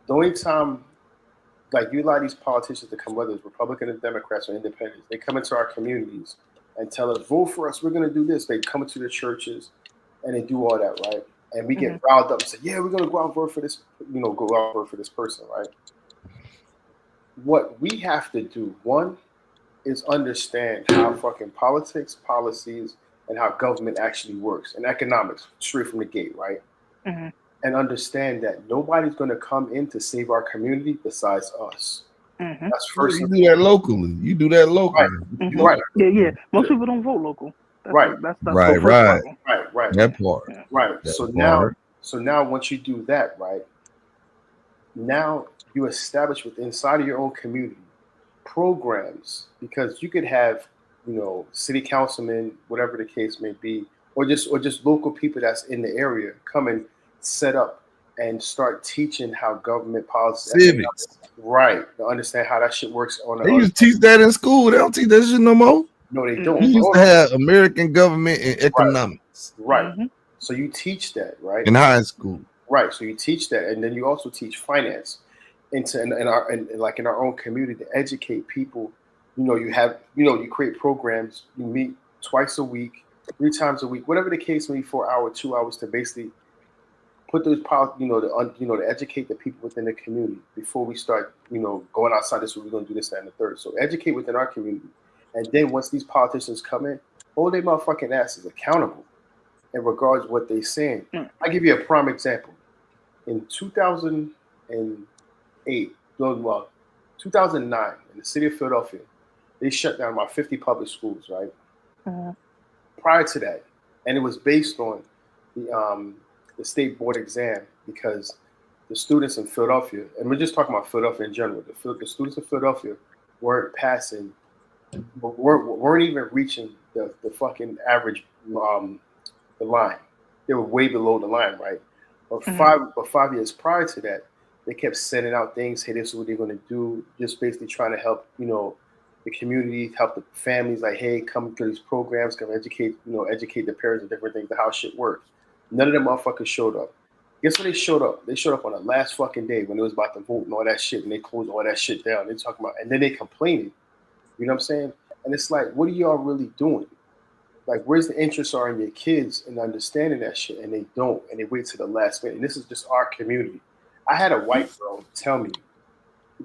the only time, like you allow these politicians to come, whether it's Republican or Democrats or Independents, they come into our communities and tell us, vote for us, we're going to do this. They come into the churches and they do all that, right? And we get riled up and say, yeah, we're going to go out and vote for this, go out and vote for this person, right? What we have to do, one, is understand how fucking politics, policies, and how government actually works, and economics, straight from the gate, right? And understand that nobody's going to come in to save our community besides us. That's first. You do that locally. You do that locally. Right. Yeah. Most people don't vote local. That's Right. That's Right. Right. That part. Right. That So part. now once you do that, right, now you establish inside of your own community programs, because you could have, city councilmen, whatever the case may be, or just local people that's in the area come and set up and start teaching how government policy, Civics. right, to understand how that shit works on They used to teach that in school. They don't teach that shit no more. No, they don't. We used to have American government and economics. Right. So you teach that, right? In high school. Right. So you teach that, and then you also teach finance in our own community to educate people. You create programs. You meet twice a week, 3 times a week, whatever the case may be, for an hour, 2 hours, to basically put those to educate the people within the community before we start, going outside. This we're going to do this, that, and the third. So educate within our community, and then once these politicians come in, hold their motherfucking asses accountable in regards to what they're saying. I'll give you a prime example. In 2009, in the city of Philadelphia, they shut down about 50 public schools, right? Prior to that, and it was based on the state board exam, because the students in Philadelphia, and we're just talking about Philadelphia in general, the students in Philadelphia weren't even reaching the fucking average the line. They were way below the line, right? But 5 years prior to that, they kept sending out things. Hey, this is what they're going to do. Just basically trying to help, the community, help the families. Like, hey, come to these programs, come educate the parents and different things, how shit works. None of them motherfuckers showed up. Guess when they showed up? They showed up on the last fucking day when it was about to vote and all that shit, and they closed all that shit down. They talking about, and then they complaining. You know what I'm saying? And it's like, what are y'all really doing? Like, where's the interest are in your kids and understanding that shit? And they don't, and they wait till the last minute. And this is just our community. I had a white girl tell me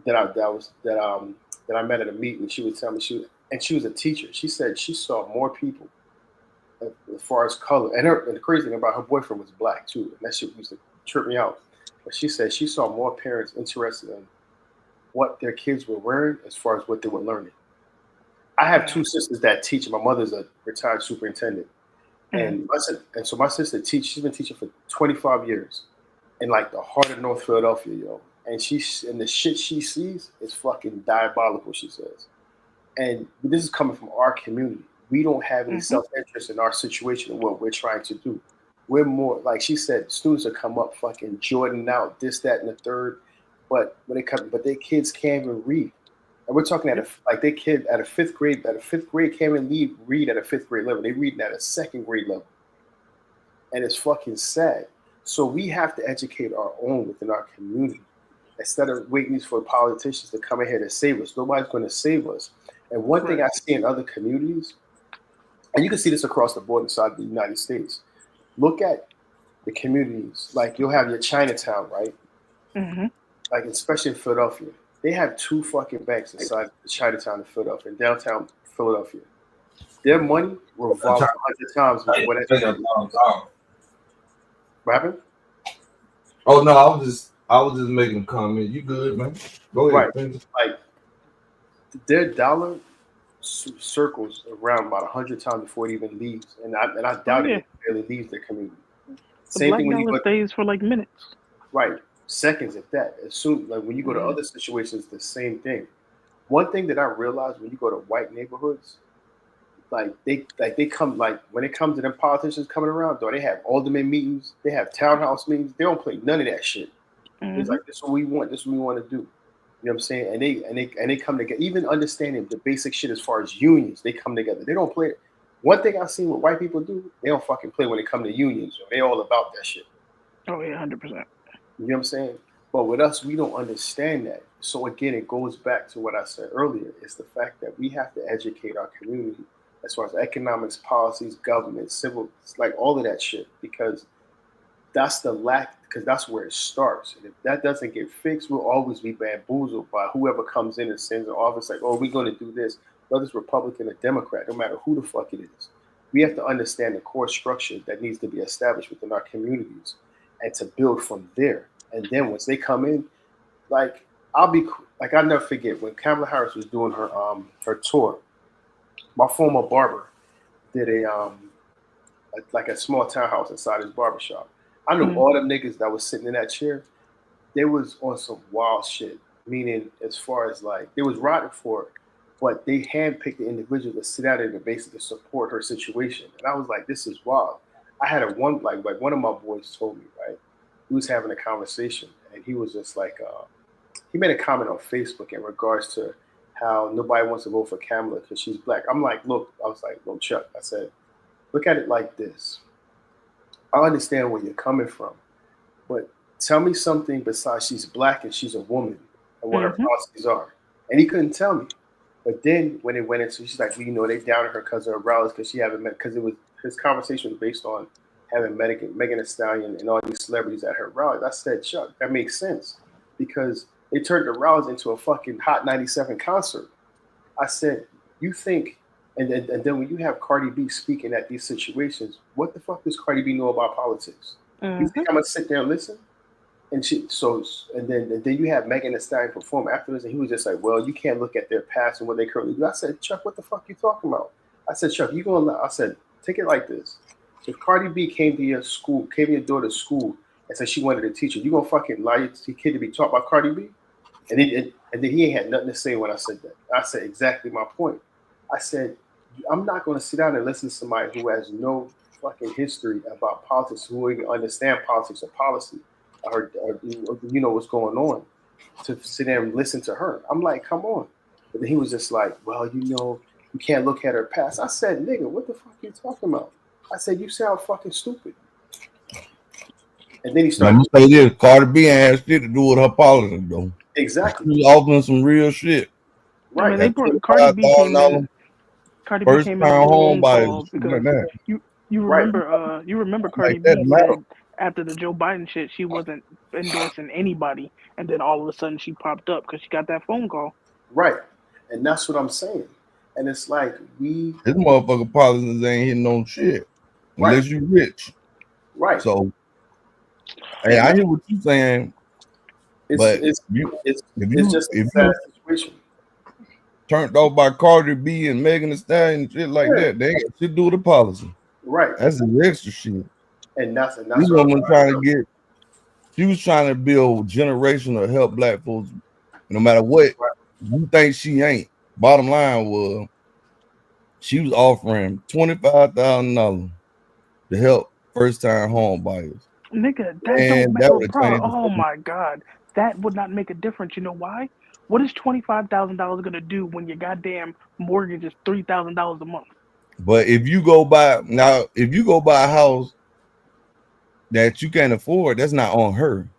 that I met at a meeting. She would tell me she was a teacher. She said she saw more people as far as color, and the crazy thing about her boyfriend was black too, and that shit used to trip me out. But she said she saw more parents interested in what their kids were wearing as far as what they were learning. I have 2 sisters that teach. My mother's a retired superintendent, and so my sister teaches. She's been teaching for 25 years in like the heart of North Philadelphia, yo. And the shit she sees is fucking diabolical, she says. And this is coming from our community. We don't have any self-interest in our situation and what we're trying to do. We're more, like she said, students will come up fucking Jordan out, this, that, and the third. But their kids can't even read. And we're talking their kid at a fifth grade can't even read at a 5th grade level. They reading at a 2nd grade level. And it's fucking sad. So we have to educate our own within our community instead of waiting for politicians to come in here to save us. Nobody's going to save us. And one thing I see in other communities, and you can see this across the board inside the United States, look at the communities. Like you'll have your Chinatown, right? Mm-hmm. Like especially in Philadelphia, they have 2 fucking banks inside the Chinatown in Philadelphia, in downtown Philadelphia. Their money revolves 100 times with what happened. Oh no, I was just making a comment. You good, man? Go ahead. Right. Like their dollar circles around about 100 times before it even leaves, and I doubt it barely leaves their community. The Same black thing when you dollar go, stays for like minutes. right, seconds at that. As soon like when you go to other situations, the same thing. One thing that I realized when you go to white neighborhoods, like they come like when it comes to them politicians coming around, though they have alderman meetings, they have townhouse meetings. They don't play none of that shit. It's like this is what we want. This is what we want to do. You know what I'm saying? And they come together. Even understanding the basic shit as far as unions, they come together. They don't play it. One thing I've seen what white people do, they don't fucking play when it come to unions. They all about that shit. Oh yeah, 100%. You know what I'm saying? But with us, we don't understand that. So again, it goes back to what I said earlier. It's the fact that we have to educate our community as far as economics, policies, government, civil, like all of that shit, because that's the lack, because that's where it starts. And if that doesn't get fixed, we'll always be bamboozled by whoever comes in and sends an office like, oh, we're going to do this, whether it's Republican or Democrat, no matter who the fuck it is. We have to understand the core structure that needs to be established within our communities and to build from there. And then once they come in, like, I'll never forget when Kamala Harris was doing her tour, my former barber did a small townhouse inside his barbershop. I knew all them niggas that was sitting in that chair, they was on some wild shit. Meaning, as far as like, they was rotting for it, but they handpicked the individual to sit out there to basically support her situation. And I was like, this is wild. I had one of my boys told me, right? He was having a conversation, and he was just like, he made a comment on Facebook in regards to how nobody wants to vote for Kamala because she's black. I'm like, look, Chuck, I said, look at it like this. I understand where you're coming from, but tell me something besides she's black and she's a woman and what her policies are. And he couldn't tell me. But then when it went into, she's like, well, you know, they doubted her because of her rallies because she haven't met, because it was, his conversation was based on having Megan Thee Stallion and all these celebrities at her rallies. I said, Chuck, that makes sense because they turned the rallies into a fucking Hot 97 concert. I said, you think, and then when you have Cardi B speaking at these situations, what the fuck does Cardi B know about politics? You think I'm gonna sit there and listen? And then you have Megan Thee Stallion perform afterwards, and he was just like, well, you can't look at their past and what they currently do. I said, Chuck, what the fuck you talking about? I said, Chuck, I said, take it like this. If Cardi B came to your daughter's school and said she wanted a teacher, you gonna fucking lie your kid to be taught by Cardi B? And then he ain't had nothing to say when I said that. I said exactly my point. I said, I'm not going to sit down and listen to somebody who has no fucking history about politics, who even understand politics or policy, or you know what's going on, to sit there and listen to her. I'm like, come on. But then he was just like, well, you know, you can't look at her past. I said, nigga, what the fuck are you talking about? I said, you sound fucking stupid. And then he started. Let me say this: Cardi B ain't had shit to do with her politics, though. Exactly. She's offering some real shit. Right. I mean, Cardi B came in. Cardi B came in home because you remember Cardi B said after the Joe Biden shit she wasn't endorsing anybody, and then all of a sudden she popped up because she got that phone call. Right, and that's what I'm saying. And it's like this motherfucker politics ain't hitting on shit unless you rich. Right. So, hey, I hear what you're saying. It's just a sad situation. Turned off by Cardi B and Megan Thee Stallion and shit like that. They ain't got shit to do with the policy. Right. That's the extra shit. And that's what I'm trying to get. She was trying to build generational help black folks, no matter what you think she ain't. Bottom line was she was offering $25,000 to help first time home buyers. Nigga, that don't oh my God. That would not make a difference. You know why? What is $25,000 gonna do when your goddamn mortgage is $3,000 a month? But if you go buy a house that you can't afford, that's not on her.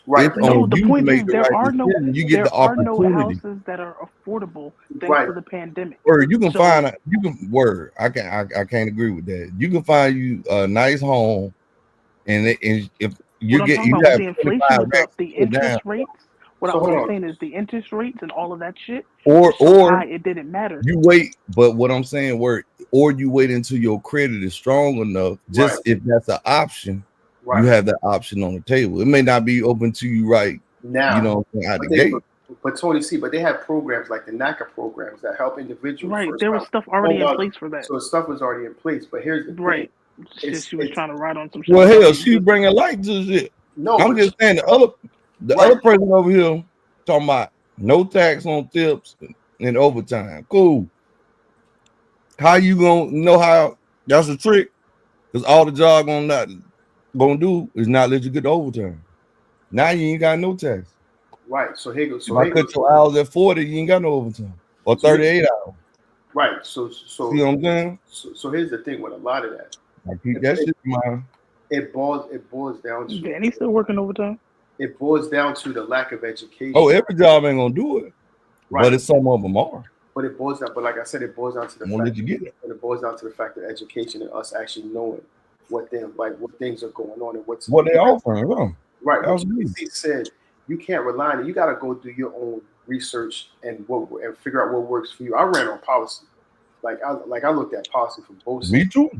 Right. No, the point is there are no houses that are affordable thanks to the pandemic. Or you can I can't agree with that. You can find you a nice home and if What I'm talking you about with have the inflation 25 was up, racks the to put down, interest rates. What So I'm hold on. saying is the interest rates and all of that shit was so or high it didn't matter. you wait. But what I'm saying, or you wait until your credit is strong enough. Just if that's an option, you have that option on the table. It may not be open to you right now. You know, out the But gate. But Tony, but they have programs like the NACA programs that help individuals. Right, first there was time. stuff already Oh, in place for that. So stuff was already in place. But here's the Right. thing. It's she was trying to ride on some shit. Well, hell, she bringing light to shit. No, I'm just saying the other person over here talking about no tax on tips and overtime. Cool. How you gonna know how? That's a trick. Because all the job gonna do is not let you get the overtime. Now you ain't got no tax. Right. So here goes. If I cut your hours at 40, you ain't got no overtime. Or 38 hours. Right. So see what I'm saying? So here's the thing with a lot of that. I keep that shit in mind. It boils down to Danny's still working overtime. It boils down to the lack of education. Oh, every job ain't gonna do it. Right. But it's some of them are. But it boils down, but like I said, it boils down to the Won't let you get it. It boils down to the fact that education and us actually knowing what things are going on and what they offering. Yeah. Right. That was he said you can't rely on it. You got to go do your own research and figure out what works for you. I ran on policy. I looked at policy from both sides. Me too.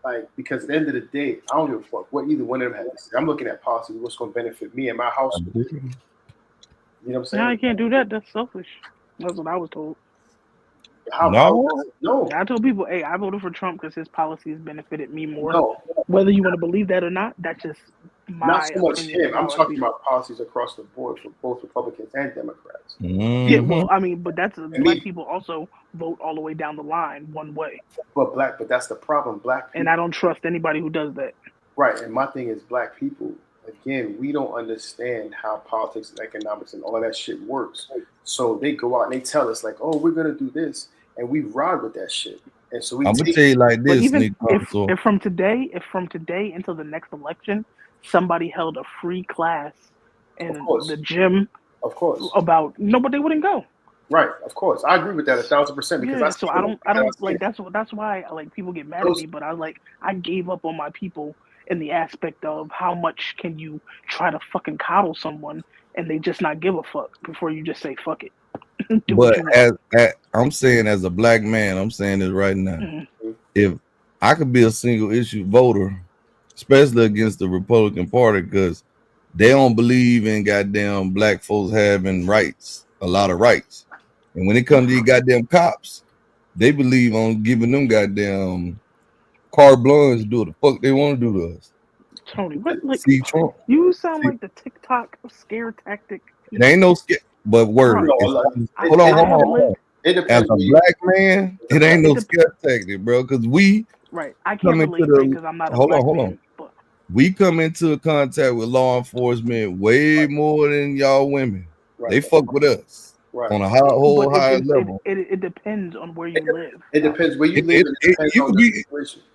Like, because at the end of the day, I don't give a fuck what either one of them had to say. I'm looking at policy, what's going to benefit me and my household. You know what I'm saying? No, you can't do that. That's selfish. That's what I was told. No. I told people, hey, I voted for Trump because his policies benefited me more. No. Whether you want to believe that or not, that's just my not so much opinion. him. I'm talking about policies across the board for both Republicans and Democrats. Mm-hmm. Yeah, well, I mean, but that's black people also vote all the way down the line one way. But that's the problem. Black people, and I don't trust anybody who does that. Right, and my thing is, black people, again, we don't understand how politics and economics and all that shit works. So they go out and they tell us like, "Oh, we're gonna do this," and we ride with that shit. And so I'm gonna tell you like this. Even if from today until the next election, somebody held a free class in the gym, of course, about but they wouldn't go. Right, of course, I agree with that 1,000%. Because I don't like that's why like people get mad at me. But I gave up on my people in the aspect of how much can you try to fucking coddle someone and they just not give a fuck before you just say fuck it. But I'm saying as a black man, I'm saying this right now. Mm-hmm. If I could be a single issue voter, especially against the Republican Party, because they don't believe in goddamn black folks having rights, a lot of rights. And when it comes to these goddamn cops, they believe on giving them goddamn carte blanche to do what the fuck they want to do to us. Tony, what like see Trump? You sound like the TikTok scare tactic. It ain't no scare, but word. Hold on. As a black man, it ain't no scare tactic, bro. Because we I can't relate because I'm not a black man. But we come into contact with law enforcement way more than y'all women. They fuck with us. Right. On a whole high level. It depends on where you live. It depends where you live.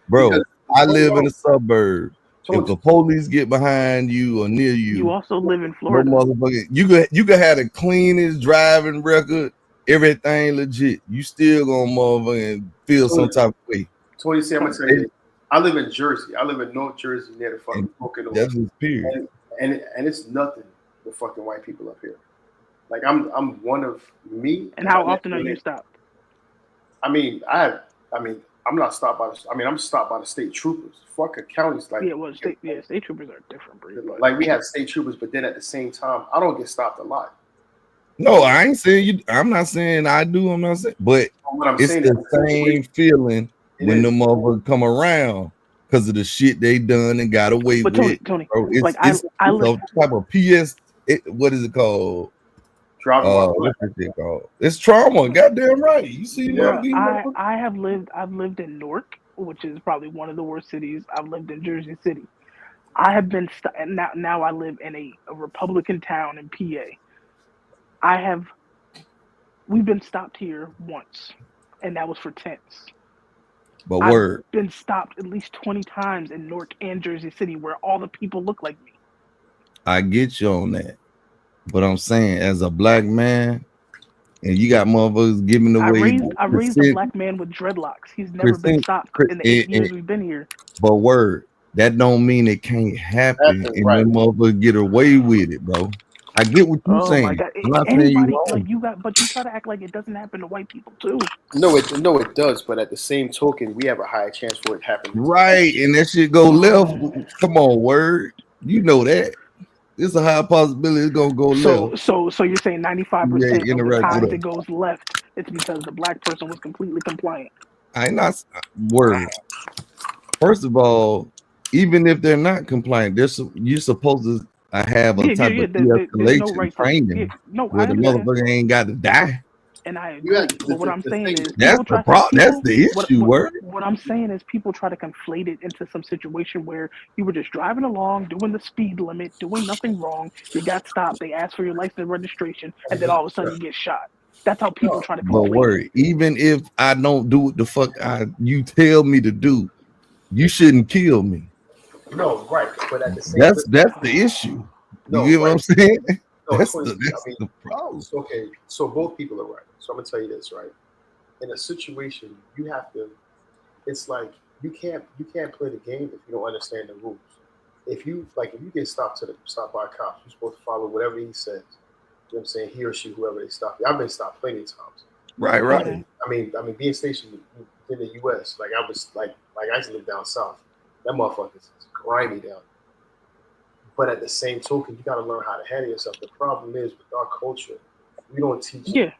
Bro, I live in the suburbs. If the police get behind you or near you, you also live in Florida. No motherfucker, you could have the cleanest driving record, everything legit. You still gonna motherfucking feel some type of way. Tony, I'm gonna tell you, I live in Jersey. I live in North Jersey near the fucking Pocono. That's his period. And it's nothing but fucking white people up here. Like I'm one of me. And how often are you stopped? I'm not stopped by I'm stopped by the state troopers. Fucking counties like state troopers are different breed. Like we have state troopers, but then at the same time, I don't get stopped a lot. No, I ain't saying you. I'm not saying I do. I'm not saying, but it's the same feeling when the motherfuckers come around because of the shit they done and got away with. Tony, bro, it's I live type of PS. What is it called? What's it called? It's trauma. Goddamn right. You see, I've lived in Newark, which is probably one of the worst cities. I've lived in Jersey City. I have been now I live in a Republican town in PA. We've been stopped here once, and that was for tents. But I've been stopped at least 20 times in Newark and Jersey City where all the people look like me. I get you on that. But I'm saying, as a black man, and you got motherfuckers giving away. I raised a black man with dreadlocks. He's never been stopped in the 8 years we've been here. But that don't mean it can't happen and right. them motherfuckers get away with it, bro. I get what you're Oh saying. my god! I'm not saying you Anybody wrong. like you got, but you try to act like it doesn't happen to white people too. No, it does. But at the same token, we have a higher chance for it happening. Right, and that shit go left. Come on, word. You know that. It's a high possibility it's gonna go left. So you're saying 95% Yeah, of the interact with times us. it goes left, it's because the black person was completely compliant. I ain't not word. First of all, even if they're not compliant, you're supposed to have a type of There's no de-escalation right to training where I the understand. motherfucker ain't got to die. And I agree. But what I'm saying is That's the problem. That's the issue. What I'm saying is people try to conflate it into some situation where you were just driving along, doing the speed limit, doing nothing wrong. You got stopped. They asked for your license and registration, and then all of a sudden you get shot. That's how people try to But conflate word, it. even if I don't do what the fuck you tell me to do, you shouldn't kill me. No, right. But at the same That's the issue. You get what I'm saying? No, That's 20, the problem. Okay, so both people are right. So I'm gonna tell you this, right? In a situation, you have to. It's like you can't play the game if you don't understand the rules. If you get stopped by a cop, you're supposed to follow whatever he says. You know what I'm saying? He or she, whoever they stop you. I've been stopped plenty of times. Right. I mean, being stationed in the U.S., like I was like I used to live down south. That motherfucker is grimy down. But at the same token, you got to learn how to handle yourself. The problem is with our culture, we don't teach young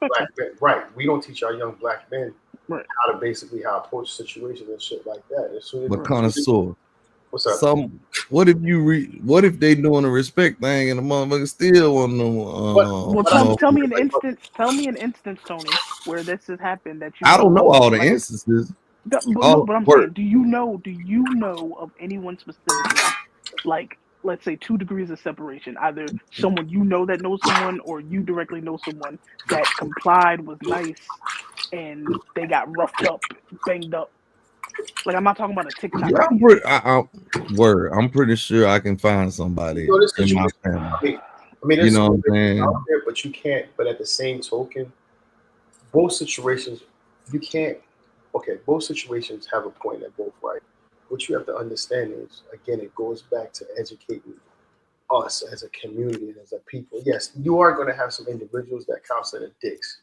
black men. Right, we don't teach our young black men how to approach situations and shit like that. But connoisseur, what's up? What if they doing a respect thing and the motherfucker still want to? Tell me an instance, Tony, where this has happened that you. I don't know all the instances. But I'm saying, do you know of anyone specifically, like, let's say 2 degrees of separation, either someone you know that knows someone or you directly know someone that complied, was nice, and they got roughed up, banged up? Like, I'm not talking about a TikTok. Yeah, I'm pretty sure I can find somebody in my family. I mean, you know what I'm saying? Out there, but you can't. But at the same token, both situations, you can't. Okay, both situations have a point at both, right? What you have to understand is, again, it goes back to educating us as a community and as a people. Yes, you are going to have some individuals that cops that are dicks.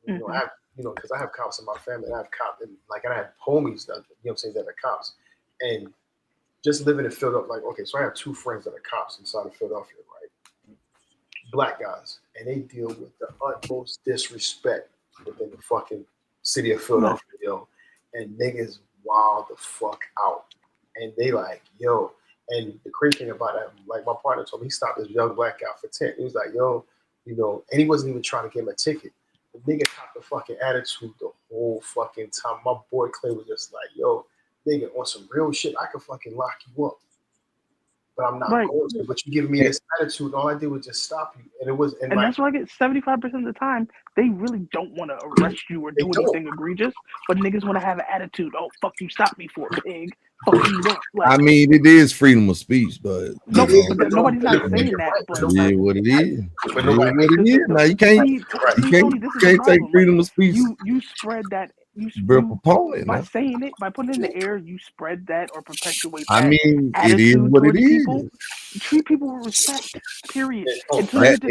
You know, because I have cops in my family, and I have cops, and I have homies that, that are cops, and just living in Philadelphia. Like, okay, so I have 2 friends that are cops inside of Philadelphia, right? Black guys, and they deal with the utmost disrespect within the fucking city of Philadelphia, yo, and niggas wild the fuck out, and they like, yo, and the crazy thing about that, like my partner told me, he stopped this young black guy for 10. He was like, yo, and he wasn't even trying to give him a ticket. The nigga got the fucking attitude the whole fucking time. My boy Clay was just like, yo, nigga, on some real shit, I could fucking lock you up, but I'm not going to. But you giving me this attitude, all I did was just stop you, and that's why I get 75% of the time they really don't want to arrest you or do anything egregious, but niggas want to have an attitude. Oh, fuck you, stop me for, pig. Fuck you, look. Like, I mean, it is freedom of speech, but nobody's not saying that. But yeah, what it is. Now you can't take freedom of speech. You spread that. By saying it, by putting it in the air, you spread that or perpetuate that. I mean, it is what it is. Treat people with respect, period. And that's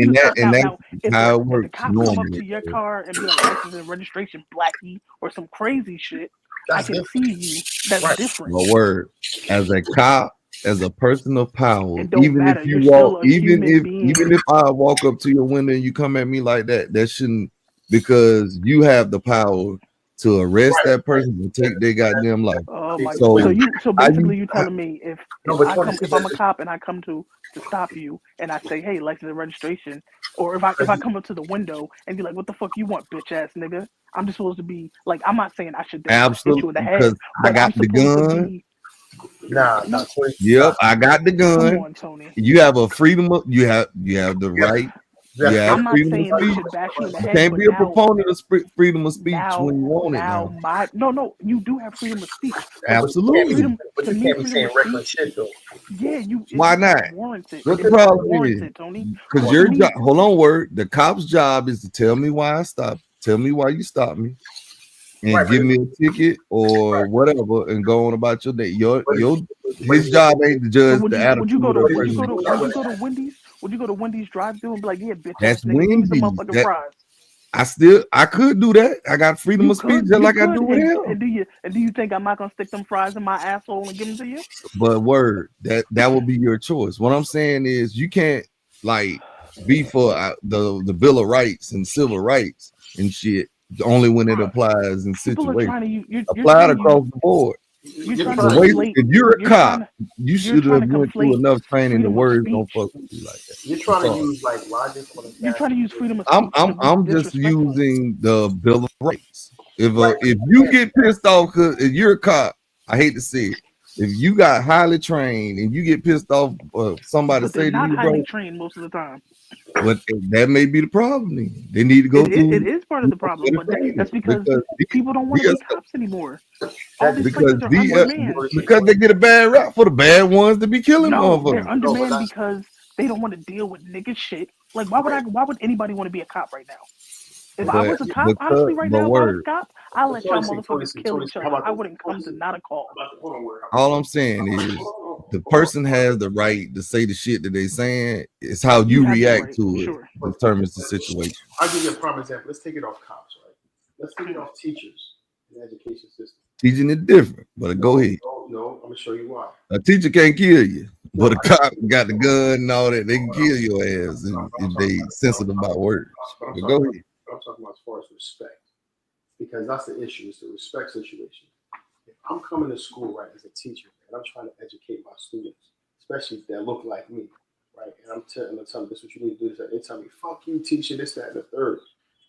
how it works. If the cop come up to your car and be like, license and registration, blackie, or some crazy shit, I can see you. That's different. My word. As a cop, as a person of power, even if I walk up to your window and you come at me like that, that shouldn't, because you have the power to arrest that person and take their goddamn life. Oh my God. So basically you're telling me if I'm a cop and I come to stop you and I say, hey, license and registration, or if I come up to the window and be like, what the fuck you want, bitch ass nigga? I'm just supposed to be like, I'm not saying I should hit you in the head, because I got the gun. Yep, I got the gun. Come on, Tony. You have a freedom of, you have the right. Yeah, I'm not saying they should bash you in the head. You can't be a proponent of freedom of speech when you want it. No, you do have freedom of speech. Absolutely. But you can't be saying reckless shit though. Yeah, why not? What the problem is? Because your job. Hold on, word. The cop's job is to tell me why I stopped. Tell me why you stopped me, and give me a ticket or whatever, and go on about your day. his job ain't to judge Would the you attitude go of to the person. Wendy's? Would you go to Wendy's drive-thru and be like, yeah, bitch ass That's nigga, give me some Wendy's. motherfucking fries? I could do that. I got freedom of speech just like I do with him. And do you think I'm not gonna stick them fries in my asshole and give them to you? But word, that will be your choice. What I'm saying is you can't like be for the Bill of Rights and civil rights and shit only when it applies in situations. Applied across the board. If you're a cop, you should have went through enough training. The words don't fuck with you like that. You're trying to use like logic. You're trying to use freedom of speech. I'm just using the Bill of Rights. If you get pissed off because if you're a cop, I hate to say it. If you got highly trained and you get pissed off, somebody say to you, not highly bro, trained most of the time. But that may be the problem. Then they need to go through. It is part of the problem, but that's because people don't want to be cops anymore. All these places are undermanned. Because they get a bad rap for the bad ones to be killing motherfuckers. They're undermanned because they don't want to deal with nigga shit. Like why would anybody want to be a cop right now? If I was a cop, honestly, right now, if I was a cop, I'll let y'all motherfuckers kill each other. I wouldn't come to not a call. All I'm saying is the person has the right to say the shit that they saying. It's how you react to it determines the situation. I'll give you a prime example. Let's take it off cops, right? Let's take it off teachers in the education system. Teaching is different, but go ahead. No, I'm gonna show you why. A teacher can't kill you, but a cop got the gun and all that. They can kill your ass if they sensitive about words. But go ahead. I'm talking about as far as respect, because that's the issue. It's the respect situation. If I'm coming to school, right, as a teacher, and I'm trying to educate my students, especially if they look like me, right, and I'm telling them this is what you need to do. They tell me, "Fuck you, teacher," this, that, and the third,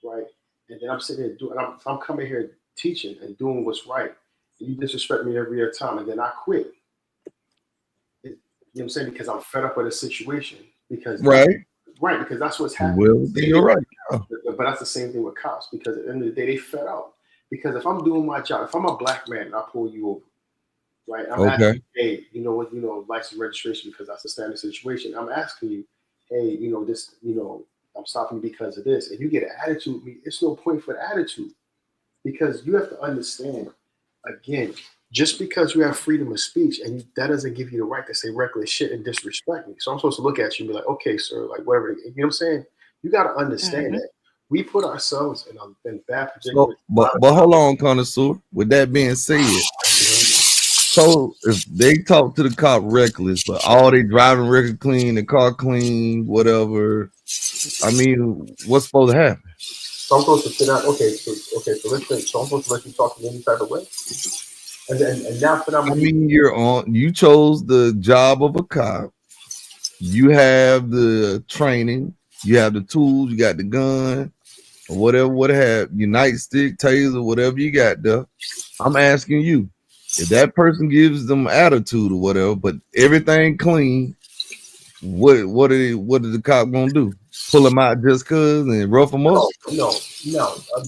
right, and then I'm sitting here doing, I'm coming here teaching and doing what's right, and you disrespect me every other time, and then I quit. You know what I'm saying? Because I'm fed up with a situation. Because Right, because that's what's happening. Well, you're right. But that's the same thing with cops, because at the end of the day, they fed up. Because if I'm doing my job, if I'm a black man and I pull you over, right? I'm asking, hey, you know what, license registration, because that's the standard situation. I'm asking you, hey, this, I'm stopping you because of this. And you get an attitude with me, it's no point for the attitude. Because you have to understand, again, just because you have freedom of speech and that doesn't give you the right to say reckless shit and disrespect me. So I'm supposed to look at you and be like, okay, sir, like whatever. You know what I'm saying? You got to understand that we put ourselves in bad predicament. But hold on, connoisseur. With that being said, so if they talk to the cop reckless, but all they driving record clean, the car clean, whatever, I mean, what's supposed to happen? So I'm supposed to sit down. Okay, so listen. So I'm supposed to let you talk in any type of way. And now for them, I mean, you chose the job of a cop. You have the training, you have the tools, you got the gun, or whatever, your nightstick, taser, whatever you got there. I'm asking you, if that person gives them attitude or whatever, but everything clean, what is the cop gonna do? Pull them out just cause and rough them up? No.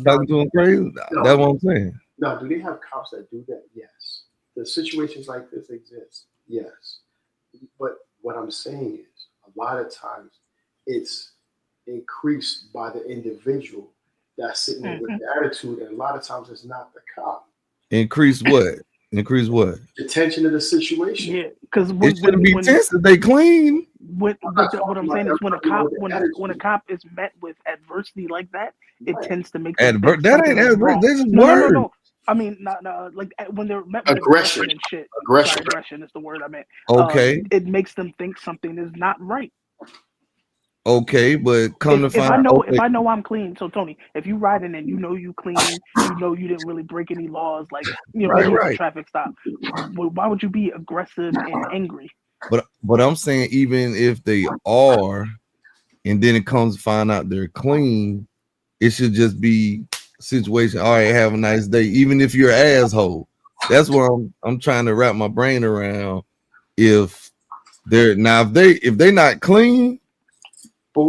Talking to them crazy? That's what I'm saying. Now, do they have cops that do that? Yes. The situations like this exist. Yes. But what I'm saying is, a lot of times it's increased by the individual that's sitting there with the attitude, and a lot of times it's not the cop. Increase what? Increase what? The tension of the situation. Yeah, because it shouldn't be tense if they clean. What I'm saying is when a cop is met with adversity like that, it tends to make that ain't adversity. This is words. No. I mean, not like when they're met with aggression and shit. Aggression. Aggression is the word I meant. Okay. It makes them think something is not right. Okay, but if I know I'm clean, so Tony, if you riding and you clean, you didn't really break any laws, like right. Traffic stop. Why would you be aggressive and angry? But I'm saying even if they are, and then it comes to find out they're clean, it should just be a situation. All right, have a nice day. Even if you're an asshole, that's what I'm trying to wrap my brain around. If they're not clean.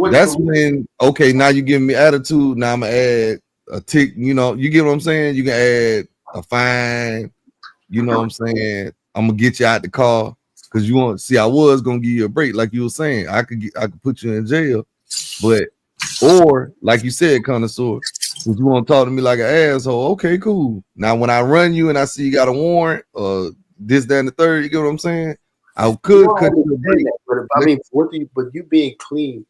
That's when now you give me attitude. Now I'm gonna add a tick. You get what I'm saying. You can add a fine. You know what I'm saying. I'm gonna get you out the car because you want to see. I was gonna give you a break, like you were saying. I could put you in jail, or like you said, connoisseur. If you want to talk to me like an asshole, okay, cool. Now when I run you and I see you got a warrant, this, that, and the third. You get what I'm saying? I could cut you a break. But I mean, but you being clean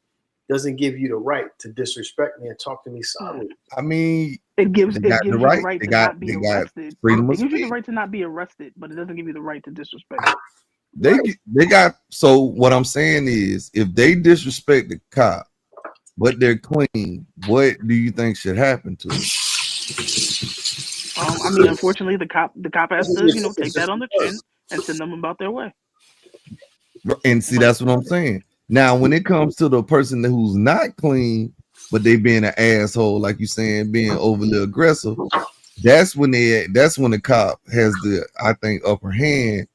doesn't give you the right to disrespect me and talk to me sideways. I mean, It gives they got you the the right. right They to got not be they got arrested. freedom It of gives you the speech. right to not be arrested, but it doesn't give you the right to disrespect. They got. So what I'm saying is, if they disrespect the cop, but they're clean, what do you think should happen to them? I mean, unfortunately, the cop has to, take that on the chin and send them about their way. And see, that's what I'm saying. Now, when it comes to the person who's not clean, but they being an asshole, like you saying, being overly aggressive, that's when the cop has the, I think, upper hand.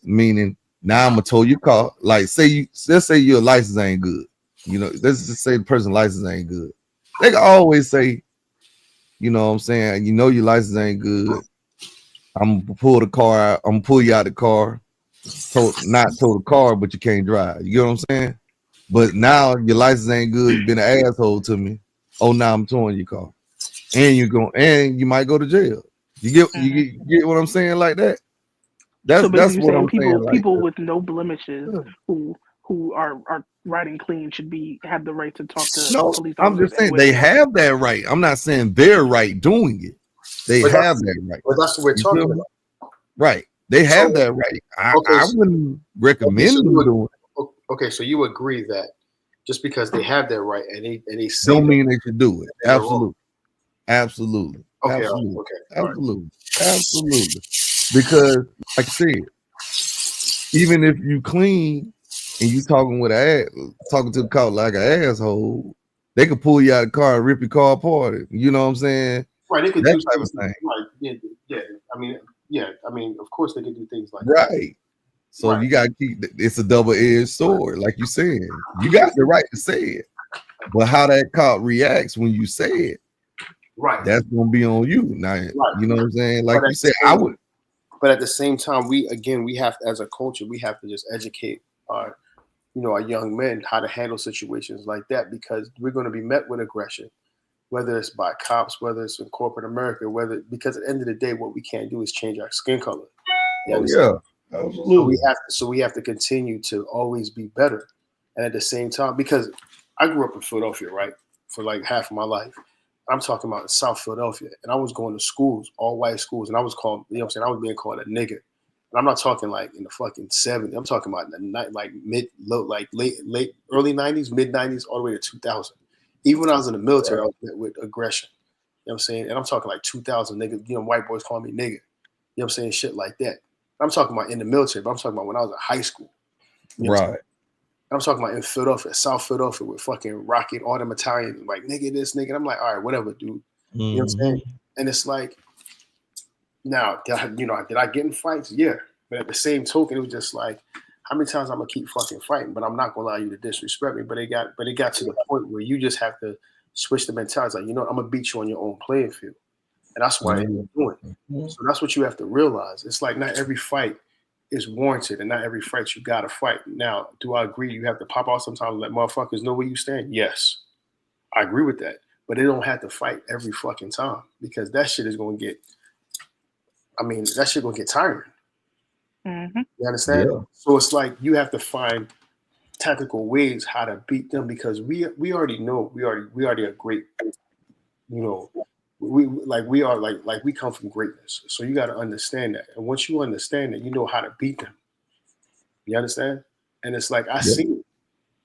Meaning, now I'm gonna tow your car. Like, let's say your license ain't good. Let's just say the person's license ain't good. They can always say, you know what I'm saying, your license ain't good. I'm gonna pull the car out. I'm gonna pull you out the car. Not tow the car, but you can't drive. You get what I'm saying? But now your license ain't good. You've been an asshole to me. Oh, now I'm towing your car, and you might go to jail. You get what I'm saying like that. That's what I'm saying. People with no blemishes who are riding clean should have the right to talk to police officers. I'm just saying they have that right. I'm not saying they're right doing it. They have that right. But that's what we're talking about. Right. They have that right. I wouldn't recommend them doing it. Okay, so you agree that just because they have that right and they say don't mean they should do it. Absolutely. Okay. Absolutely. Because, like I said, even if you clean and you talking to the cop like an asshole, they could pull you out of the car and rip your car apart. You know what I'm saying? Right. They could that do type of thing. Right. Yeah. I mean, of course they could do things like that. Right. So you gotta it's a double-edged sword, like you said. You got the right to say it, but how that cop reacts when you say it, right? That's gonna be on you. Now, you know what I'm saying? Like you said, I would. But at the same time, we have to, as a culture, we have to just educate our young men how to handle situations like that, because we're going to be met with aggression, whether it's by cops, whether it's in corporate America, because at the end of the day, what we can't do is change our skin color. Absolutely. So we have to continue to always be better, and at the same time, because I grew up in Philadelphia, right, for like half of my life. I'm talking about South Philadelphia, and I was going to schools, all white schools, and I was called, I was being called a nigger. And I'm not talking like in the fucking 70s. I'm talking about in the like late early 90s, mid 90s, all the way to 2000. Even when I was in the military, I was met with aggression. You know what I'm saying? And I'm talking like 2000 niggas, white boys calling me nigger. You know what I'm saying? Shit like that. I'm talking about in the military, but I'm talking about when I was in high school. Right. I'm talking about in Philadelphia, South Philadelphia, with fucking rocking all them Italians, like nigga this, nigga. I'm like, all right, whatever, dude. You know what I'm saying? And it's like, now, did I get in fights? Yeah. But at the same token, it was just like, how many times I'm gonna keep fucking fighting? But I'm not gonna allow you to disrespect me. But it got to the point where you just have to switch the mentality. Like, I'm gonna beat you on your own playing field. And that's what I ended up doing. So that's what you have to realize. It's like not every fight is warranted, and not every fight you gotta fight. Now, do I agree you have to pop out sometimes and let motherfuckers know where you stand? Yes. I agree with that. But they don't have to fight every fucking time, because that shit is gonna get tiring. Mm-hmm. You understand? Yeah. So it's like you have to find tactical ways how to beat them, because we already know we already are great. We come from greatness. So you got to understand that. And once you understand that, you know how to beat them. You understand? And it's like I see it,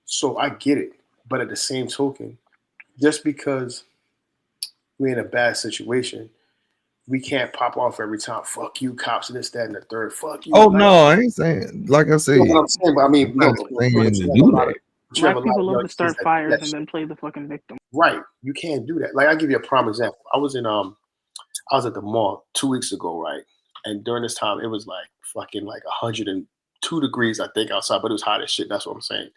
so I get it. But at the same token, just because we're in a bad situation, we can't pop off every time. Fuck you, cops, and this, that, and the third. Fuck you. Oh no, I ain't saying. Like I said, you know what I'm saying, but I mean, Black people love to start fires and then play the fucking victim. Right. You can't do that. Like, I'll give you a prime example. I was at the mall 2 weeks ago, right? And during this time, it was like fucking like 102 degrees, I think, outside, but it was hot as shit. That's what I'm saying.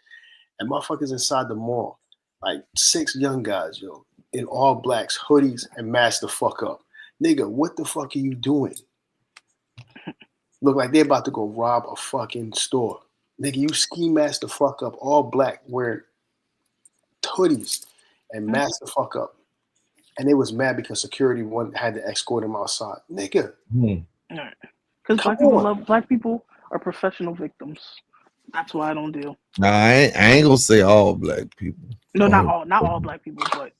And motherfuckers inside the mall, like 6 young guys, in all blacks, hoodies, and masked the fuck up. Nigga, what the fuck are you doing? Look like they're about to go rob a fucking store. Nigga, you ski mask the fuck up, all black, wearing hoodies and mask the fuck up. And they was mad because security had to escort them outside. Nigga. Because black people are professional victims. That's why I don't deal. Nah, I ain't gonna say all black people. No, not all black people, but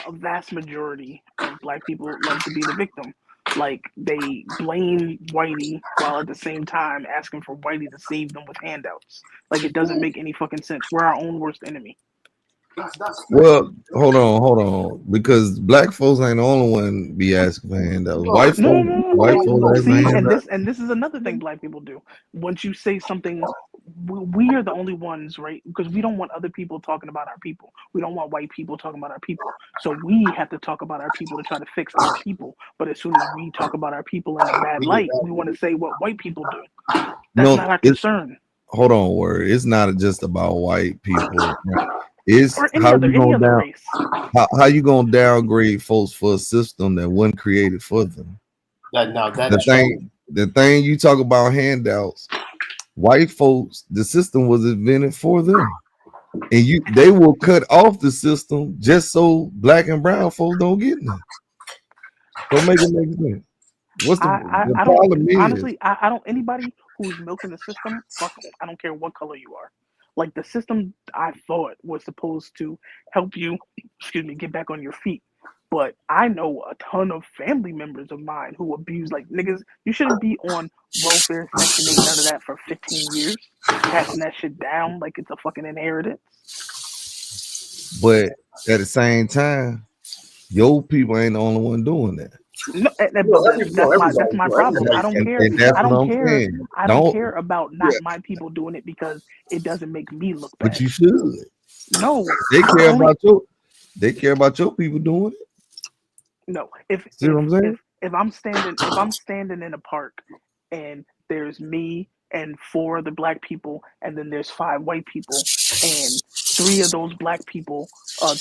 a vast majority of black people love to be the victim. Like they blame Whitey while at the same time asking for Whitey to save them with handouts. Like it doesn't make any fucking sense. We're our own worst enemy. Well, hold on, because black folks ain't the only one be asking for handouts. White folks See, asking handouts. and this is another thing black people do. Once you say something, we are the only ones, right? Because we don't want other people talking about our people. We don't want white people talking about our people. So we have to talk about our people to try to fix our people. But as soon as we talk about our people in a bad light, we want to say what white people do. That's not our concern. Hold on, word. It's not just about white people. It's how you gonna downgrade folks for a system that wasn't created for them. The thing you talk about handouts, white folks, the system was invented for them, and they will cut off the system just so black and brown folks don't get none. Don't make it make sense. What's the problem? Honestly, I don't. Anybody who's milking the system, fuck them. I don't care what color you are. Like the system, I thought was supposed to help you, get back on your feet. But I know a ton of family members of mine who abuse, like, niggas, you shouldn't be on welfare, Section 8, none of that for 15 years, passing that shit down like it's a fucking inheritance. But at the same time, your people ain't the only one doing that. No, that's my problem. I don't care. I don't care about not my people doing it because it doesn't make me look bad. But you should. No, they care about your people doing it. No, if I'm standing in a park and there's me and 4 other black people and then there's 5 white people and 3 of those black people are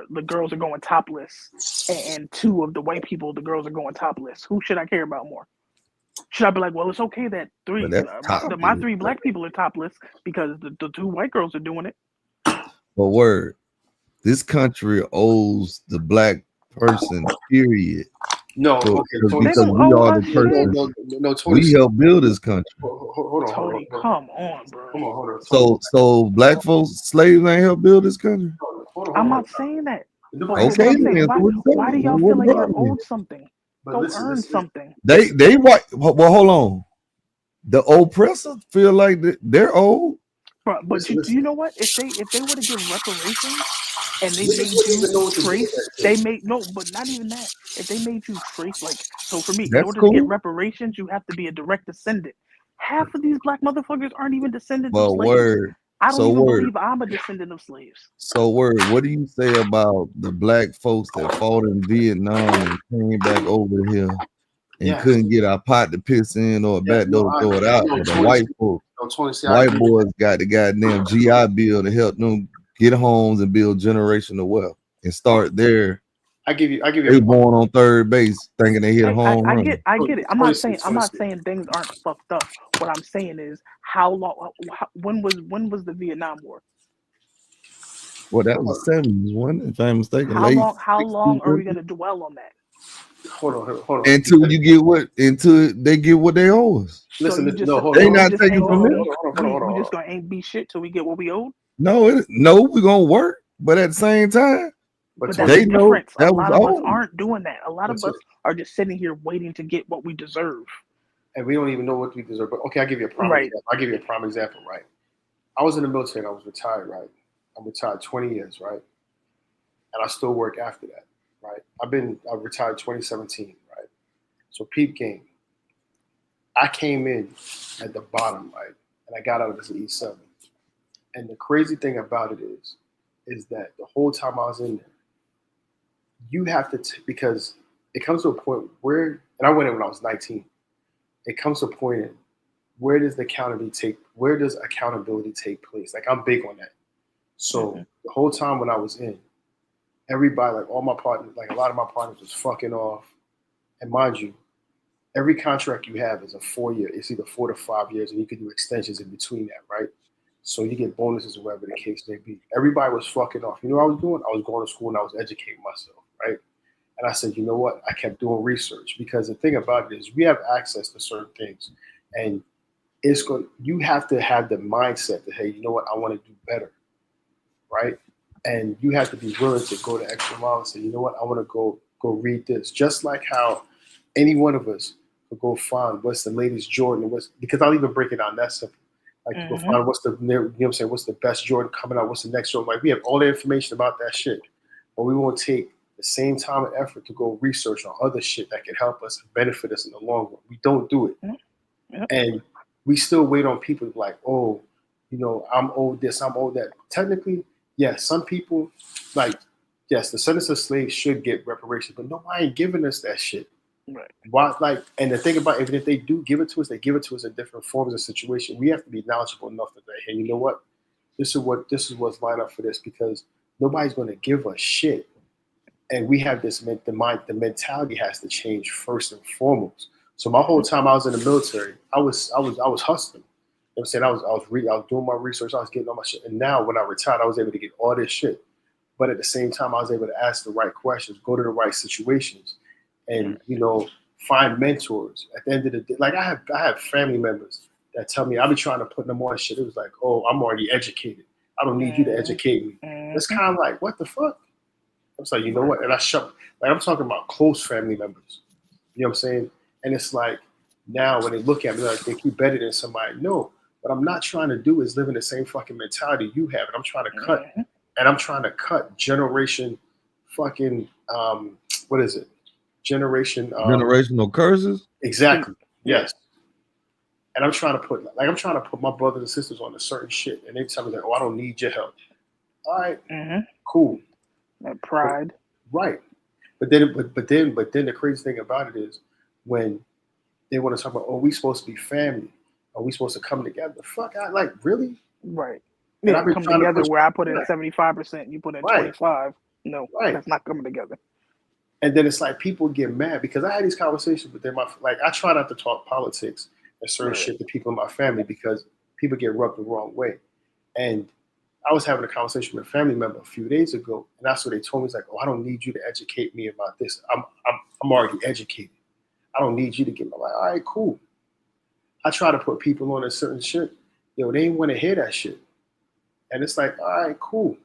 the girls are going topless and 2 of the white people the girls are going topless. Who should I care about more? Should I be like, well, it's okay that my 3 black people are topless because the 2 white girls are doing it? But word, this country owes the black person, period. No, because we are the person. No, we help build this country. Hold on, Tony, come on, bro. Come on, hold on. So black folks, slaves ain't help build this country. I'm not saying that. Okay, why do y'all feel like you're owed something? Go earn something. They white. Well, hold on. The oppressor feel like they're old. But you know what? If they were to give reparations and they made you trace, but not even that. If they made you trace, like, so for me, in order to get reparations, you have to be a direct descendant. Half of these black motherfuckers aren't even descendants of slaves. Word. I don't even believe I'm a descendant of slaves. So word, what do you say about the black folks that fought in Vietnam and came back over here and couldn't get our pot to piss in or a back door to throw it out? But the white folks, white boys got the goddamn GI Bill to help them get homes and build generational wealth and start there. I give you. They born on third base thinking they hit a home run. I get it. I'm not saying things aren't fucked up. What I'm saying is when was the Vietnam War? Well, that was the 70s, wasn't it? If I'm mistaken. How long are we gonna dwell on that? Hold on. Until they get what they owe us. Listen, they not taking from me. We just gonna ain't be shit till we get what we owe. No, we're gonna work, but at the same time, but they know that a lot of us aren't doing that. A lot of us are just sitting here waiting to get what we deserve, and we don't even know what we deserve. But okay, I'll give you a prime example. I'll give you a prime example. Right, I was in the military. And I was retired. Right, I'm retired 20 years. Right, and I still work after that. Right, I retired 2017. Right, so peep game. I came in at the bottom, right, and I got out of this at E7. And the crazy thing about it is that the whole time I was in there, you have to, because it comes to a point where, and I went in when I was 19, it comes to a point in where does accountability take place? Like, I'm big on that. So the whole time when I was in, everybody, like all my partners, like a lot of my partners was fucking off. And mind you, every contract you have is a 4-year, it's either 4 to 5 years, and you can do extensions in between that, right? So you get bonuses or whatever the case may be. Everybody was fucking off. You know what I was doing? I was going to school and I was educating myself, right? And I said, you know what? I kept doing research because the thing about it is we have access to certain things, and you have to have the mindset that, hey, you know what? I want to do better, right? And you have to be willing to go the extra mile and say, you know what? I want to go read this. Just like how any one of us could go find what's the latest Jordan, because I'll even break it down that simple. Like to go find what's the, you know what I'm saying, what's the best Jordan coming out, what's the next Jordan. Like we have all the information about that shit, but we won't take the same time and effort to go research on other shit that can help us and benefit us in the long run. We don't do it. Yep. And we still wait on people like, oh, you know, I'm owed this, I'm owed that. Technically, yes, some people, like, yes, the descendants of slaves should get reparations, but nobody ain't giving us that shit. Right. Why? Like, and the thing about even if they do give it to us, they give it to us in different forms of situation. We have to be knowledgeable enough to say, hey, you know what? This is what's lined up for this, because nobody's going to give us shit. And we have this the mentality has to change first and foremost. So my whole time I was in the military, I was hustling. You know what I'm saying? I was doing my research, I was getting all my shit. And now when I retired, I was able to get all this shit. But at the same time, I was able to ask the right questions, go to the right situations, and you know, find mentors. At the end of the day, like I have family members that tell me, I'll be trying to put them on shit. It was like, oh, I'm already educated. I don't need you to educate me. It's kind of like, what the fuck? I was like, you know what? And I shut, like, I'm talking about close family members. You know what I'm saying? And it's like, now when they look at me, like, they keep better than somebody. No, what I'm not trying to do is live in the same fucking mentality you have. And I'm trying to cut, and I'm trying to cut generation fucking, what is it? Generational curses? Exactly. Yes. And I'm trying to put my brothers and sisters on a certain shit. And they tell me that, oh, I don't need your help. All right, cool. That pride. Right. But then the crazy thing about it is when they want to talk about, oh, we supposed to be family. Are we supposed to come together? Fuck, I like, really? Right. And Yeah, come together where I put in 75%, you put in 25. No, that's not coming together. And then it's like people get mad because I had these conversations with them. Like, I try not to talk politics and certain shit to people in my family because people get rubbed the wrong way. And I was having a conversation with a family member a few days ago, and that's what they told me. It's like, oh, I don't need you to educate me about this. I'm already educated. I don't need you to get me. I'm like, all right, cool. I try to put people on a certain shit. Yo, they ain't want to hear that shit. And it's like, all right, cool.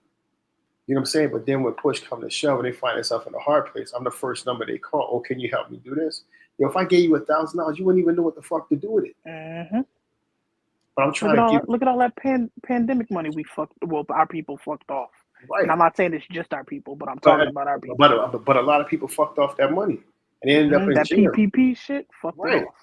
You know what I'm saying? But then when push comes to shove and they find themselves in a hard place, I'm the first number they call. Oh, can you help me do this? Yo, if I gave you $1,000, you wouldn't even know what the fuck to do with it. But I'm trying look at all that pandemic money our people fucked off. Right. And I'm not saying it's just our people, but I'm talking about our people. But a lot of people fucked off that money. And they ended up in that jail. PPP shit fucked it off.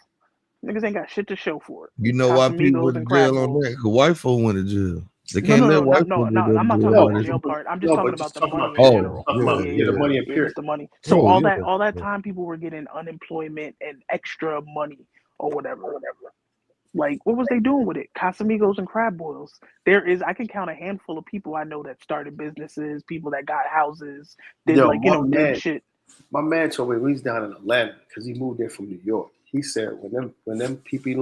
Niggas ain't got shit to show for it. You know why people went to jail on that? Because white folk went to jail. They can't let white folk No, I'm not talking about the jail part. I'm just talking about the money in general. The money in period. The money. So all that time people were getting unemployment and extra money or whatever. Like, what was they doing with it? Casamigos and crab boils. I can count a handful of people I know that started businesses, people that got houses, did did shit. My man told me when he's down in Atlanta, because he moved there from New York. He said when them PPP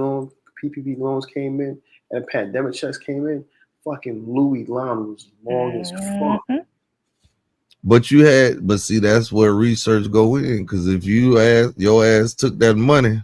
loans came in and pandemic checks came in, fucking Louis line was long as fuck. But see, that's where research go in. Because if your ass took that money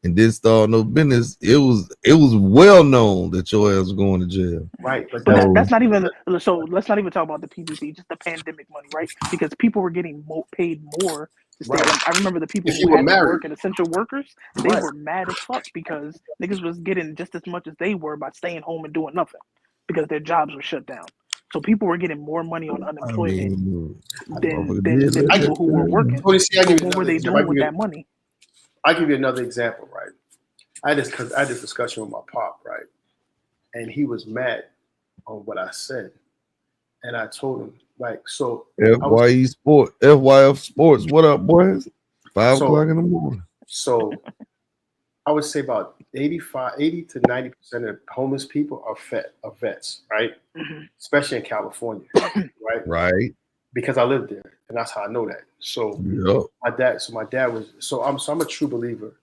and didn't start no business, it was well known that your ass was going to jail. Right. But that's not even so. Let's not even talk about the PPP, just the pandemic money, right? Because people were getting paid more to stay. Like, I remember the people who had to work and essential workers, they were mad as fuck because niggas was getting just as much as they were by staying home and doing nothing because their jobs were shut down. So people were getting more money on unemployment than people who were working. What were they doing with that money? I'll give you another example, right? I had this discussion with my pop, right? And he was mad on what I said. And I told him, like, so FYF Sports, what up, boys? 5 o'clock in the morning. So I would say about 80 to 90% of homeless people are vets, right? Especially in California, right? Right. Because I lived there, and that's how I know that. So my dad was. So I'm a true believer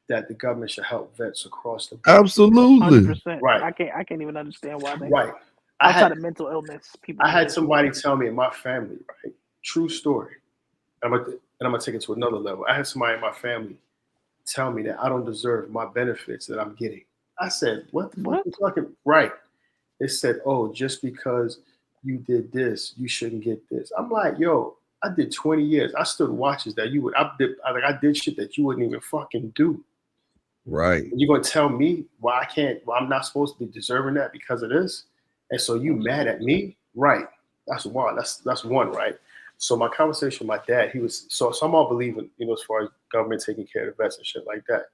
that the government should help vets across the board. Absolutely. 100%. Right. I can't even understand why they. Right. Outside of mental illness, people. I had somebody tell me in my family, right? True story. And I'm gonna take it to another level. I had somebody in my family tell me that I don't deserve my benefits that I'm getting. I said, "What the fuck are you talking?" Right? They said, "Oh, just because you did this, you shouldn't get this." I'm like, "Yo, I did 20 years. I stood watches that you would. I did shit that you wouldn't even fucking do. Right. And you're gonna tell me why I can't? Why I'm not supposed to be deserving that because of this? And so you mad at me? Right? That's one. That's one. Right? So my conversation with my dad, he was so I'm all believing, as far as government taking care of the vets and shit like that.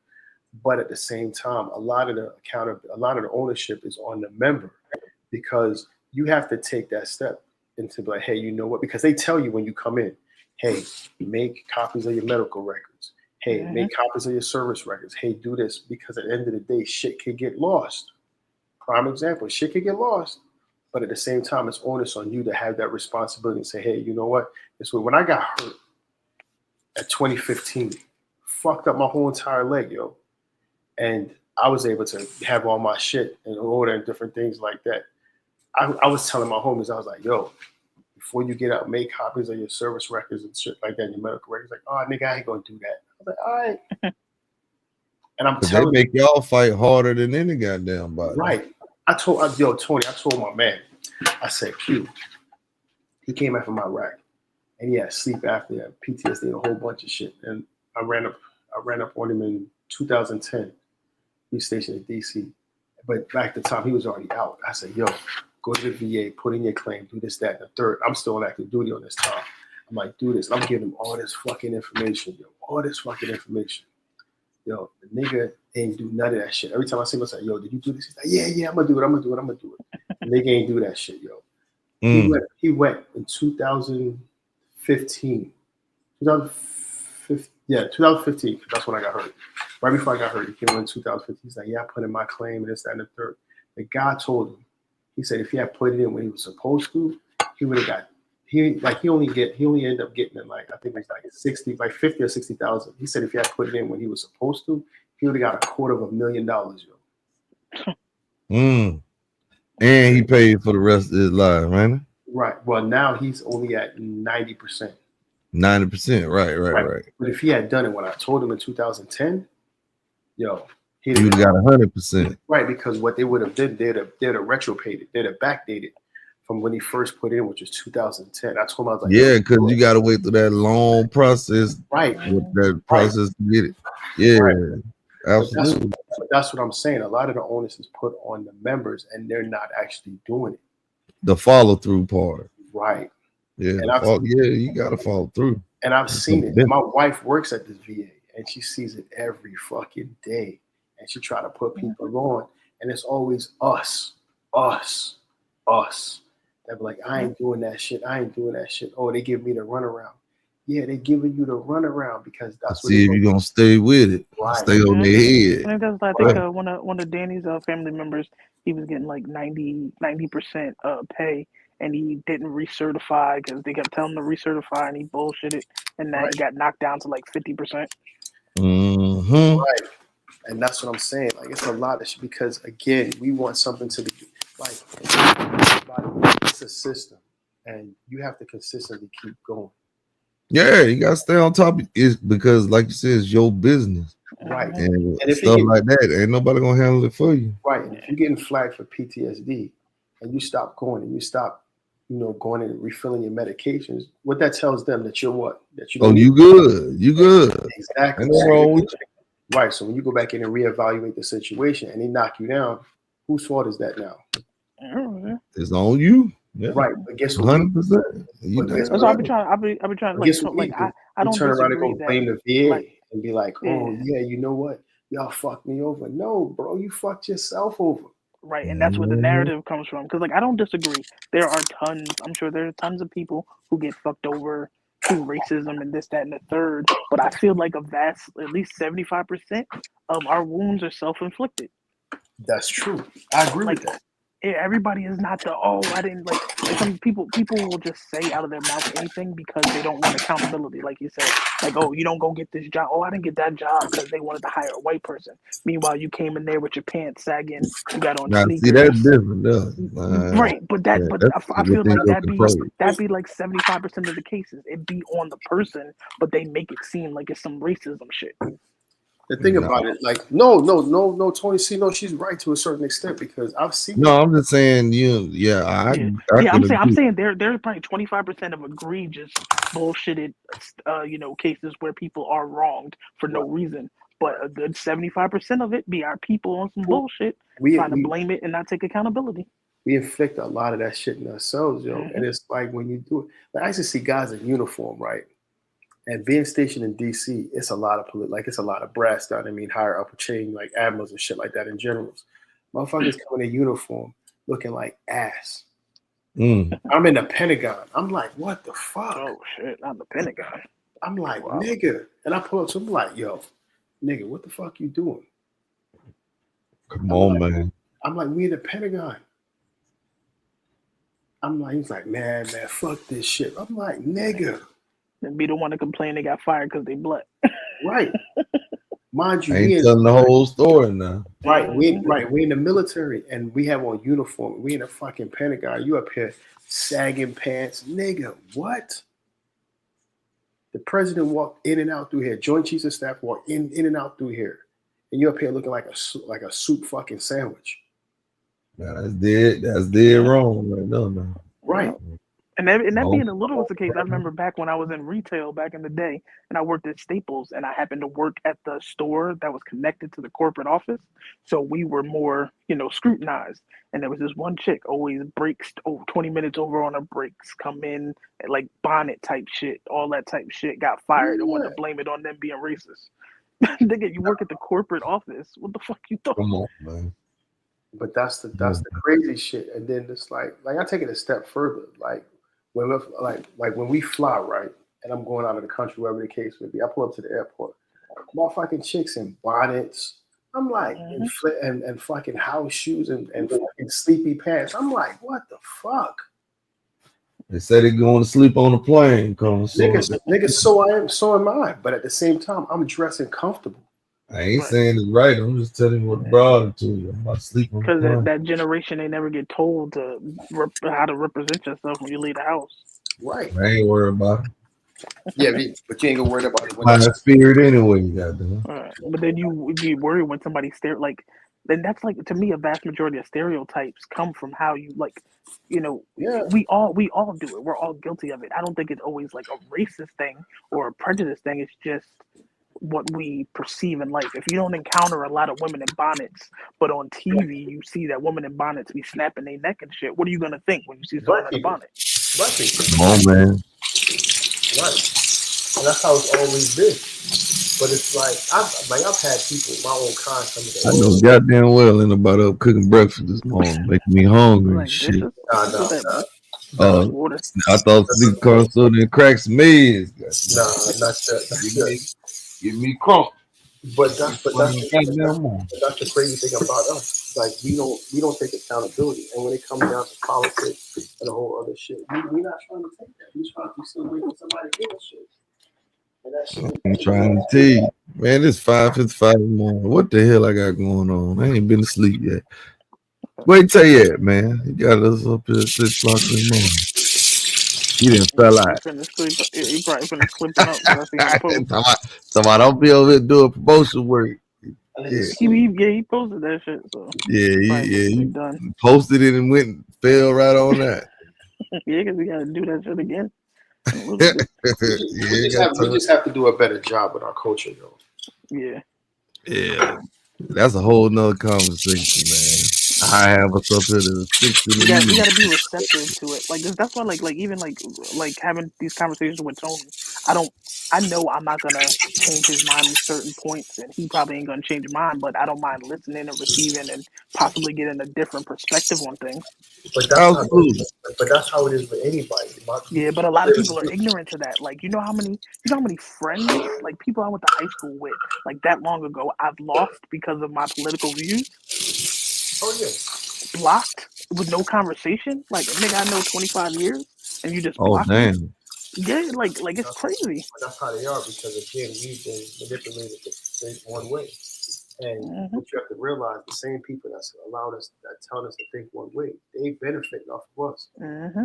But at the same time, a lot of the ownership is on the member because you have to take that step into like, hey, you know what? Because they tell you when you come in, hey, make copies of your medical records. Hey, make copies of your service records. Hey, do this because at the end of the day, shit could get lost. Prime example, shit could get lost. But at the same time, it's onus on you to have that responsibility and say, hey, you know what? It's when I got hurt at 2015, fucked up my whole entire leg, yo. And I was able to have all my shit in order and different things like that. I was telling my homies, I was like, yo, before you get out, make copies of your service records and shit like that, your medical records. Like, oh, nigga, I ain't gonna do that. I was like, all right. And I'm telling they make y'all fight harder than any goddamn body. Right. Tony, I told my man, I said, Q, he came out from Iraq and he had sleep apnea, PTSD, and a whole bunch of shit. And I ran up on him in 2010. He was stationed in DC. But back at the time, he was already out. I said, yo, go to the VA, put in your claim, do this, that, and the third. I'm still on active duty on this time. I'm like, do this. I'm giving him all this fucking information, yo. All this fucking information. Yo, the nigga ain't do none of that shit. Every time I see him, I say, yo, did you do this? He's like, yeah, I'm gonna do it. The nigga ain't do that shit, yo. He went in 2015. 2015, that's when I got hurt. Right before I got hurt, he came in 2015. He's like, yeah, I put in my claim and this, that, and the third. The guy told him, he said if he had put it in when he was supposed to, he would have got he only ended up getting it like I think it was like 50 or 60,000. He said if he had put it in when he was supposed to, he would have got $250,000, yo. And he paid for the rest of his life, right? Right. Well, now he's only at 90%. 90%, right. But if he had done it when I told him in 2010, yo, he would have got 100%. Right, because what they would have did, they'd have retropated, they'd have backdated from when he first put in, which was 2010. I told him I was like, yeah, because you got to wait through that long process, right? With that process to get it, yeah, right. Absolutely. That's what I'm saying. A lot of the onus is put on the members, and they're not actually doing it. The follow through part, right? Yeah, you got to follow through. And I've seen it. My wife works at this VA, and she sees it every fucking day. And she try to put people on, and it's always us. They're like, I ain't doing that shit. Oh, they give me the runaround. Yeah, they giving you the runaround because that's what. See if you're gonna stay with it, right. Stay on their head. I think one of Danny's family members, he was getting like 90% pay, and he didn't recertify because they kept telling him to recertify, and he bullshitted, and then he got knocked down to like 50%. Right. And that's what I'm saying. Like, it's a lot of shit because, again, we want something to be like, it's a system and you have to consistently keep going. Yeah, you got to stay on top of it because, like you said, it's your business. Right. And if stuff like that, ain't nobody going to handle it for you. Right. And if you're getting flagged for PTSD and you stop going and you stop, going and refilling your medications, what that tells them that you're what? That you good. You good. Exactly. What's wrong with you? Right. So when you go back in and reevaluate the situation and they knock you down, whose fault is that now? It's on you. Yeah. Right. But guess what? 100%. That's what I'll be trying. I'll be trying. I don't turn around and go blame the VA like, and be like, oh yeah, you know what? Y'all fucked me over. No, bro, you fucked yourself over. Right. And that's where the narrative comes from. Because I don't disagree. There are tons. I'm sure there are tons of people who get fucked over through racism and this, that, and the third. But I feel like at least 75% of our wounds are self-inflicted. That's true. I agree with that. everybody is not the I didn't like some people will just say out of their mouth anything because they don't want accountability, like you said, like, oh, you don't go get this job, I didn't get that job because they wanted to hire a white person. Meanwhile, you came in there with your pants sagging, you got on Now, sneakers. see, that's different, though. Right, but yeah, I feel like that'd control. be like 75% of the cases. It'd be on the person, but they make it seem like it's some racism shit. The thing about it, like, no, Tony C, no, she's right to a certain extent because I've seen. No, I'm just saying, I'm saying there's probably 25% of egregious bullshitted, cases where people are wronged for no reason, but a good 75% of it be our people on some bullshit trying to blame it and not take accountability. We inflict a lot of that shit in ourselves, yo, and it's like when you do it. Like I used to see guys in uniform, right? And being stationed in DC, it's a lot of it's a lot of brass down. I mean, higher upper chain, like admirals and shit like that in generals. Motherfuckers coming in uniform looking like ass. I'm in the Pentagon. I'm like, what the fuck? Oh shit, I'm the Pentagon. I'm like, nigga. And I pull up to him like, yo, nigga, what the fuck you doing? Come on, man. I'm like, we in the Pentagon. I'm like, he's like, man, fuck this shit. I'm like, nigga. And be the one to complain they got fired because they black. Right. Mind you, I ain't telling the whole story now. Right. We in the military and we have on uniform. We in the fucking Pentagon. You up here sagging pants. Nigga, what? The president walked in and out through here. Joint Chiefs of Staff walked in and out through here. And you up here looking like a soup fucking sandwich. That's dead wrong. No. Right. And that being a little was the case. I remember back when I was in retail back in the day, and I worked at Staples, and I happened to work at the store that was connected to the corporate office. So we were more, scrutinized. And there was this one chick always breaks 20 minutes over on her breaks, come in like bonnet type shit, all that type shit, got fired and wanted to blame it on them being racist. Nigga, you work at the corporate office. What the fuck you thought? Come on, man. But that's the crazy shit. And then it's like I take it a step further. Like when we fly, right, and I'm going out of the country, wherever the case may be, I pull up to the airport, motherfucking chicks in bonnets. I'm like, and fucking house shoes and fucking sleepy pants. I'm like, what the fuck? They say they're going to sleep on a plane. Niggas, so am I. But at the same time, I'm dressing comfortable. I ain't saying it's right. I'm just telling you what brought it to you. I'm about to sleep on the plane. Because that generation, they never get told how to represent yourself when you leave the house. Right. I ain't worried about it. Yeah, but you ain't gonna worry about it. My spirit anyway, goddamn. Right. But then you worry when somebody stare like. Then that's like, to me, a vast majority of stereotypes come from how you we all do it. We're all guilty of it. I don't think it's always like a racist thing or a prejudice thing. It's just what we perceive in life. If you don't encounter a lot of women in bonnets, but on TV you see that women in bonnets be snapping their neck and shit, what are you gonna think when you see someone in a bonnet? Come on, man. Right. And that's how it's always been. But it's like I've had people, my own kind, come to I know goddamn well ain't about up cooking breakfast this morning, making me hungry and shit. I thought sleep console and cracks me. Nah, not that. Give me crump. But that's the crazy thing about us. Like we don't take accountability, and when it comes down to politics and a whole other shit, we're not trying to take that. We're trying to see when somebody doing shit. And that shit. I'm trying to tell you, man. It's 5:55 in the morning. What the hell I got going on? I ain't been to sleep yet. Wait till you at, man. You got us up here at 6 o'clock in the morning. You didn't fell out. He probably finna clip it up. Somebody don't be over here doing promotion work. Yeah. He posted that shit. So he posted it and went and fell right on that. Yeah, because we gotta do that shit again. We just have to do a better job with our culture, though. Yeah. That's a whole nother conversation, man. I have us up here to 6 in the morning. You gotta be receptive to it. Like that's why, like even like having these conversations with Tony. I know I'm not gonna change his mind at certain points, and he probably ain't gonna change mine. But I don't mind listening and receiving, and possibly getting a different perspective on things. But that's how it is with anybody. But a lot of people are ignorant to that. Like, you know how many friends, like people I went to high school with, like that long ago, I've lost because of my political views. Oh yeah. Blocked with no conversation. Like a nigga I know 25 years, and you just Oh block me. damn. Yeah, like it's crazy. That's how they are because again, we've been manipulated to think one way. And what you have to realize, the same people that's allowed us, that tell us to think one way, they benefiting off of us. Mm-hmm.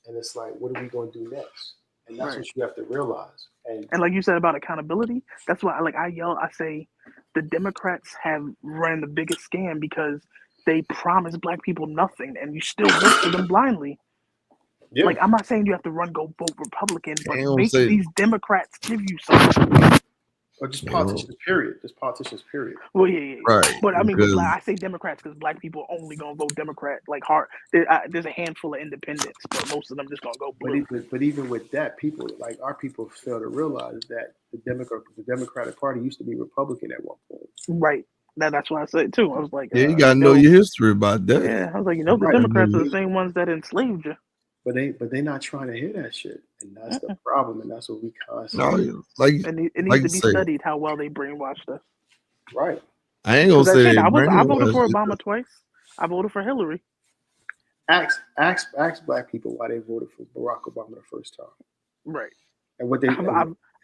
And it's like, what are we going to do next? And that's Right. what you have to realize. And like you said about accountability, that's why I say the Democrats have ran the biggest scam because they promise black people nothing and you still vote for them blindly. Yeah. Like I'm not saying you have to go vote Republican, but Damn, make say- these Democrats give you something. Or just politicians, period. Just politicians, period. Well, yeah. Right. But I mean, because- I say Democrats because black people only gonna vote Democrat. Like hard, there's a handful of independents, but most of them just gonna go blue. But even with that, people like our people fail to realize that the Democratic Party used to be Republican at one point. Right. That's what I said too. I was like, Yeah, you gotta know your history about that. Yeah, I was like, the Right. Democrats are the same ones that enslaved you. But they not trying to hear that shit, and that's the problem, and that's what we constantly. No, like And it needs like to you be say, studied how well they brainwashed us. Right. I ain't gonna say I voted for brainwash, Obama twice. I voted for Hillary. Ask black people why they voted for Barack Obama the first time, Right. and what they.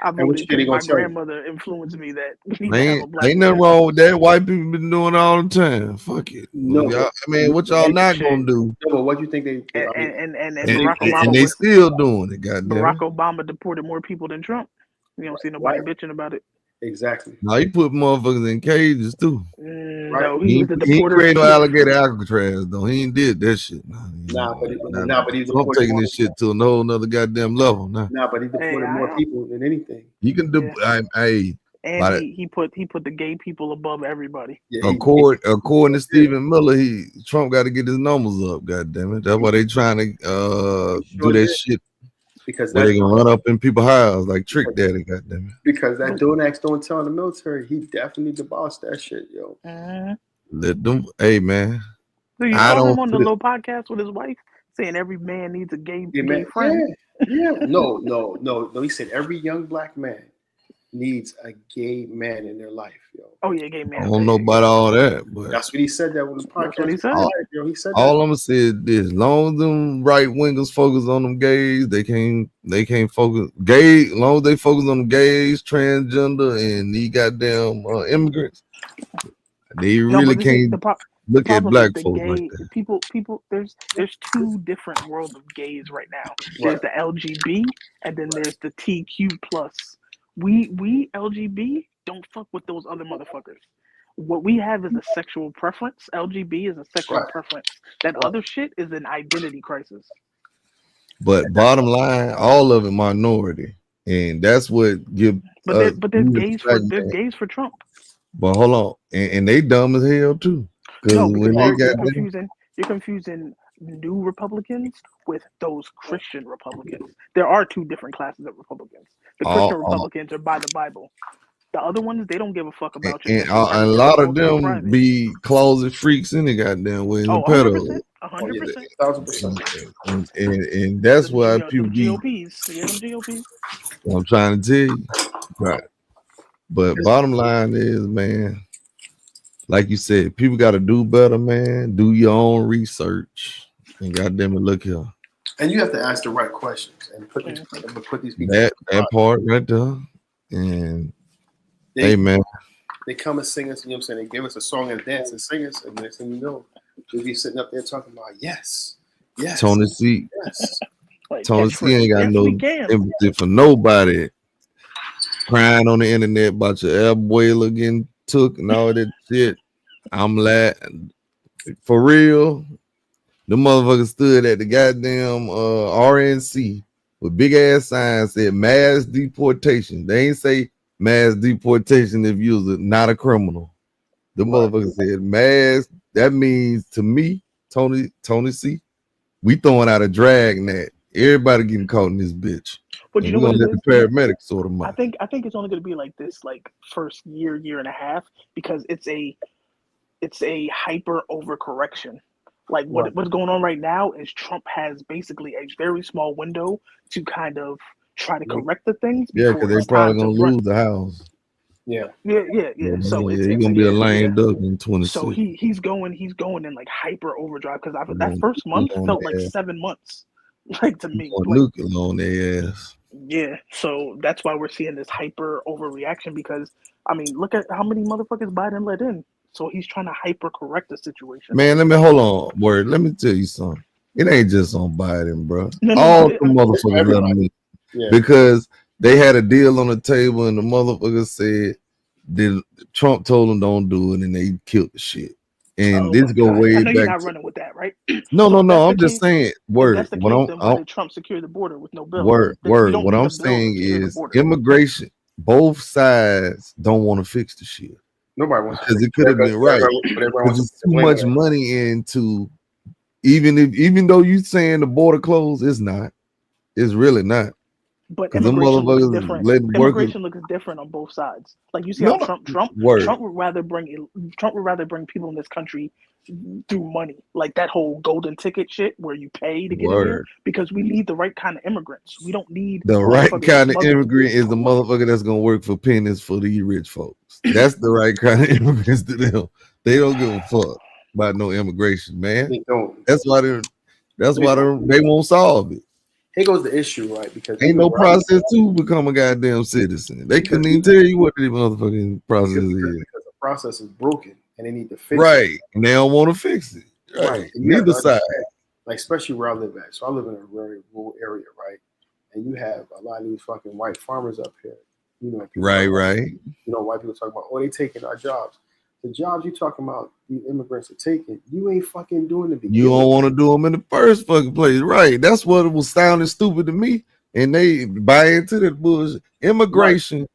I and what voted you think they because my gonna tell you? grandmother influenced me that we need to have a ain't black ain't nothing man. wrong with that. White people been doing it all the time. Fuck it. No, Y'all, I mean, what y'all not shit. gonna do? No, but what do you think they? I mean, And And, Barack Obama and they was, still doing it. Goddamn. Barack Obama deported more people than Trump. You don't see nobody bitching about it. exactly. Now he put motherfuckers in cages too. No, He he was the ain't deporter. create no alligator Alcatraz though. He ain't did that shit. But he's I'm taking this shit to a whole nother goddamn level now. but he deported more people than anything. You can do. Hey, And he put the gay people above everybody. according to Stephen Miller, Trump got to get his numbers up. God damn it! That's why they trying to do that shit. Because where they gonna run up in people's house like Trick Daddy. God damn it! Because that Donax don't tell in the military, he definitely debossed that shit, yo. Let them. Hey man, So you I saw don't him on the put- little podcast with his wife saying every man needs a gay man, friend. Yeah. No. He said every young black man needs a gay man in their life, yo. Oh yeah, gay man. I don't know about all that, but That's what he said that when the podcast. That's what he said. He said all that. I'm gonna say is this: as long as them right wingers focus on them gays, they can't focus gay. As long as they focus on them gays, transgender, and these goddamn immigrants, they really can't look at black folks like that. People. There's two different worlds of gays right now. There's the LGB, and then there's the TQ plus. We LGB don't fuck with those other motherfuckers. What we have is a sexual preference. LGB is a sexual preference. That other shit is an identity crisis. But bottom line, all of it minority, and that's what give. But there's respect, gays for Trump. But hold on, and they dumb as hell too. No, when because they you're confusing new Republicans with those Christian Republicans. There are two different classes of Republicans. The Christian Republicans are by the Bible. The other ones, they don't give a fuck about you. and a lot of them be closet freaks in the goddamn way. Oh, 100%. 100%. And that's why people be. GOPs. Yeah, them GOPs. I'm trying to tell you, right? But bottom line is, man, like you said, people got to do better, man. Do your own research, and goddamn it, look here. And you have to ask the right questions and put these people. That part right there, and hey, man, they come and sing us. You know what I'm saying? They give us a song and dance and sing us, and next thing you know, we'll be sitting up there talking about yes. Tony C. Yes. Tony C ain't got no empathy for nobody. Crying on the internet about your abuela getting took and all that shit. I'm like, for real, the motherfucker stood at the goddamn RNC with big ass signs said mass deportation. They ain't say mass deportation if you was not a criminal. The motherfucker said mass. That means to me, Tony C, we throwing out a drag net. Everybody getting caught in this bitch. But you know we're what? gonna let the paramedics sort them out. I think it's only going to be like this, like first year and a half, because it's a hyper overcorrection. Like what's going on right now is Trump has basically a very small window to kind of try to correct the things. Yeah, because they're probably gonna lose the house. Yeah. Yeah. So yeah, it's he's gonna be a yeah. lame duck in So 26. he's going in like hyper overdrive because that first month On felt like their ass. 7 months, like to He me. going Like nuclear on their ass. yeah, so that's why we're seeing this hyper overreaction because I mean, look at how many motherfuckers Biden let in. So he's trying to hyper correct the situation. Man, let me hold on. Word, let me tell you something. It ain't just on Biden, bro. No, All no, the motherfuckers let him in Yeah. because they had a deal on the table, and the motherfuckers said that Trump told them don't do it, and they killed the shit. And oh this my go God. way I know you're back. not running with that, right? No, So if that's I'm the just case, saying. if Word. that's the What case, then why did Trump secure the border with no bill? word. You don't What need I'm a bill to saying secure the is border. immigration. Both sides don't want to fix the shit Nobody wants because it could have been right. But everyone Because wants it's to too blame much it. money into even though you saying the border closed, it's not. It's really not. But Because them immigration looks motherfuckers different. letting workers. Immigration looks different on both sides. Like you see No, how Trump word. would rather bring people in this country through money, like that whole golden ticket shit where you pay to get in here Word. because we need the right kind of immigrants. We don't need The right motherfuckers kind of smuggling immigrant is the money. motherfucker that's gonna work for pennies for these rich folks. That's the right kind of immigrants to them. They don't give a fuck about no immigration, man. They don't. That's why they won't solve it. Here goes the issue, right? Because Ain't even no where I live process to become a goddamn citizen. They couldn't even tell you what the motherfucking process is. because the process is broken and they need to fix it. Right. And they don't want to fix it. Right. And you have Neither to side. understand, like especially where I live at. So I live in a very rural area, right? And you have a lot of these fucking white farmers up here. You know, people Right, talk about- right. You know, white people talk about, oh, they taking our jobs. The jobs you talking about, the immigrants are taking, you ain't fucking doing the You don't want to do them in the first fucking place. Right. That's what was sounding stupid to me. And they buy into that bullshit. Immigration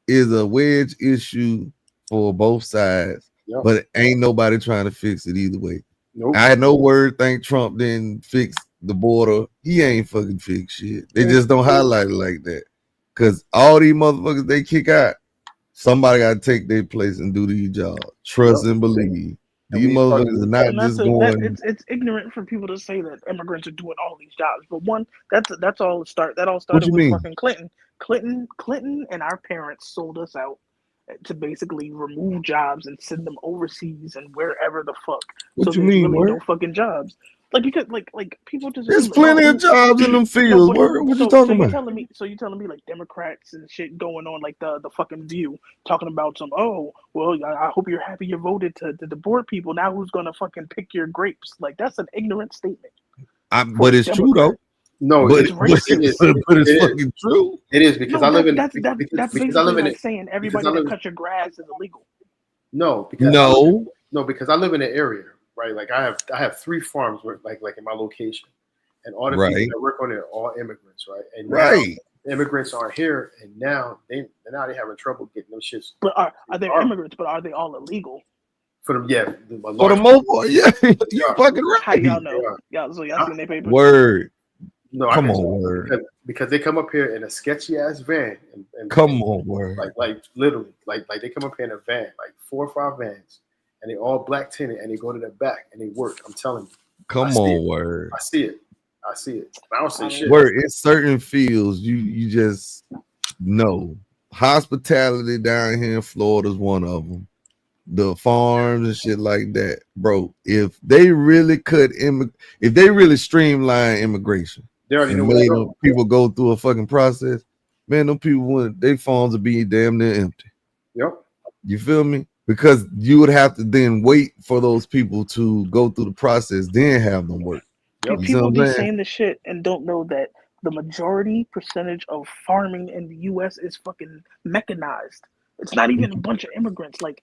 is a wedge issue for both sides, Yep. but ain't nobody trying to fix it either way. Nope. I had no word think Trump didn't fix the border. He ain't fucking fix shit. They just don't highlight it like that. Cause all these motherfuckers they kick out, somebody gotta take their place and do these jobs. Trust and believe. These motherfuckers are not just going. It's ignorant for people to say that immigrants are doing all these jobs. But one, that's all that all What started you with mean? fucking Clinton and our parents sold us out to basically remove jobs and send them overseas and wherever the fuck. What so you there's mean, really no word? fucking jobs. Like because like people just There's assume, plenty of jobs in them fields. What you talking about? So you telling me like Democrats and shit going on like the fucking View talking about some I hope you're happy you voted to deport people. Now who's gonna fucking pick your grapes? Like that's an ignorant statement. But it's true though. No, but it's racist. But it's fucking true. It is because No, I live in that's because basically I live in like it. saying everybody that cuts your grass is illegal. No, because because I live in an area, right? Like I have 3 farms where, like in my location, and all the people that work on it are all immigrants, right? And now the immigrants aren't here, and now they having trouble getting those shits. But are they immigrants? But are they all illegal? For them, yeah. For the most part, yeah, you fucking right. How y'all know? Y'all seen their papers? Word. No, come on, word. Because they come up here in a sketchy ass van, and come on, word. Like literally, like they come up here in a van, like 4 or 5 vans, and they all black tinted, and they go to the back and they work. I'm telling you. Come on, word. I see it. I don't say shit. Word. In certain fields, you just know. Hospitality down here in Florida is one of them. The farms and shit like that, bro. If they really if they really streamline immigration, they already and know made people go through a fucking process, man, them people their farms would be damn near empty. Yep. You feel me? Because you would have to then wait for those people to go through the process, then have them work. Yep. People be saying this shit and don't know that the majority percentage of farming in the U.S. is fucking mechanized. It's not even a bunch of immigrants. Like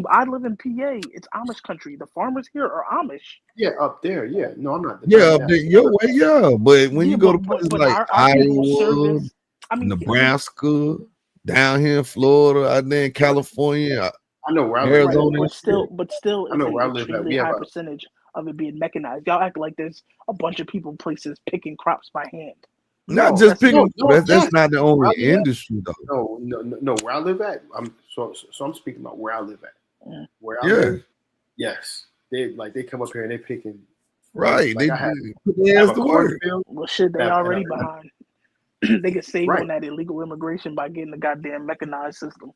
I live in PA. It's Amish country. The farmers here are Amish. Yeah, up there. Yeah, no, I'm not. Yeah, up there, your way. Yeah, but when you go to places like Iowa, Nebraska, down here in Florida, out there in California, I know where I live. Arizona, but still, I know where I live at. We have high percentage of it being mechanized. Y'all act like there's a bunch of people places picking crops by hand. Not just picking. That's not the only industry though. No. Where I live at, I'm speaking about where I live at. Where I live, yes, they come up here and they picking. Right, like they have the word. Well, shit, they already behind. They can save on that illegal immigration by getting the goddamn mechanized system.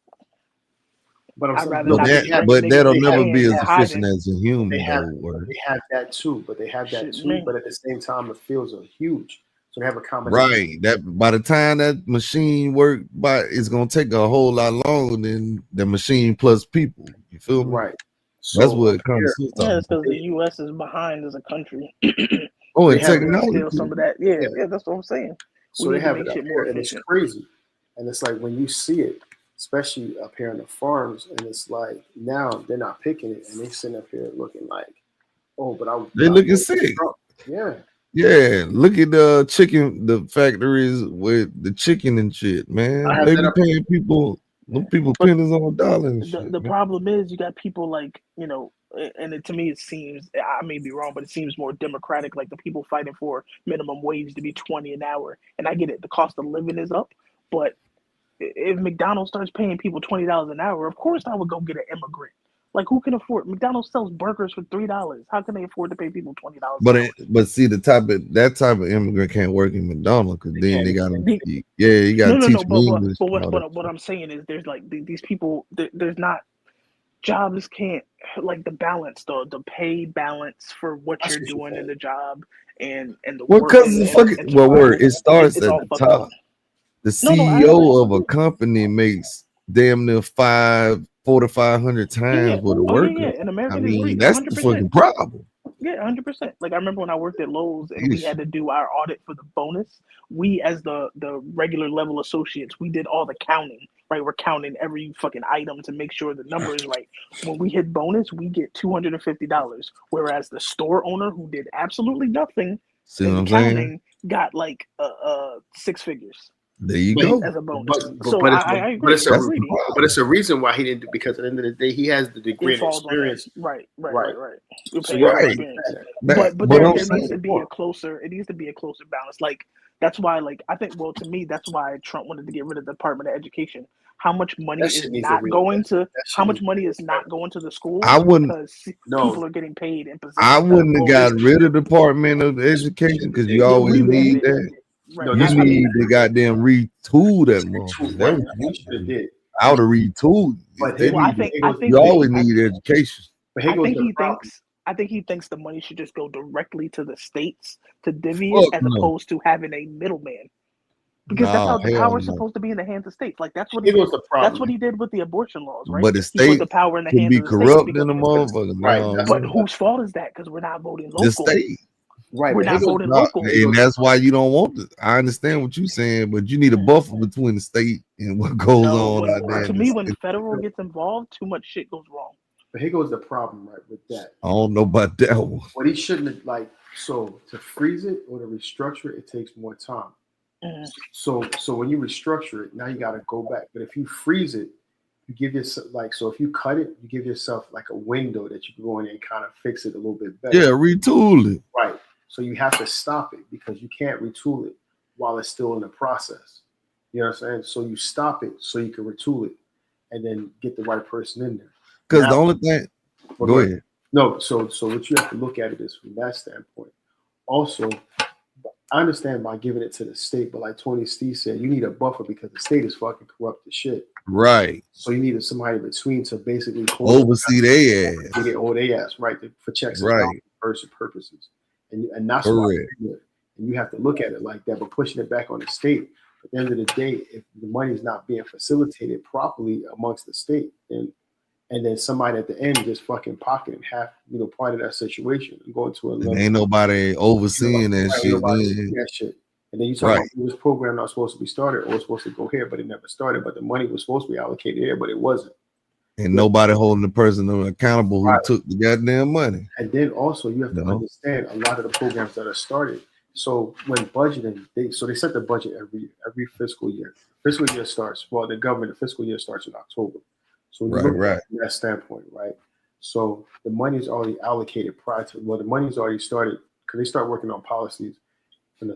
But I'd rather no, not That, be bringing but niggas that'll to never jail be as and efficient hiding. as a human, they have though. Or, they have that too. But they have that Shit, too. man. But at the same time, the fields are huge, so they have a combination. right. That by the time that machine work, by it's gonna take a whole lot longer than the machine plus people. You feel me? Right. That's So what up it comes here, to. Yeah, it's because the U.S. is behind as a country. Oh, they and have We're technology. still some of that. Yeah, yeah. yeah, that's what I'm saying. So We they need to have it make up shit more here, and it's efficient. crazy. And it's like when you see it, especially up here in the farms, and it's like now they're not picking it, and they sitting up here looking like, oh, but They looking sick. Yeah. Yeah, look at the chicken, the factories with the chicken and shit, I man. have They that be up. paying people, them people But pennies on a dollar and the shit, the man. problem is you got people like, you know, and to me it seems, I may be wrong, but it seems more democratic, like the people fighting for minimum wage to be 20 an hour. And I get it, the cost of living is up, but if McDonald's starts paying people $20 an hour, of course I would go get an immigrant. Like, who can afford? McDonald's sells burgers for $3. How can they afford to pay people $20 an hour? But see, that type of immigrant can't work in McDonald's because then they gotta, The- you gotta No, teach but me English. and all that what shit. I'm saying is there's like these people. There's not jobs can't like the balance, the pay balance for what That's you're what you're doing in saying. the job and the Well, work because the fucking and word, survival. it starts It's at all the fucked up. top. The No, I CEO of a company makes damn near 400 to 500 times what a oh yeah, worker. And I American is mean, great, that's the 100%. fucking problem. Yeah, 100%. Like I remember when I worked at Lowe's and we Ish. had to do our audit for the bonus. We, as the regular level associates, we did all the counting. Right, we're counting every fucking item to make sure the number is right. When we hit bonus, we get $250, whereas the store owner who did absolutely nothing See what in I'm saying? counting got like six figures There you But, go. as a bonus. but, So but, it's, I agree. but, it's They're a, That's the greedy. problem. but it's a reason why he didn't do, because at the end of the day, he has the degree It and falls on that. experience. Right. Right. We're So paying you for have to Right. experience. understand that. But But there I'm needs saying, to be a closer. It needs to be a closer balance. Like that's why, like I think, well, to me, that's why Trump wanted to get rid of the Department of Education. How much money That is shit needs not to going to? that How shit much needs money to is not going to the schools I wouldn't because No, people are getting paid in I positions that are wouldn't have lower got than rid of them. the Department of Education because you Yeah, always revamped need it. that. Right. no, You that's what I mean, need to goddamn retool that True, motherfucker. right. That's That's what you should have did. out of retool. But They here, well, need to, I goes, think you always I, need education. but here I goes think the he problem. thinks. I think he thinks the money should just go directly to the states to divvy it, Fuck as no. opposed to having a middleman. Because that's No, how the hell power is no. supposed to be in the hands of states. Like that's what he Here goes did. the That's problem. what he did with the abortion laws, right? But the He put state the power in the can hands be of the states corrupt because. in a motherfucker. Right. No, That's But man. whose fault is that? Because we're not voting The local. state. right. We're But here not goes, voting No, local. and that's why you don't want it. I understand what you're saying, but you need a buffer between the state and what goes No, on out there to in me, this. when federal gets involved, too much shit goes wrong. but here goes the problem, right, with that. I don't know about that one. What he shouldn't have, like, so to freeze it or to restructure it, it takes more time. Mhm. So when you restructure it, now you got to go back. But if you freeze it, you give yourself, like, so if you cut it, you give yourself like a window that you can go in and kind of fix it a little bit better. Yeah, retool it. Right. So you have to stop it because you can't retool it while it's still in the process. You know what I'm saying? So you stop it so you can retool it and then get the right person in there. Because Now- the only thing, Well, go ahead. No, so what you have to look at it is from that standpoint. Also, I understand by giving it to the state, but like Tony Steve said, you need a buffer because the state is fucking corrupt as shit. Right. So you need somebody between to basically Oversee their ass. to get all their ass right for checks and Right. balances versus purposes, and that's why. Correct. And you have to look at it like that, but pushing it back on the state. At the end of the day, if the money is not being facilitated properly amongst the state, and then somebody at the end just fucking pocketing half, part of that situation and going to a And level. ain't nobody overseeing that Right, shit. nobody Then. do that shit. And then you talk about this program not supposed to be started or was supposed to go here, but it never started. But the money was supposed to be allocated here, but it wasn't. And nobody holding the person accountable who Right. took the goddamn money. And then also you have to understand a lot of the programs that are started. So when budgeting, they set the budget every fiscal year. Fiscal year starts, well, the fiscal year starts in October. So when you look at it from that standpoint, right? So the money is already allocated prior to, the money's already started because they start working on policies in the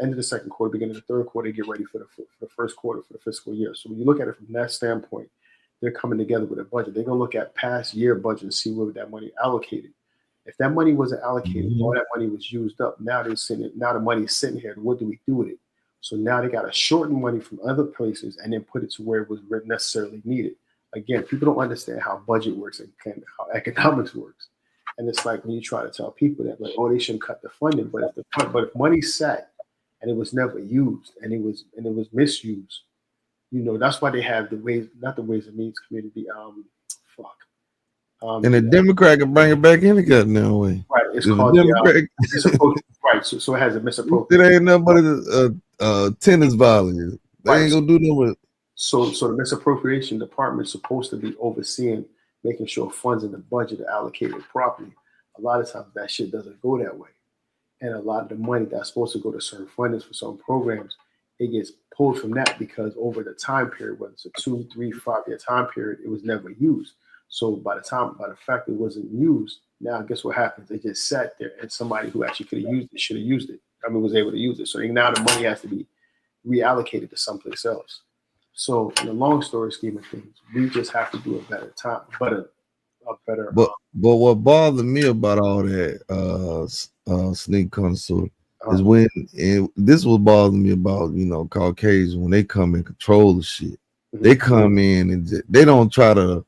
end of the second quarter, beginning of the third quarter, get ready for the first quarter for the fiscal year. So when you look at it from that standpoint, they're coming together with a budget. They're gonna look at past year budget and see where that money allocated. If that money wasn't allocated, all that money was used up. Now the money's sitting here. What do we do with it? So now they got to shorten money from other places and then put it to where it was necessarily needed. again, people don't understand how budget works and how economics works. And it's like when you try to tell people that, like, oh, they shouldn't cut the funding, but if money sat and it was never used and it was misused, that's why they have the Ways and Means Committee. And the Democrat can bring it back any goddamn way. Right, it's If called right. So it has a misappropriation. It ain't nothing but a tennis volley. They ain't gonna do nothing with it. So the misappropriation department is supposed to be overseeing, making sure funds in the budget are allocated properly. A lot of times that shit doesn't go that way. And a lot of the money that's supposed to go to certain fundings for some programs, it gets pulled from that because over the time period, whether it's a 2, 3, 5 year time period, it was never used. So by the fact it wasn't used, now guess what happens? It just sat there and somebody who actually could have used it should have used it. Was able to use it. So now the money has to be reallocated to someplace else. So in the long story scheme of things, we just have to do a better time, but But what bothered me about all that sneak connoisseur is when this was bothering me about Caucasians when they come and control the shit. They come in and they don't try to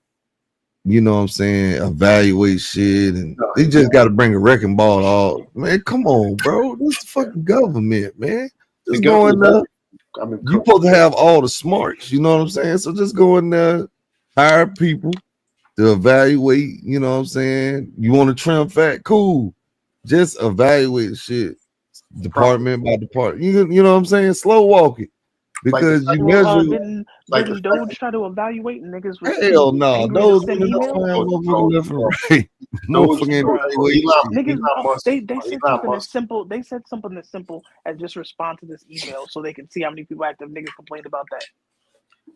evaluate shit, and they just got to bring a wrecking ball all. Man, come on, bro. This is the fucking government, man. Just go in there. You supposed to have all the smarts, you know what I'm saying? So just go in there, hire people to evaluate, you know what I'm saying? You want to trim fat? Cool. Just evaluate shit department by department. You know what I'm saying? Slow walk it. Because you measure didn't Doge try to evaluate niggas? Hell no, those motherfucking left and right. Niggas, they said something as simple. They said something as simple as just respond to this email so they can see how many people active niggas complained about that.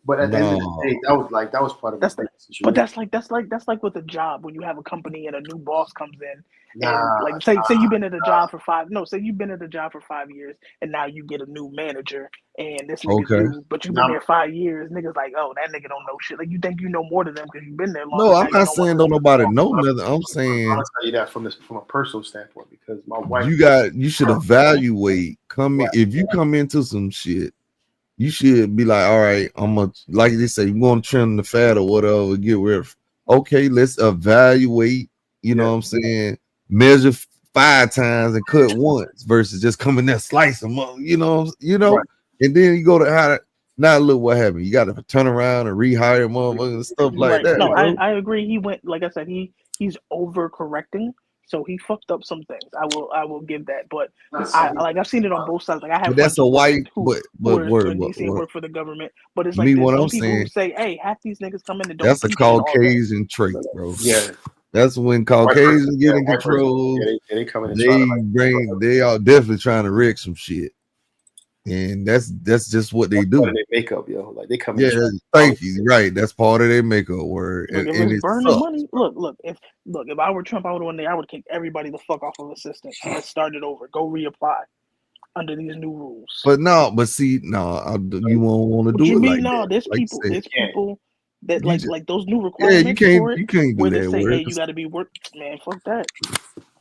But at the end of the day, that was part of the situation. But that's like with a job when you have a company and a new boss comes in. And say you've been at a job for 5 years and now you get a new manager and this nigga's new, but you've been there 5 years. Niggas like, oh, that nigga don't know shit. Like you think you know more than them because you've been there longer. No, I'm not saying don't nobody know nothing. I'm saying I'll tell you that from a personal standpoint because my wife. You should evaluate. If you come into some shit, you should be like, all right, like they say, you want to trim the fat or whatever, get rid of. Okay, let's evaluate. You know what I'm saying? Measure 5 times and cut once versus just coming there slice them up. Right. And then you go to how. Now look what happened. You got to turn around and rehire motherfuckers and stuff like that. No, I agree. He went, like I said, he's overcorrecting. So he fucked up some things. I will give that, but I've seen it on both sides. Like I have. But that's a white, but DC work for the government. But it's like me, what I'm people saying, who say, "Hey, half these niggas come in and don't." That's a Caucasian trait, bro. Yeah, that's when Caucasians get in control. They come in. They are definitely trying to wreck some shit, and that's just what they do. Part of their makeup, yo. Like they come. Yeah, thank you. Right, that's part of their makeup word. Look, and it's burning money. Look. If I were Trump, I would have kick everybody the fuck off of assistance. Let's start it over. Go reapply under these new rules. But you won't want to do it. Like no, there's people that like those new requirements. You can't do that. Say, word. hey, you got to be work. Man, fuck that.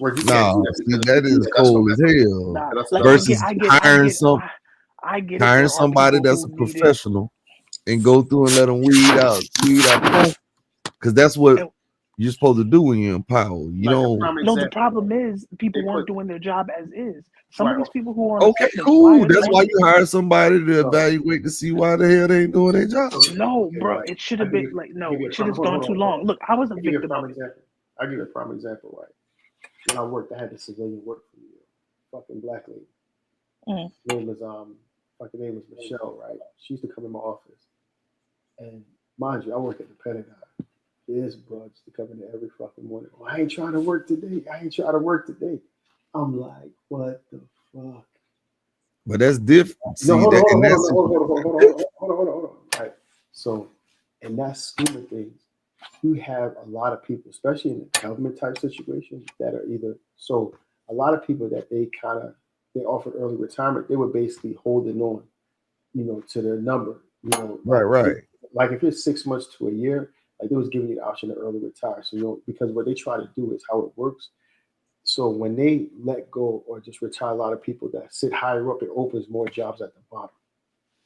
That is cold as hell. Versus hiring somebody that's a professional and go through and let them weed out, because that's what you're supposed to do when you're in power. No, the problem is people weren't doing their job as is. Some of these people who are cool. That's why you hire somebody to evaluate to see why the hell they ain't doing their job. No, bro, it should have been it should have gone too long. Look, I was a victim of it. I'll give you a prime example, right? When I worked, I had the civilian work for me, fucking black lady. Her name was Michelle, right? She used to come in my office, and mind you, I work at the Pentagon. This broad used to come in there every fucking morning. Oh, I ain't trying to work today. I'm like, what the fuck? But that's different. Hold on. Right. So, in that scheme of things, you have a lot of people, especially in the government type situations, that are a lot of people that they offered early retirement, they were basically holding on, to their number, Right. Like if it's 6 months to a year, like they was giving you the option to early retire. So, because what they try to do is how it works. So when they let go or just retire a lot of people that sit higher up, it opens more jobs at the bottom.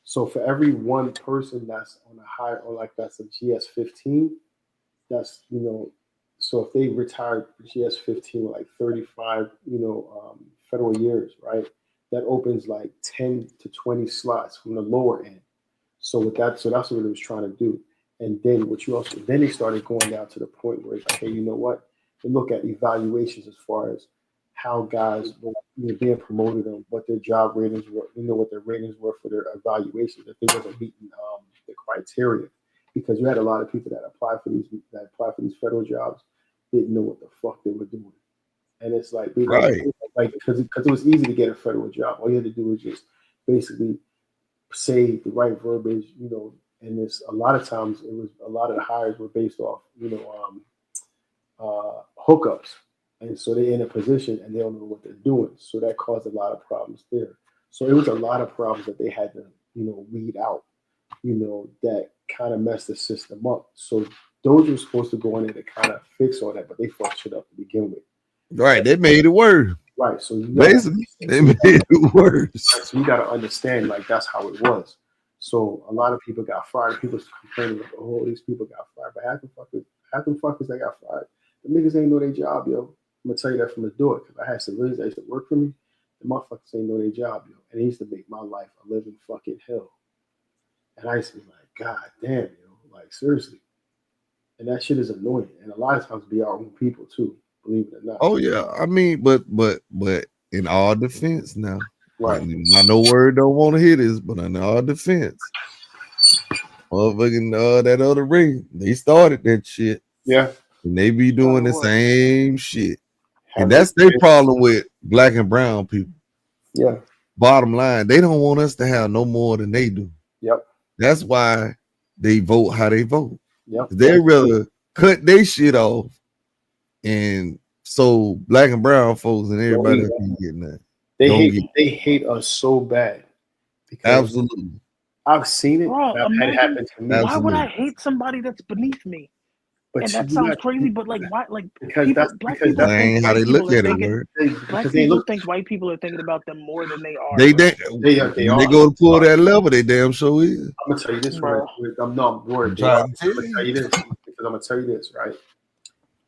So for every one person that's on a high or like that's a GS-15, that's so if they retired GS-15 with like 35 federal years, right? That opens like 10 to 20 slots from the lower end. So with that, so that's what it was trying to do. And then then they started going down to the point where it's like, hey, you know what? They look at evaluations as far as how guys were being promoted and what their job ratings were, what their ratings were for their evaluations, if they wasn't meeting the criteria. Because you had a lot of people that apply for these federal jobs didn't know what the fuck they were doing. And it's like, Right. because it was easy to get a federal job. All you had to do was just basically say the right verbiage, and it's a lot of times it was a lot of the hires were based off, hookups. And so they're in a position and they don't know what they're doing. So that caused a lot of problems there. So it was a lot of problems that they had to, weed out, that kind of messed the system up. So those were supposed to go in there to kind of fix all that, but they fucked shit up to begin with. Right, they made it worse. Right. So basically, they made it worse. Right, so you got to understand, like, that's how it was. So a lot of people got fired. People complaining like, oh, these people got fired. But half them fuckers that got fired, the niggas ain't know their job, yo. I'm gonna tell you that from the door, because I had civilians that used to work for me. The motherfuckers ain't know their job, yo. And it used to make my life a living fucking hell. And I used to be like, God damn, yo. Like, seriously. And that shit is annoying. And a lot of times be our own people too, believe it or not. Oh yeah. I mean, but in all defense now. Right. I know word don't want to hear this, but in all defense, motherfucking that other ring, they started that shit. Yeah. And they be doing the same shit. And that's their problem with black and brown people. Yeah. Bottom line, they don't want us to have no more than they do. Yep. That's why they vote how they vote. Yep. They rather cut their shit off, and so black and brown folks and everybody can get that. They hate us so bad. Absolutely. I've seen it. Bro, I've had it happen to me. Why would I hate somebody that's beneath me? But and that sounds crazy, but like, why? Like, because black people ain't how they look at it. Black people think white people are thinking about them more than they are. They go to pull that level. They damn sure is. I'm gonna tell you this, right? I'm not worried. I'm gonna tell you this because I'm gonna tell you this, right?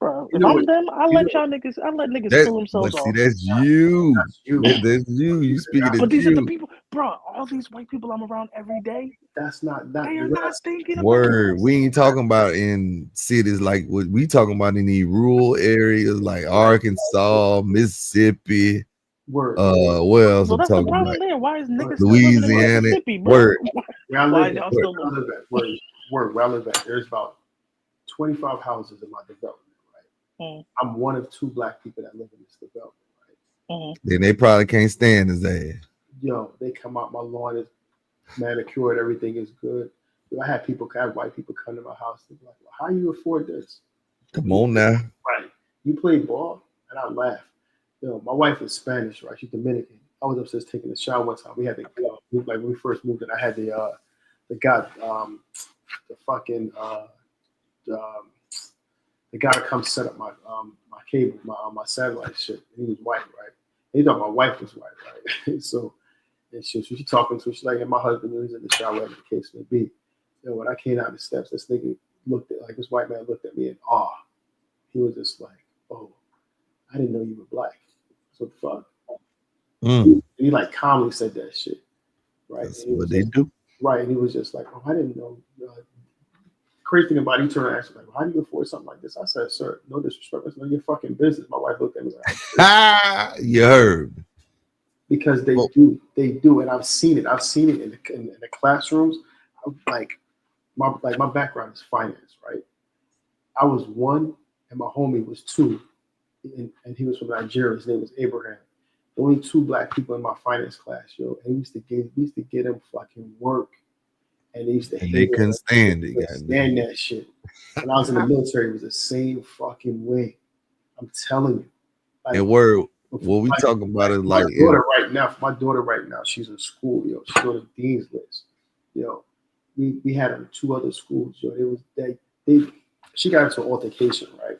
Bro, if I'm them, I let niggas pull themselves off. See, that's you. That's you. You speaking but these you. are the people, bro. All these white people I'm around every day. That's not that. They are not thinking Word. about We ain't talking about in cities like what we talking about in these rural areas like Arkansas, Mississippi. Word. What else well, I'm that's the talking problem about? there. Why is niggas Louisiana? still living in Mississippi, bro? Word. Where I live at, where I live at, there's about 25 houses in my development. I'm one of two black people that live in this development, right? Then they probably can't stand his ass. Yo, they come out, my lawn is manicured, everything is good. I had white people come to my house and be like, well, how do you afford this? Come on now. Right. You play ball? And I laugh. My wife is Spanish, right? She's Dominican. I was upstairs taking a shower one time. We had like when we first moved in, I had the guy to come set up my my cable, my satellite shit. He was white, right? He thought my wife was white, right? So she talking to her, she's like, and my husband was in the shower, whatever the case may be. When I came out the steps, this nigga this white man looked at me in awe. He was just like, oh, I didn't know you were black. So what the fuck? And he like calmly said that shit. Right. That's what they do. Right. And he was just like, oh, I didn't know. Crazy thing about it, he turned around and asked me, like, well, how do you afford something like this? I said, sir, no disrespect, it's none of your fucking business. My wife looked at me like, you heard. Because they do, and I've seen it. I've seen it in the classrooms. Like my background is finance, right? I was one, and my homie was two, and he was from Nigeria. His name was Abraham. The only two black people in my finance class, yo. And we used to get them fucking work. And they used to hate they couldn't stand it. Stand that shit. When I was in the military, it was the same fucking way. I'm telling you. Like, and what we talking about is like my daughter right now, she's in school, yo. She's on the dean's list. Yo, we had her in two other schools, yo. She got into an altercation, right?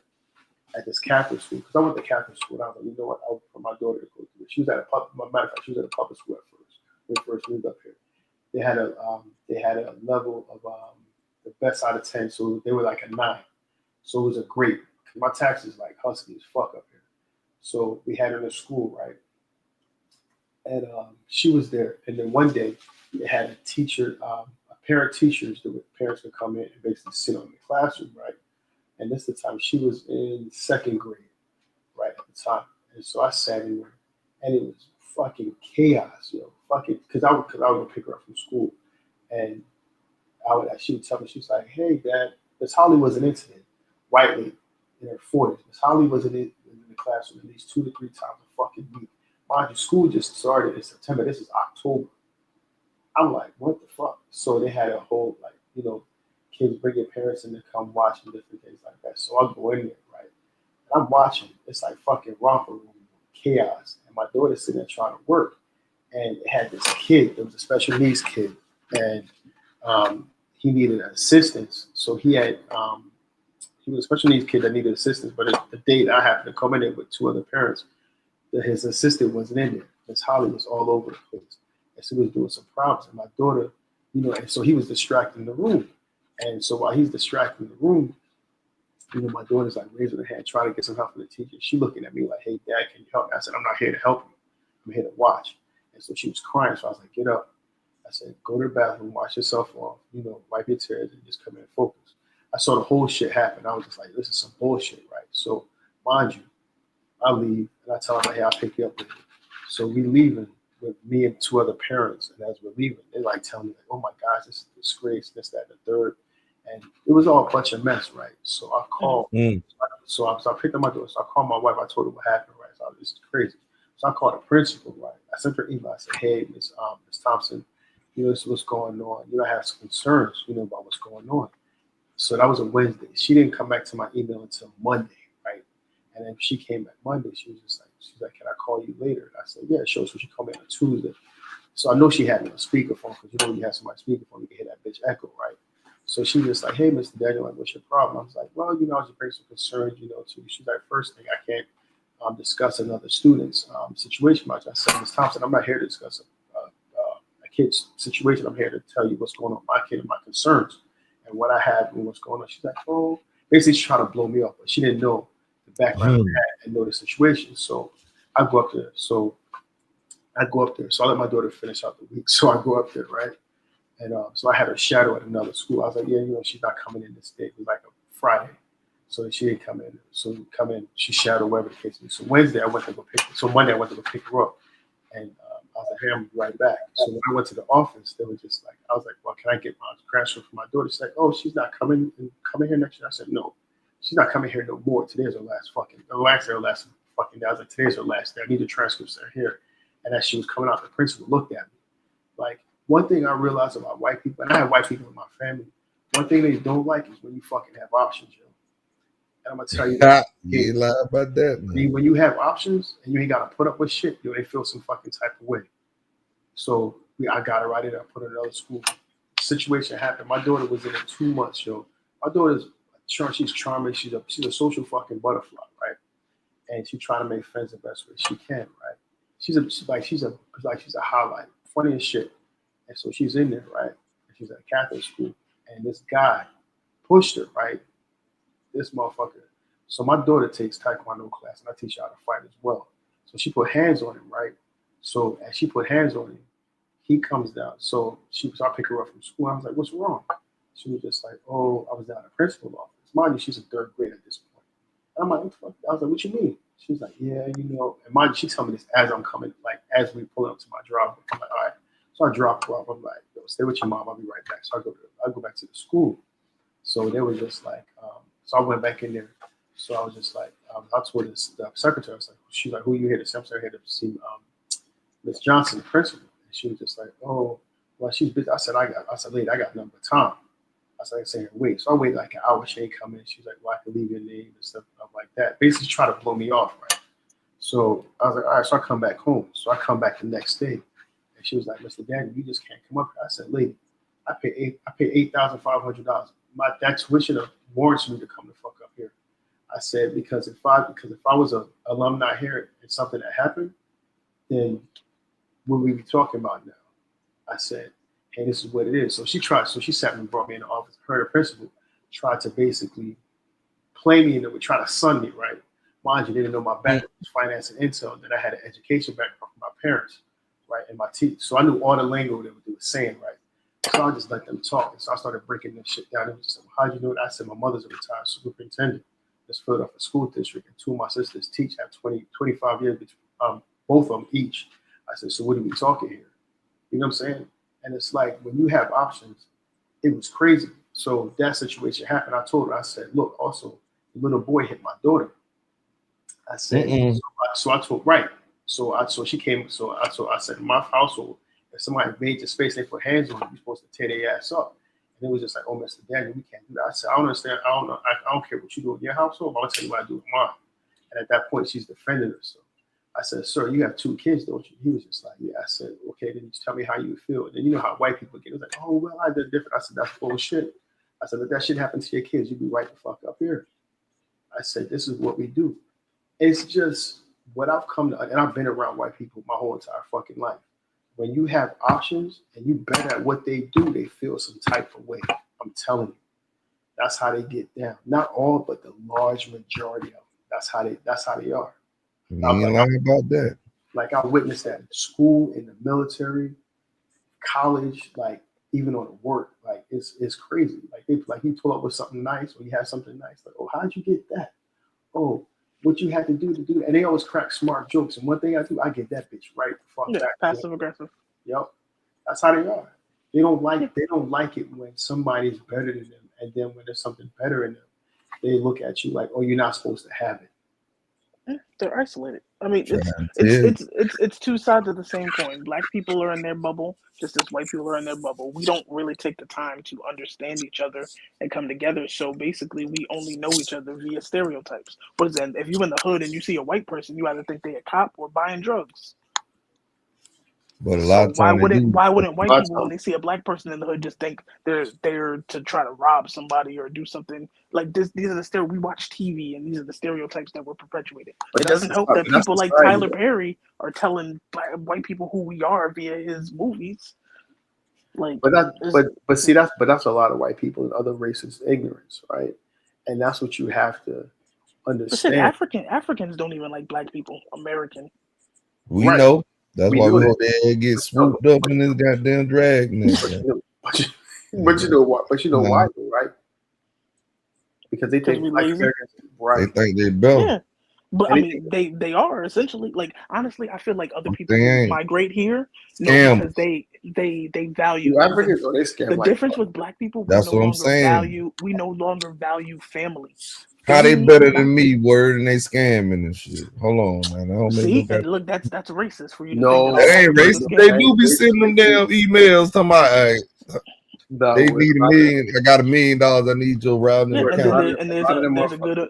At this Catholic school. Because I went to Catholic school and I was like, you know what, for my daughter to go through it. She was at a public school at first, when we first moved up here. they had a level of the best out of 10, so they were like a 9. So it was a great. My taxes like husky as fuck up here. So we had her in school, right? And she was there. And then one day they had a teacher, a pair of teachers that parents could come in and basically sit on the classroom, right? And this is the time she was in 2nd grade, right, at the time. And so I sat in there, and it was fucking chaos, fucking, because I would go pick her up from school, and she would tell me, she was like, "Hey, Dad, Miss Holly was an incident, white lady in her 40s. Miss Holly was in the classroom at least 2 to 3 times a fucking week. Mind you, school just started in September. This is October." I'm like, what the fuck? So they had a whole, like, kids bring your parents in to come watch and different things like that. So I go in there, right? And I'm watching. It's like fucking romper room, chaos. And my daughter's sitting there trying to work. And it had this kid. There was a special needs kid. And he needed assistance. So he was a special needs kid that needed assistance. But the day that I happened to come in there with 2 other parents, his assistant wasn't in there. Miss Holly was all over the place. And so he was doing some problems. And my daughter, and so he was distracting the room. And so while he's distracting the room, my daughter's like raising her hand, trying to get some help from the teacher. She looking at me like, "Hey, Dad, can you help me?" I said, "I'm not here to help you. I'm here to watch." And so she was crying. So I was like, "Get up." I said, "Go to the bathroom, wash yourself off, wipe your tears, and just come in and focus." I saw the whole shit happen. I was just like, this is some bullshit, right? So mind you, I leave, and I tell her, "Hey, I'll pick you up with you." So we leaving with me and 2 other parents. And as we're leaving, they like telling me, like, "Oh my gosh, this is a disgrace, this, that, and the third." And it was all a bunch of mess, right? So I called. So I picked up my daughter. So I called my wife. I told her what happened, right? So this is crazy. So I called the principal, right? I sent her an email. I said, "Hey, Miss Thompson, this is what's going on. I have some concerns, about what's going on." So that was a Wednesday. She didn't come back to my email until Monday, right? And then she came back Monday. She was just like, "Can I call you later?" And I said, "Yeah, sure." So she called me on a Tuesday. So I know she had me on speakerphone, because when you have somebody speakerphone, you can hear that bitch echo, right? So she was like, "Hey, Mr. Daniel, like, what's your problem?" I was like, "Well, I was just bringing some concerns, to you." She's like, "First thing, I can't discuss another student's situation much." I said, "Ms. Thompson, I'm not here to discuss a kid's situation. I'm here to tell you what's going on with my kid and my concerns and what I have and what's going on." She's like, "Oh," basically she's trying to blow me up, but she didn't know the background of that and know the situation. So I go up there. So I let my daughter finish out the week. So I go up there, right? And so I had her shadow at another school. I was like, "Yeah, she's not coming in this day." It was like a Friday. So she didn't come in. So come in, she shadowed, whatever the case is. So Wednesday, I went to go pick her. So Monday, I went to go pick her up. And I was like, "Hey, I'm be right back." So when I went to the office, they were just like, I was like, "Well, can I get my transfer for my daughter?" She's like, "Oh, she's not coming here next year." I said, "No, she's not coming here no more. Today's her last fucking day. I was like, "Today's her last day. I need the transcripts. They're here." And as she was coming out, the principal looked at me. Like, one thing I realized about white people, and I have white people in my family, one thing they don't like is when you fucking have options, yo. And I'm gonna tell you that. You ain't lie about that, man. When you have options and you ain't gotta put up with shit, they feel some fucking type of way. So I got her right in. I put her in another school. Situation happened. My daughter was in it 2 months, yo. My daughter's she's charming. She's a social fucking butterfly, right? And she's trying to make friends the best way she can, right? She's a highlight, funny as shit. And so she's in there, right? And she's at a Catholic school, and this guy pushed her, right? This motherfucker. So my daughter takes Taekwondo class, and I teach her how to fight as well. So she put hands on him, right? So as she put hands on him, he comes down. So I pick her up from school. I was like, "What's wrong?" She was just like, "Oh, I was down at the principal's office." Mind you, she's in 3rd grade at this point. And I'm like, "What the fuck?" I was like, "What you mean?" She's like, "Yeah, And mind you, she told me this as I'm coming, like as we pull up to my driveway. I'm like, "All right." So I dropped her off. I'm like, "Yo, stay with your mom. I'll be right back." So I go back to the school. So they were just like, so I went back in there. So I was just like, I told the secretary, I was like, she's like, "Who you here to see?" I'm sorry, here to see Miss Johnson, the principal. And she was just like, "Oh, well, she's busy." I said, "Lady, I got nothing but time." I said, "I say, wait." So I waited like an hour. She ain't come in. She's like, "Well, I can leave your name," and stuff like that. Basically try to blow me off, right? So I was like, "All right." So I come back home. So I come back the next day. And she was like, "Mr. Daniel, you just can't come up here." I said, "Lady, I pay $8,500. That tuition warrants me to come the fuck up here." I said, because if I was an alumni here and something that happened, then what we be talking about now? I said, hey, this is what it is. So she sat me and brought me in the office. Her and the principal tried to basically play me into it, try to sun me, right? Mind you, they didn't know my background was finance and intel, that I had an education background from my parents, right, and my teachers. So I knew all the lingo that they were saying, right? So I just let them talk. And so I started breaking this shit down. They just said, well, how'd you know that? I said, my mother's a retired superintendent that's filled up a school district, and two of my sisters teach, have 25 years, both of them each. I said, so what are we talking here? You know what I'm saying? And it's like, when you have options, it was crazy. So that situation happened. I told her, I said, look, also, the little boy hit my daughter. I said, so I told, right. So she came, I said, in my household, if somebody made the space, they put hands on you, you're supposed to tear their ass up. And it was just like, oh, Mr. Daniel, we can't do that. I said, I don't understand. I don't know. I don't care what you do in your household, but I'll tell you what I do with mine. And at that point, she's defending herself. I said, sir, you have 2 kids, don't you? He was just like, yeah. I said, okay, then just tell me how you feel. And then you know how white people get. It was like, oh, well, I did different. I said, that's bullshit. I said, if that shit happen to your kids, you be right the fuck up here. I said, this is what we do. It's just what I've come to, and I've been around white people my whole entire fucking life. When you have options and you bet at what they do, they feel some type of way. I'm telling you. That's how they get down. Not all, but the large majority of them. That's how they are. You ain't lying about that. Like I witnessed that in school, in the military, college, like even on the work. Like it's crazy. Like you pull up with something nice or you have something nice. Like, oh, how'd you get that? Oh, what you had to do that. And they always crack smart jokes. And one thing I do, I get that bitch right the fuck back. Passive aggressive. Yep. That's how they are. They don't like it when somebody's better than them. And then when there's something better in them, they look at you like, oh, you're not supposed to have it. They're isolated. I mean, it's 2 sides of the same coin. Black people are in their bubble, just as white people are in their bubble. We don't really take the time to understand each other and come together. So basically, we only know each other via stereotypes. What is that? If you're in the hood and you see a white person, you either think they're a cop or buying drugs. But a lot of times, why wouldn't white people, when they see a black person in the hood, just think they're there to try to rob somebody or do something like this? These are the stereotypes. We watch TV, and these are the stereotypes that were perpetuated. It doesn't help that people like Tyler Perry are telling white people who we are via his movies. Like, but that's a lot of white people and other races' ignorance, right? And that's what you have to understand. Africans don't even like black people. American. We know. That's why we go there and get swooped up in this goddamn drag. But you know what? But you know why, right? Because they think they think they're better. Yeah. But I mean, they are essentially, like, honestly, I feel like other people who migrate here because they value Africans or they scam. The difference with black people, that's what I'm saying. We no longer value family. How they better than me? Word, and they scamming and shit. Hold on, man. See, and look, that's racist for you. No, that ain't racist. They do be sending them damn emails talking about, they need $1 million. I got $1 million. I need your routing account. And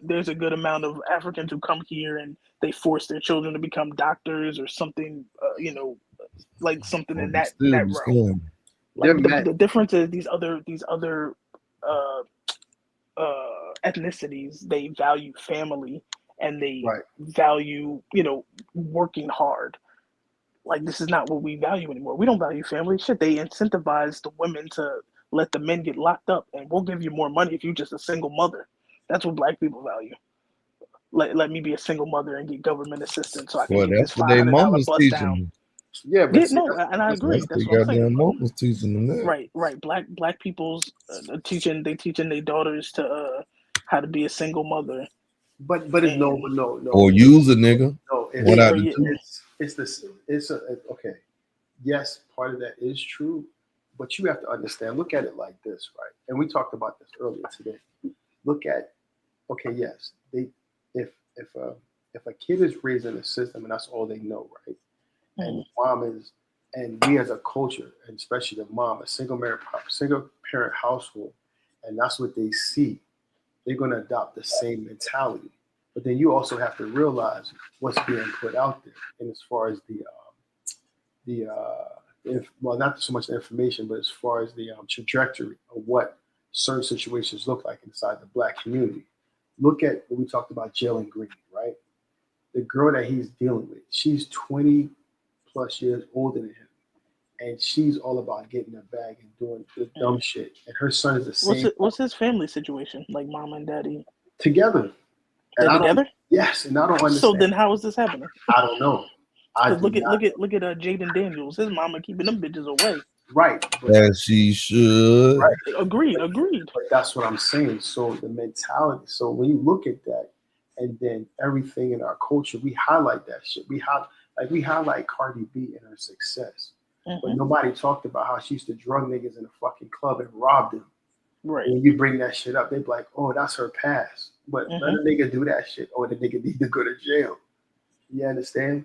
there's a good amount of Africans who come here and they force their children to become doctors or something. Like something in that realm. Like the difference is these other ethnicities, they value family and they value, working hard. Like, this is not what we value anymore. We don't value family. Shit, they incentivize the women to let the men get locked up, and we'll give you more money if you're just a single mother. That's what black people value. Let me be a single mother and get government assistance so I can get this $500 bus down. Yeah, but and I agree. That's what I'm saying. Mama's teaching them that. Right. Black people's teaching their daughters to how to be a single mother. But it's no. Or use a nigga. No, okay. Yes, part of that is true, but you have to understand. Look at it like this, right? And we talked about this earlier today. Look at, okay, yes, if a kid is raised in a system and that's all they know, right? And mom is, and we as a culture, and especially the mom, a single parent household, and that's what they see, they're going to adopt the same mentality. But then you also have to realize what's being put out there, and as far as not so much the information, but as far as the trajectory of what certain situations look like inside the black community. Look at what we talked about, Jalen Green, right? The girl that he's dealing with, she's 20 plus years older than him. and she's all about getting a bag and doing the dumb shit. And her son is the same. What's his family situation? Like mom and daddy together. And they're I don't, together? yes, and I don't understand. So then how is this happening? I don't know. Look at Jaden Daniels. His mama keeping them bitches away. Right. As she should. Right. Agreed. But that's what I'm saying. So the mentality. So when you look at that, and then everything in our culture, we highlight that shit. We highlight Cardi B and her success. But nobody talked about how she used to drug niggas in a fucking club and rob them. Right. When you bring that shit up, they be like, oh, that's her past. But let a nigga do that shit, or the nigga need to go to jail. You understand?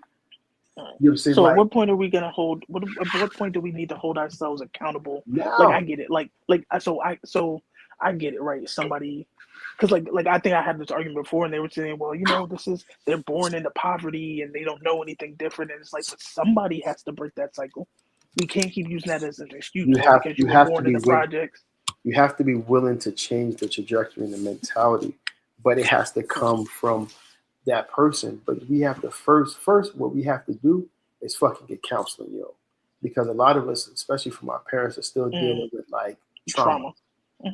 You know what I'm saying? So at what point are we gonna hold? At what point do we need to hold ourselves accountable? Now. Like I get it. So I get it. Right? Somebody, because like I think I had this argument before, and they were saying, well, you know, they're born into poverty and they don't know anything different, and it's like, but somebody has to break that cycle. We can't keep using that as an excuse. You have to be projects. You have to be willing to change the trajectory and the mentality, but it has to come from that person. But we have to first what we have to do is fucking get counseling, yo, because a lot of us, especially from our parents, are still dealing with like trauma.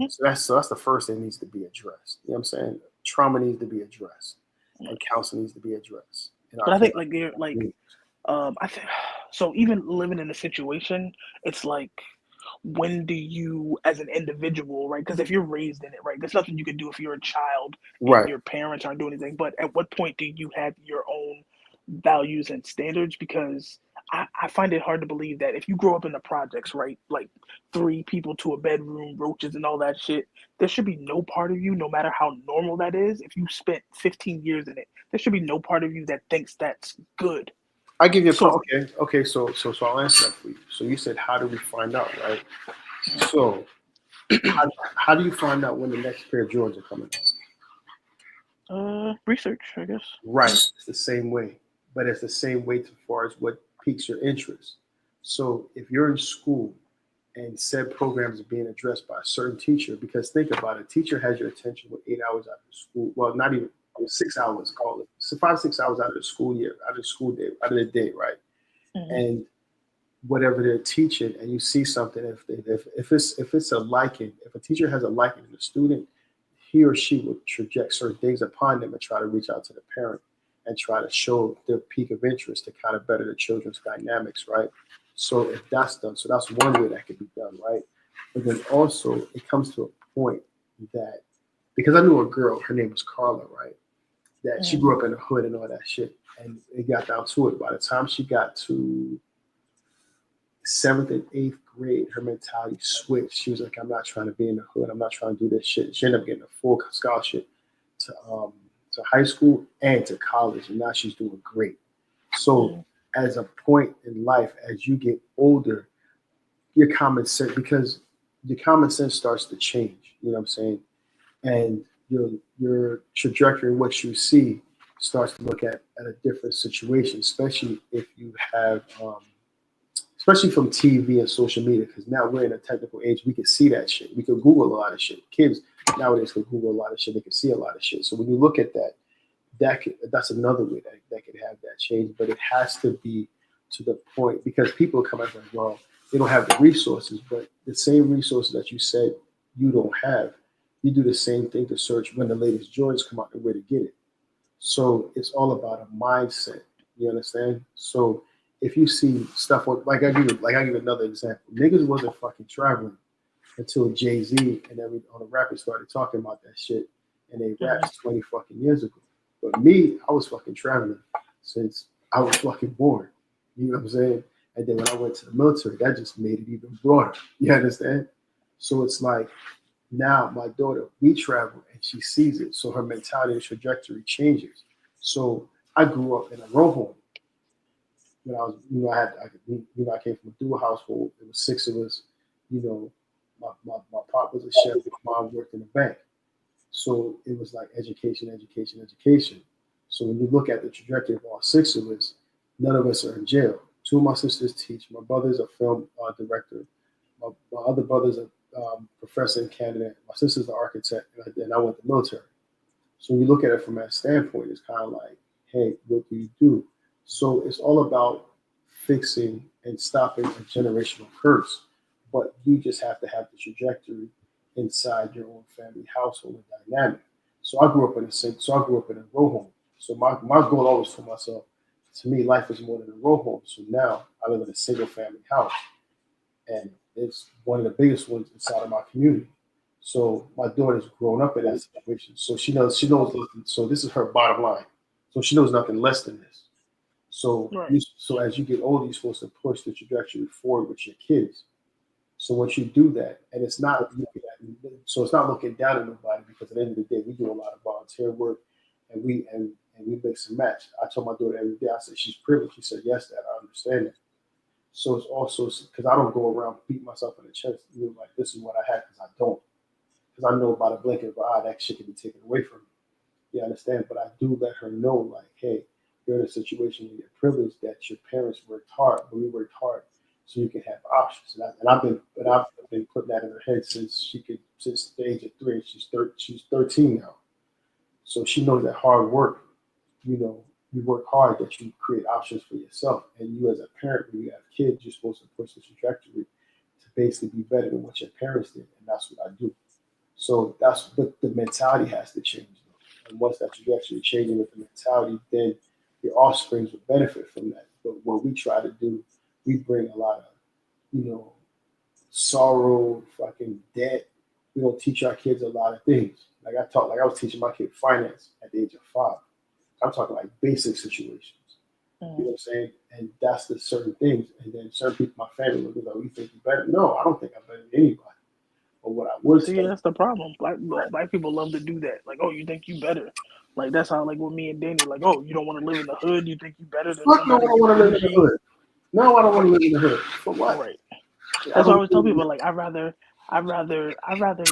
So that's the first thing that needs to be addressed. You know what I'm saying? Trauma needs to be addressed, and counseling needs to be addressed. But I think I think so. Even living in a situation, it's like, when do you, as an individual, right? Because if you're raised in it, right, there's nothing you can do if you're a child, right? And your parents aren't doing anything. But at what point do you have your own values and standards? Because I find it hard to believe that if you grow up in the projects, right, like 3 people to a bedroom, roaches and all that shit, there should be no part of you, no matter how normal that is. If you spent 15 years in it, there should be no part of you that thinks that's good. I give you a okay. So I'll answer that for you. So you said, how do we find out, right? So how do you find out when the next pair of Jordans are coming out? Research, I guess. Right. It's the same way, but it's the same way as far as what piques your interest. So if you're in school and said programs are being addressed by a certain teacher, because think about it, teacher has your attention with 8 hours out of school. Well, not even 6 hours, call it. So 5-6 hours out of the school year, out of the school day, out of the day, right? And whatever they're teaching, and you see something, if it's a liking, if a teacher has a liking in a student, he or she would project certain things upon them and try to reach out to the parent and try to show their peak of interest to kind of better the children's dynamics, right? So if that's done, so that's one way that could be done, right? But then also it comes to a point that, because I knew a girl, her name was Carla, right? That she grew up in the hood and all that shit. And it got down to it. By the time she got to 7th and 8th grade, her mentality switched. She was like, I'm not trying to be in the hood. I'm not trying to do this shit. She ended up getting a full scholarship to high school and to college. And now she's doing great. So as a point in life, as you get older, your common sense, because your common sense starts to change. You know what I'm saying? And your trajectory and what you see starts to look at a different situation, especially if you have, especially from TV and social media, because now we're in a technical age, we can see that shit. We can Google a lot of shit. Kids nowadays can Google a lot of shit. They can see a lot of shit. So when you look at that, that's another way that could have that change, but it has to be to the point, because people come out like, well, they don't have the resources, but the same resources that you said you don't have, you do the same thing to search when the latest Jordans come out and where to get it. So it's all about a mindset. You understand? So if you see stuff like I give you another example. Niggas wasn't fucking traveling until Jay-Z and all the rappers started talking about that shit, and they rapped 20 fucking years ago. But me, I was fucking traveling since I was fucking born. You know what I'm saying? And then when I went to the military, that just made it even broader. You understand? So it's like, now my daughter, we travel and she sees it. So her mentality and trajectory changes. So I grew up in a row home. When I was, I came from a dual household. There was 6 of us. My pop was a chef. My mom worked in a bank. So it was like education. So when you look at the trajectory of all 6 of us, none of us are in jail. 2 of my sisters teach. My brother's a film director. My other brother's a professor in Canada. My sister's an architect, and I went to the military. So when you look at it from that standpoint, it's kind of like, hey, what do you do? So it's all about fixing and stopping a generational curse, but you just have to have the trajectory inside your own family household and dynamic. So I grew up in a row home. So my goal always for myself, to me, life is more than a row home. So now I live in a single family house, and it's one of the biggest ones inside of my community. So my daughter's grown up in that situation, so she knows nothing. So this is her bottom line. So she knows nothing less than this. So Right. so as you get older, you're supposed to push the trajectory forward with your kids. So once you do that, and it's not looking down at nobody, because at the end of the day, we do a lot of volunteer work, and we mix and match. I told my daughter every day, I said, she's privileged. She said, yes, Dad, I understand that. So it's also because I don't go around beating myself in the chest, like this is what I had, because I don't. Because I know by the blink of an eye that shit can be taken away from me. You understand? But I do let her know, like, hey, you're in a situation where you're privileged, that your parents worked hard, but we worked hard so you can have options. And I've been putting that in her head since the age of 3. She's 13 now, so she knows that hard work. You work hard, that you create options for yourself. And you, as a parent, when you have kids, you're supposed to push the trajectory to basically be better than what your parents did, and that's what I do. So but the mentality has to change. And once that trajectory changes with the mentality, then your offspring will benefit from that. But what we try to do, we bring a lot of, sorrow, fucking debt. We don't teach our kids a lot of things. Like I was teaching my kid finance at the age of 5. I'm talking like basic situations. You know what I'm saying? And that's the certain things. And then certain people, my family, will be like, "You think you're better?" No, I don't think I'm better than anybody. But what I would See, say, that's the problem. Black people love to do that. Like, oh, you think you better? Like that's how, like, with me and Danny, like, oh, you don't want to live in the hood. You think you better than fuck no, I somebody don't want to live in the bougie? hood. No, I don't want to live in the hood. For what? Right. I That's why I don't always tell people, like, I'd rather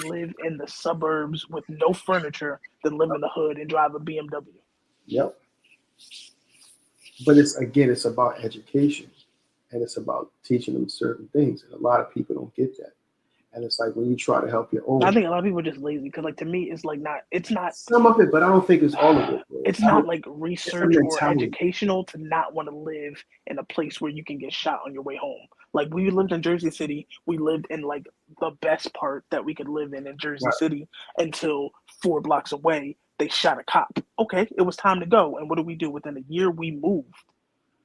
live in the suburbs with no furniture than live in the hood and drive a BMW. Yep. But it's about education, and it's about teaching them certain things. And a lot of people don't get that. And it's like when you try to help your I own, think a lot of people are just lazy because, like, to me, it's like it's not some of it, but I don't think it's all of it, bro. it's not like It's a research or mentality. educational to not want to live in a place where you can get shot on your way home. Like, we lived in Jersey City, we lived in like the best part that we could live in Jersey Right. City until 4 blocks away they shot a cop. Okay, it was time to go, and what do we do? Within a year, we moved.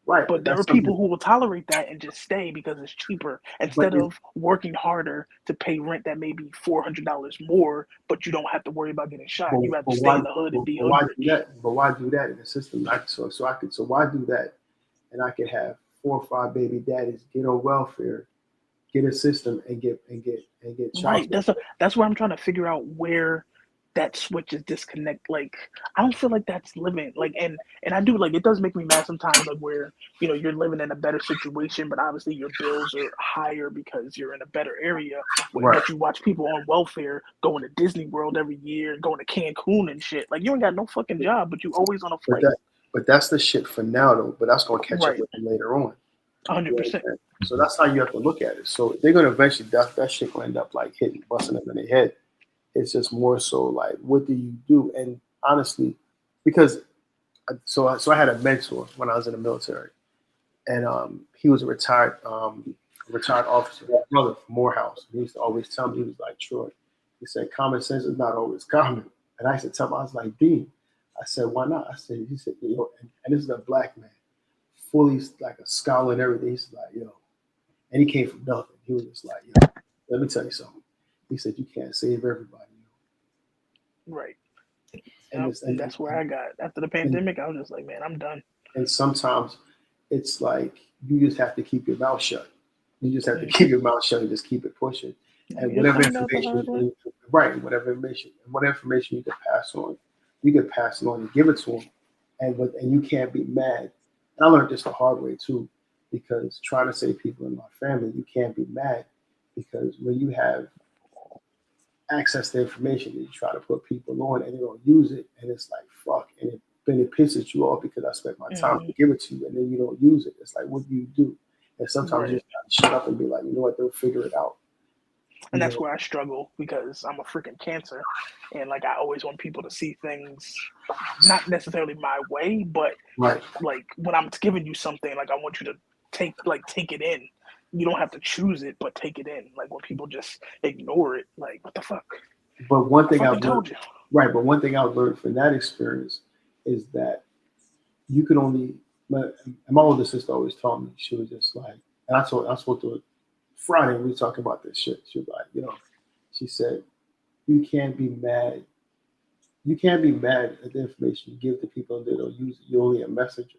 Right. But there are That's people something. who will tolerate that and just stay because it's cheaper But instead of working harder to pay rent that may be $400 more, but you don't have to worry about getting shot. You have to stay in the hood and be why hood do rich. that? But why do that in the system? Like so why do that? And I could have 4 or 5 baby daddies, get on welfare, get a system, and get child Right. support. That's where I'm trying to figure out where that switch is disconnect. Like, I don't feel like that's living. Like, and I do, like, it does make me mad sometimes, like, where you're living in a better situation, but obviously your bills are higher because you're in a better area. Right. But you watch people on welfare going to Disney World every year, going to Cancun and shit. Like, you ain't got no fucking job, but you always on a But flight. that's the shit for now though. But that's gonna catch up Right. with them later on. You know what I'm 100%. saying? So that's how you have to look at it. So they're gonna eventually that shit gonna end up like busting them in the head. It's just more so like, what do you do? And honestly, because so I had a mentor when I was in the military, and he was a retired officer, my brother from Morehouse. He used to always tell me, he was like, Troy, he said, common sense is not always common. And I used to tell him, I was like, Dean, I said, why not? I said, he said, and this is a black man, fully like a scholar and everything. He's like, and he came from nothing. He was just like, let me tell you something. He said, you can't save everybody. Right. And, And that's where I got. After the pandemic, I was just like, man, I'm done. And sometimes it's like you just have to keep your mouth shut. You just have to keep your mouth shut and just keep it pushing. And whatever information, whatever information you can pass on, you can pass it on and give it to them. And you can't be mad. And I learned this the hard way too, because trying to save people in my family, you can't be mad, because when you have access to information, you try to put people on and they don't use it, and it's like fuck, and it pisses you off because I spent my time to give it to you and then you don't use it. It's like, what do you do? And sometimes you just gotta shut up and be like, you know what, they'll figure it out. And that's where I struggle because I'm a freaking Cancer, and like I always want people to see things not necessarily my way, but right. Like when I'm giving you something, like I want you to take it in. You don't have to choose it, but take it in. Like when people just ignore it, like what the fuck? But one thing I told you. right? But one thing I learned from that experience is that you could only. My older sister always taught me. She was just like, and I spoke to her Friday. And we were talking about this shit. She was like, she said, you can't be mad. You can't be mad at the information you give to people and they don't use it. You're only a messenger.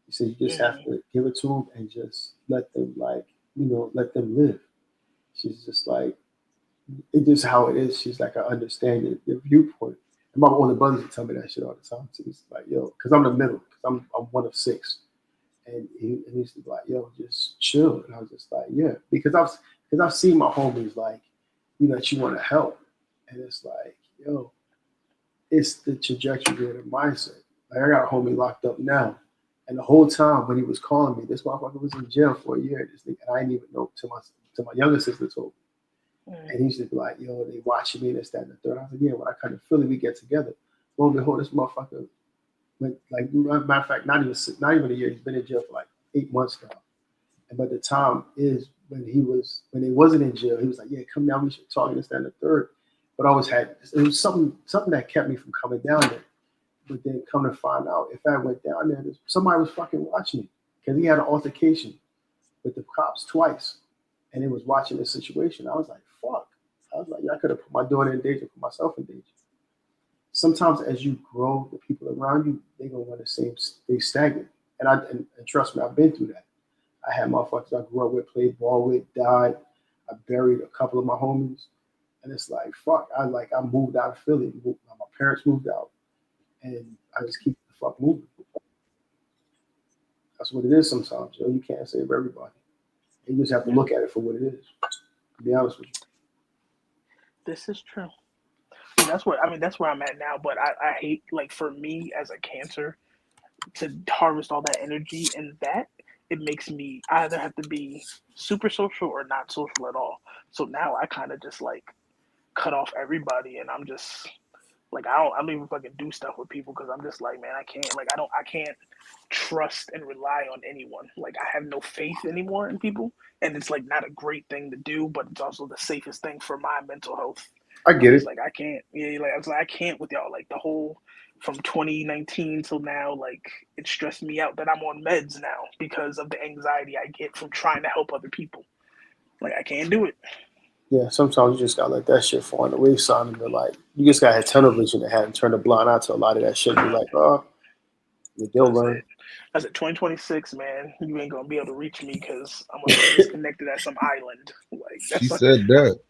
She said you just have to give it to them and just let them let them live. She's just like, it's just how it is. She's like, I understand your viewpoint. And my older brothers would tell me that shit all the time too. He's like, because I'm the middle, because I'm one of 6. And he used to be like, just chill. And I was just like, yeah. Because I've seen my homies like, that you want to help. And it's like, it's the trajectory of the mindset. Like I got a homie locked up now. And the whole time when he was calling me, this motherfucker was in jail for a year. And I didn't even know till my younger sister told me. And he used to be like, they watching me, this, that, and the third. I was like, yeah, when I come to Philly, we get together. Lo and behold, this motherfucker went, like, matter of fact, not even a year. He's been in jail for like 8 months now. But the time is when they wasn't in jail, he was like, yeah, come down, we should talk, this, that, and the third. But I always it was something that kept me from coming down there. But then come to find out, if I went down there, somebody was fucking watching me because he had an altercation with the cops twice. And he was watching the situation. I was like, fuck. I was like, I could have put my daughter in danger, put myself in danger. Sometimes as you grow, the people around you, they're going to want the same, they stagnant. And trust me, I've been through that. I had motherfuckers I grew up with, played ball with, died. I buried a couple of my homies. And it's like, fuck. I moved out of Philly. My parents moved out. And I just keep the fuck moving. That's what it is sometimes. You can't save everybody. You just have to look at it for what it is. To be honest with you. This is true. That's where I'm at now. But I hate, like, for me as a Cancer, to harvest all that energy, and that it makes me either have to be super social or not social at all. So now I kind of just like cut off everybody, and I'm just like, I don't even fucking do stuff with people because I'm just like, man, I can't trust and rely on anyone. Like, I have no faith anymore in people, and it's like not a great thing to do, but it's also the safest thing for my mental health. I get it. Like, I can't. Yeah, like I was like, I can't with y'all. Like the whole from 2019 till now, like it stressed me out that I'm on meds now because of the anxiety I get from trying to help other people. Like, I can't do it. Yeah, sometimes you just gotta let that shit fall on the wayside and be like, you just gotta have tunnel vision and turn a blind eye to a lot of that shit. Be like, they'll learn. I said 2026, man, you ain't gonna be able to reach me because I'm gonna be disconnected at some island. Like, she said that.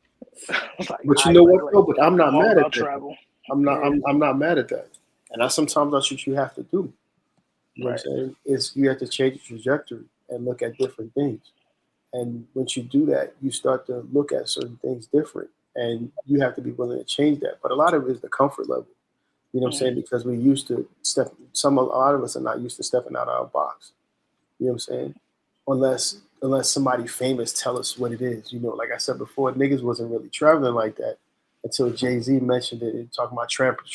Like, but you know what? Though, but I'm not mad at that. Travel. I'm not mad at that. And that's what you have to do. You know what I'm saying? Is you have to change the trajectory and look at different things. And once you do that, you start to look at certain things different. And you have to be willing to change that. But a lot of it is the comfort level. You know what I'm saying? Because we used to a lot of us are not used to stepping out of our box. You know what I'm saying? Unless somebody famous tell us what it is. You know, like I said before, niggas wasn't really traveling like that until Jay-Z mentioned it and talking about trappers.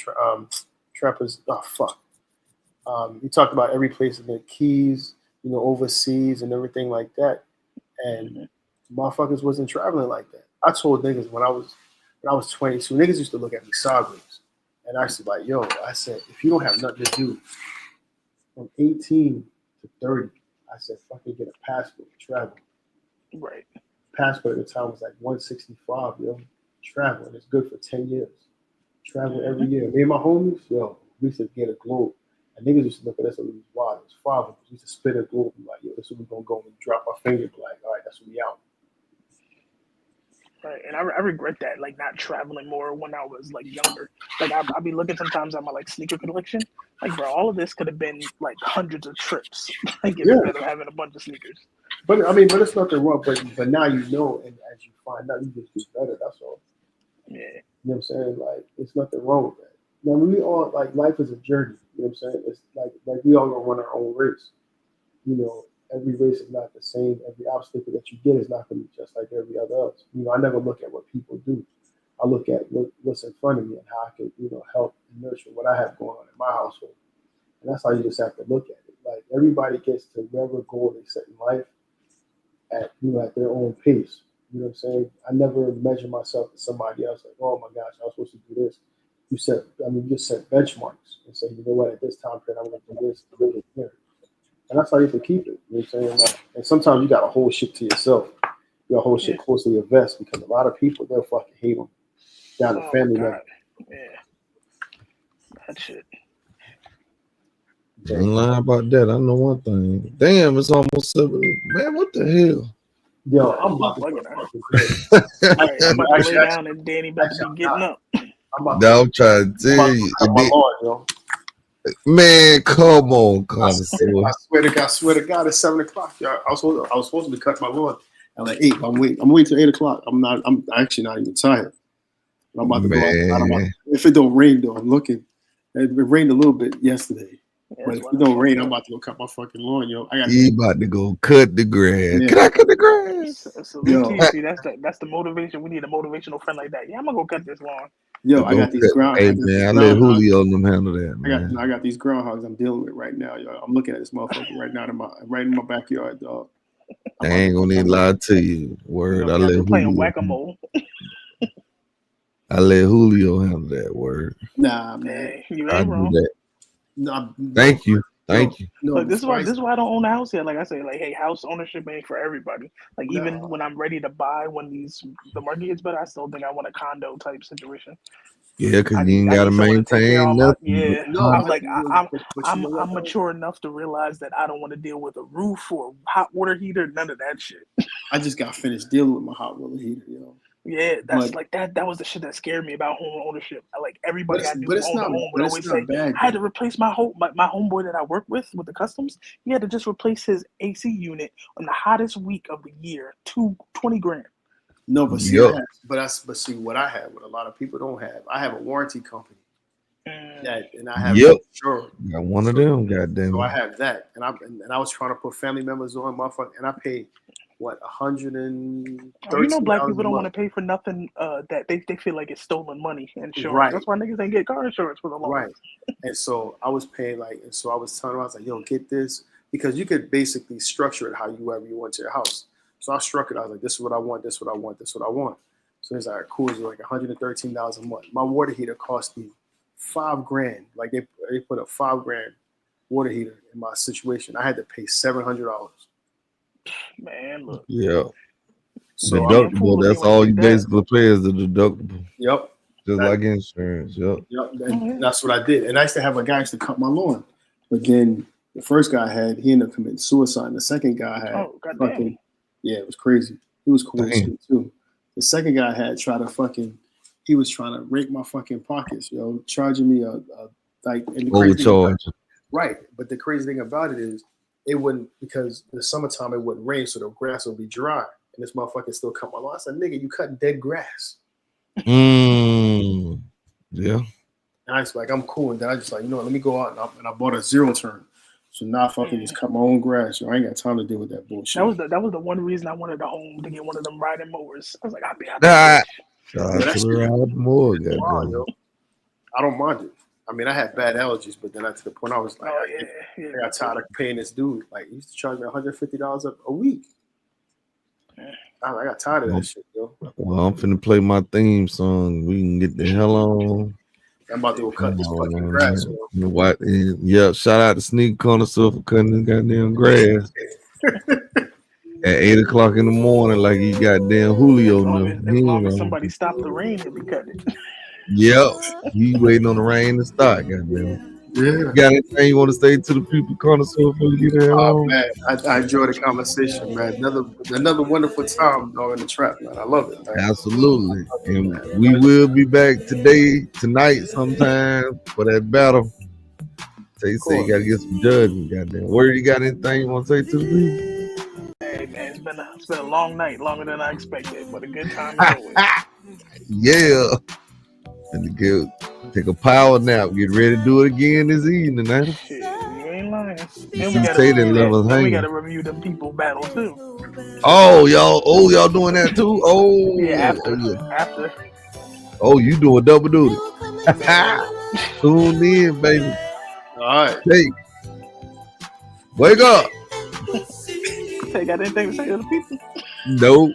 He talked about every place in the Keys, overseas and everything like that. And motherfuckers wasn't traveling like that. I told niggas when I was 22, niggas used to look at me sideways. And I used to be like, I said, if you don't have nothing to do from 18 to 30, I said, fucking get a passport to travel. Right. Passport at the time was like $165, Travel, and it's good for 10 years. Travel every year. Me and my homies, we used to get a globe. And niggas used to look at us and we was wild. It was 5 of us. We used to split a globe and like, this is where we're going to go and drop our finger. Like, all right, that's when we out. Right, and I regret that, like not traveling more when I was like younger. Like I'll be looking sometimes at my like sneaker collection. Like, bro, all of this could have been like hundreds of trips. Like instead of having a bunch of sneakers. But it's nothing wrong. But now you know, and as you find out, you just do better. That's all. Yeah. You know what I'm saying? Like, it's nothing wrong with that. Now we all like life is a journey. You know what I'm saying? It's like we all gonna run our own race. Every race is not the same. Every obstacle that you get is not going to be just like every other else. I never look at what people do. I look at what's in front of me and how I can, help and nurture what I have going on in my household. And that's how you just have to look at it. Like, everybody gets to whatever goal they set in life, at their own pace. You know what I'm saying? I never measure myself to somebody else like, oh my gosh, I was supposed to do this. You just set benchmarks and say, you know what, at this time period, I'm going to do this, and that's how you can keep it. You know what I'm saying? Like, and sometimes you got to hold shit to yourself. You got to hold shit close to your vest because a lot of people, they'll fucking hate them down the family level. Yeah, that shit. Ain't lying about that. I know one thing. Damn, it's almost 7. Man, what the hell? Yo, I'm about to lay down and Danny about to be getting up. I'm trying to tell you. Man, come on, connoisseur. I swear to God, it's 7 o'clock. Y'all. I was supposed to be cutting my lawn at like 8. I'm waiting till 8 o'clock. I'm actually not even tired. I'm about to go out. If it don't rain though, I'm looking. It rained a little bit yesterday. Yeah, but if it don't rain, I'm about to go cut my fucking lawn, yo. You about to go cut the grass. Yeah. Can I cut the grass? So see, that's the motivation. We need a motivational friend like that. Yeah, I'm gonna go cut this lawn. Yo, I got these groundhogs. Hey man, I let Julio and them handle that. Man. I got these groundhogs I'm dealing with right now, yo. I'm looking at this motherfucker right now right in my backyard, dog. I ain't gonna even lie to you. Word, I let playing whack-a-mole. I let Julio handle that. Word. Nah, man, you ain't wrong. That. No, Thank you. No, look, this is why I don't own a house yet. Like I say, like, hey, house ownership ain't for everybody. Like even when I'm ready to buy, when the market gets better, I still think I want a condo type situation. Yeah, because you ain't gotta maintain nothing. I'm like I'm mature enough to realize that I don't want to deal with a roof or hot water heater, none of that shit. I just got finished dealing with my hot water heater, yo. Yeah, that's like that. That was the shit that scared me about home ownership. Like everybody I knew who owned a home would always say, I had to replace my homeboy that I work with the customs. He had to just replace his AC unit on the hottest week of the year, $20,000. No, but see, what I have, what a lot of people don't have. I have a warranty company. And I have sure. Got one of them, goddamn. So I have that, and I was trying to put family members on, motherfucker, and I paid. What, $130? Black people don't want to pay for nothing that they feel like it's stolen money. Insurance. Right. That's why niggas ain't get car insurance for the long. Right. And so I was paying I was telling them, I was like, yo, get this, because you could basically structure it however you want to your house. So I struck it. I was like, this is what I want. This is what I want. This is what I want. So it's like, cool. It's like $113 a month. My water heater cost me $5,000. Like they put a $5,000 water heater in my situation. I had to pay $700. Man, look. Yeah. So deductible, that's all you basically pay is the deductible. Yep. Just like insurance. Yep. And that's what I did. And I used to have a guy to cut my lawn. But then the first guy he ended up committing suicide. And the second guy had it was crazy. He was cool too. The second guy he was trying to rake my fucking pockets, yo, charging me overcharge. Right. But the crazy thing about it is it wouldn't, because in the summertime it wouldn't rain, so the grass would be dry. And this motherfucker still cut my lawn. I said, nigga, you cutting dead grass. Yeah. And I was like, I'm cool. And then I just like, you know what, let me go out and I bought a zero turn. So now I fucking just cut my own grass. So I ain't got time to deal with that bullshit. That was the one reason I wanted a home, to get one of them riding mowers. I was like, I'll be out I don't mind it. I mean, I had bad allergies, but then to the point I was like, I got tired of paying this dude. Like, he used to charge me $150 a week. I got tired of that shit, yo. Well, I'm finna play my theme song. We can get the hell on. I'm about to go cut this fucking grass, yo. What? Yeah, shout out to Sneak Connoisseur for cutting this goddamn grass. At 8 o'clock in the morning, like he goddamn Julio. As long as somebody stop the rain, he'll be cutting it. Yep, he waiting on the rain to start. Goddamn. Yeah. You got anything you want to say to the people, Connoisseur, before you get there? Oh man, I enjoyed the conversation, man. Another wonderful time, dog, in the trap, man. I love it, man. Absolutely, and we will be back tonight, sometime for that battle. You say you gotta get some judging, goddamn. Where you got anything you want to say to the people? Hey man, it's been a long night, longer than I expected, but a good time as always. Yeah. And to take a power nap, get ready to do it again this evening, man. Shit, you ain't lying. We gotta review them people battle too. Oh y'all doing that too? Oh yeah, after. Oh, you doing double duty. Tune in, baby. All right. Hey, wake up. Tay got anything to say to the people? Nope.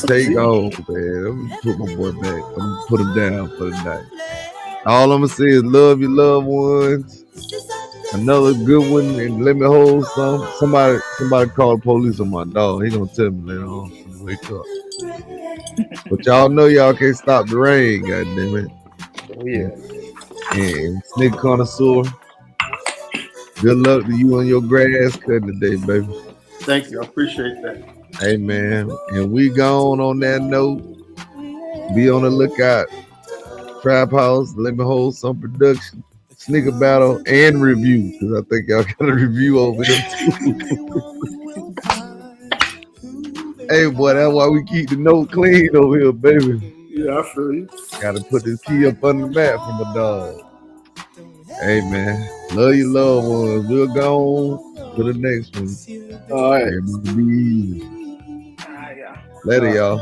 Take off, man. I'm gonna put my boy back. I'm gonna put him down for the night. All I'm gonna say is love your loved ones. Another good one, and let me hold some. Somebody call the police on my dog. He gonna tell me later on when I wake up. But y'all know y'all can't stop the rain, goddamn it. Oh, yeah. And Snake Connoisseur, good luck to you on your grass cutting today, baby. Thank you. I appreciate that. Hey, man. And we gone on that note. Be on the lookout. Trap House, Let Me Hold Some Production, Sneaker Battle, and review. Because I think y'all got a review over there too. Hey, boy, that's why we keep the note clean over here, baby. Yeah, I feel you. Gotta put this key up on the mat for my dog. Hey, man. Love your loved ones. We'll go on to the next one. All right. Everybody be easy. Later, y'all.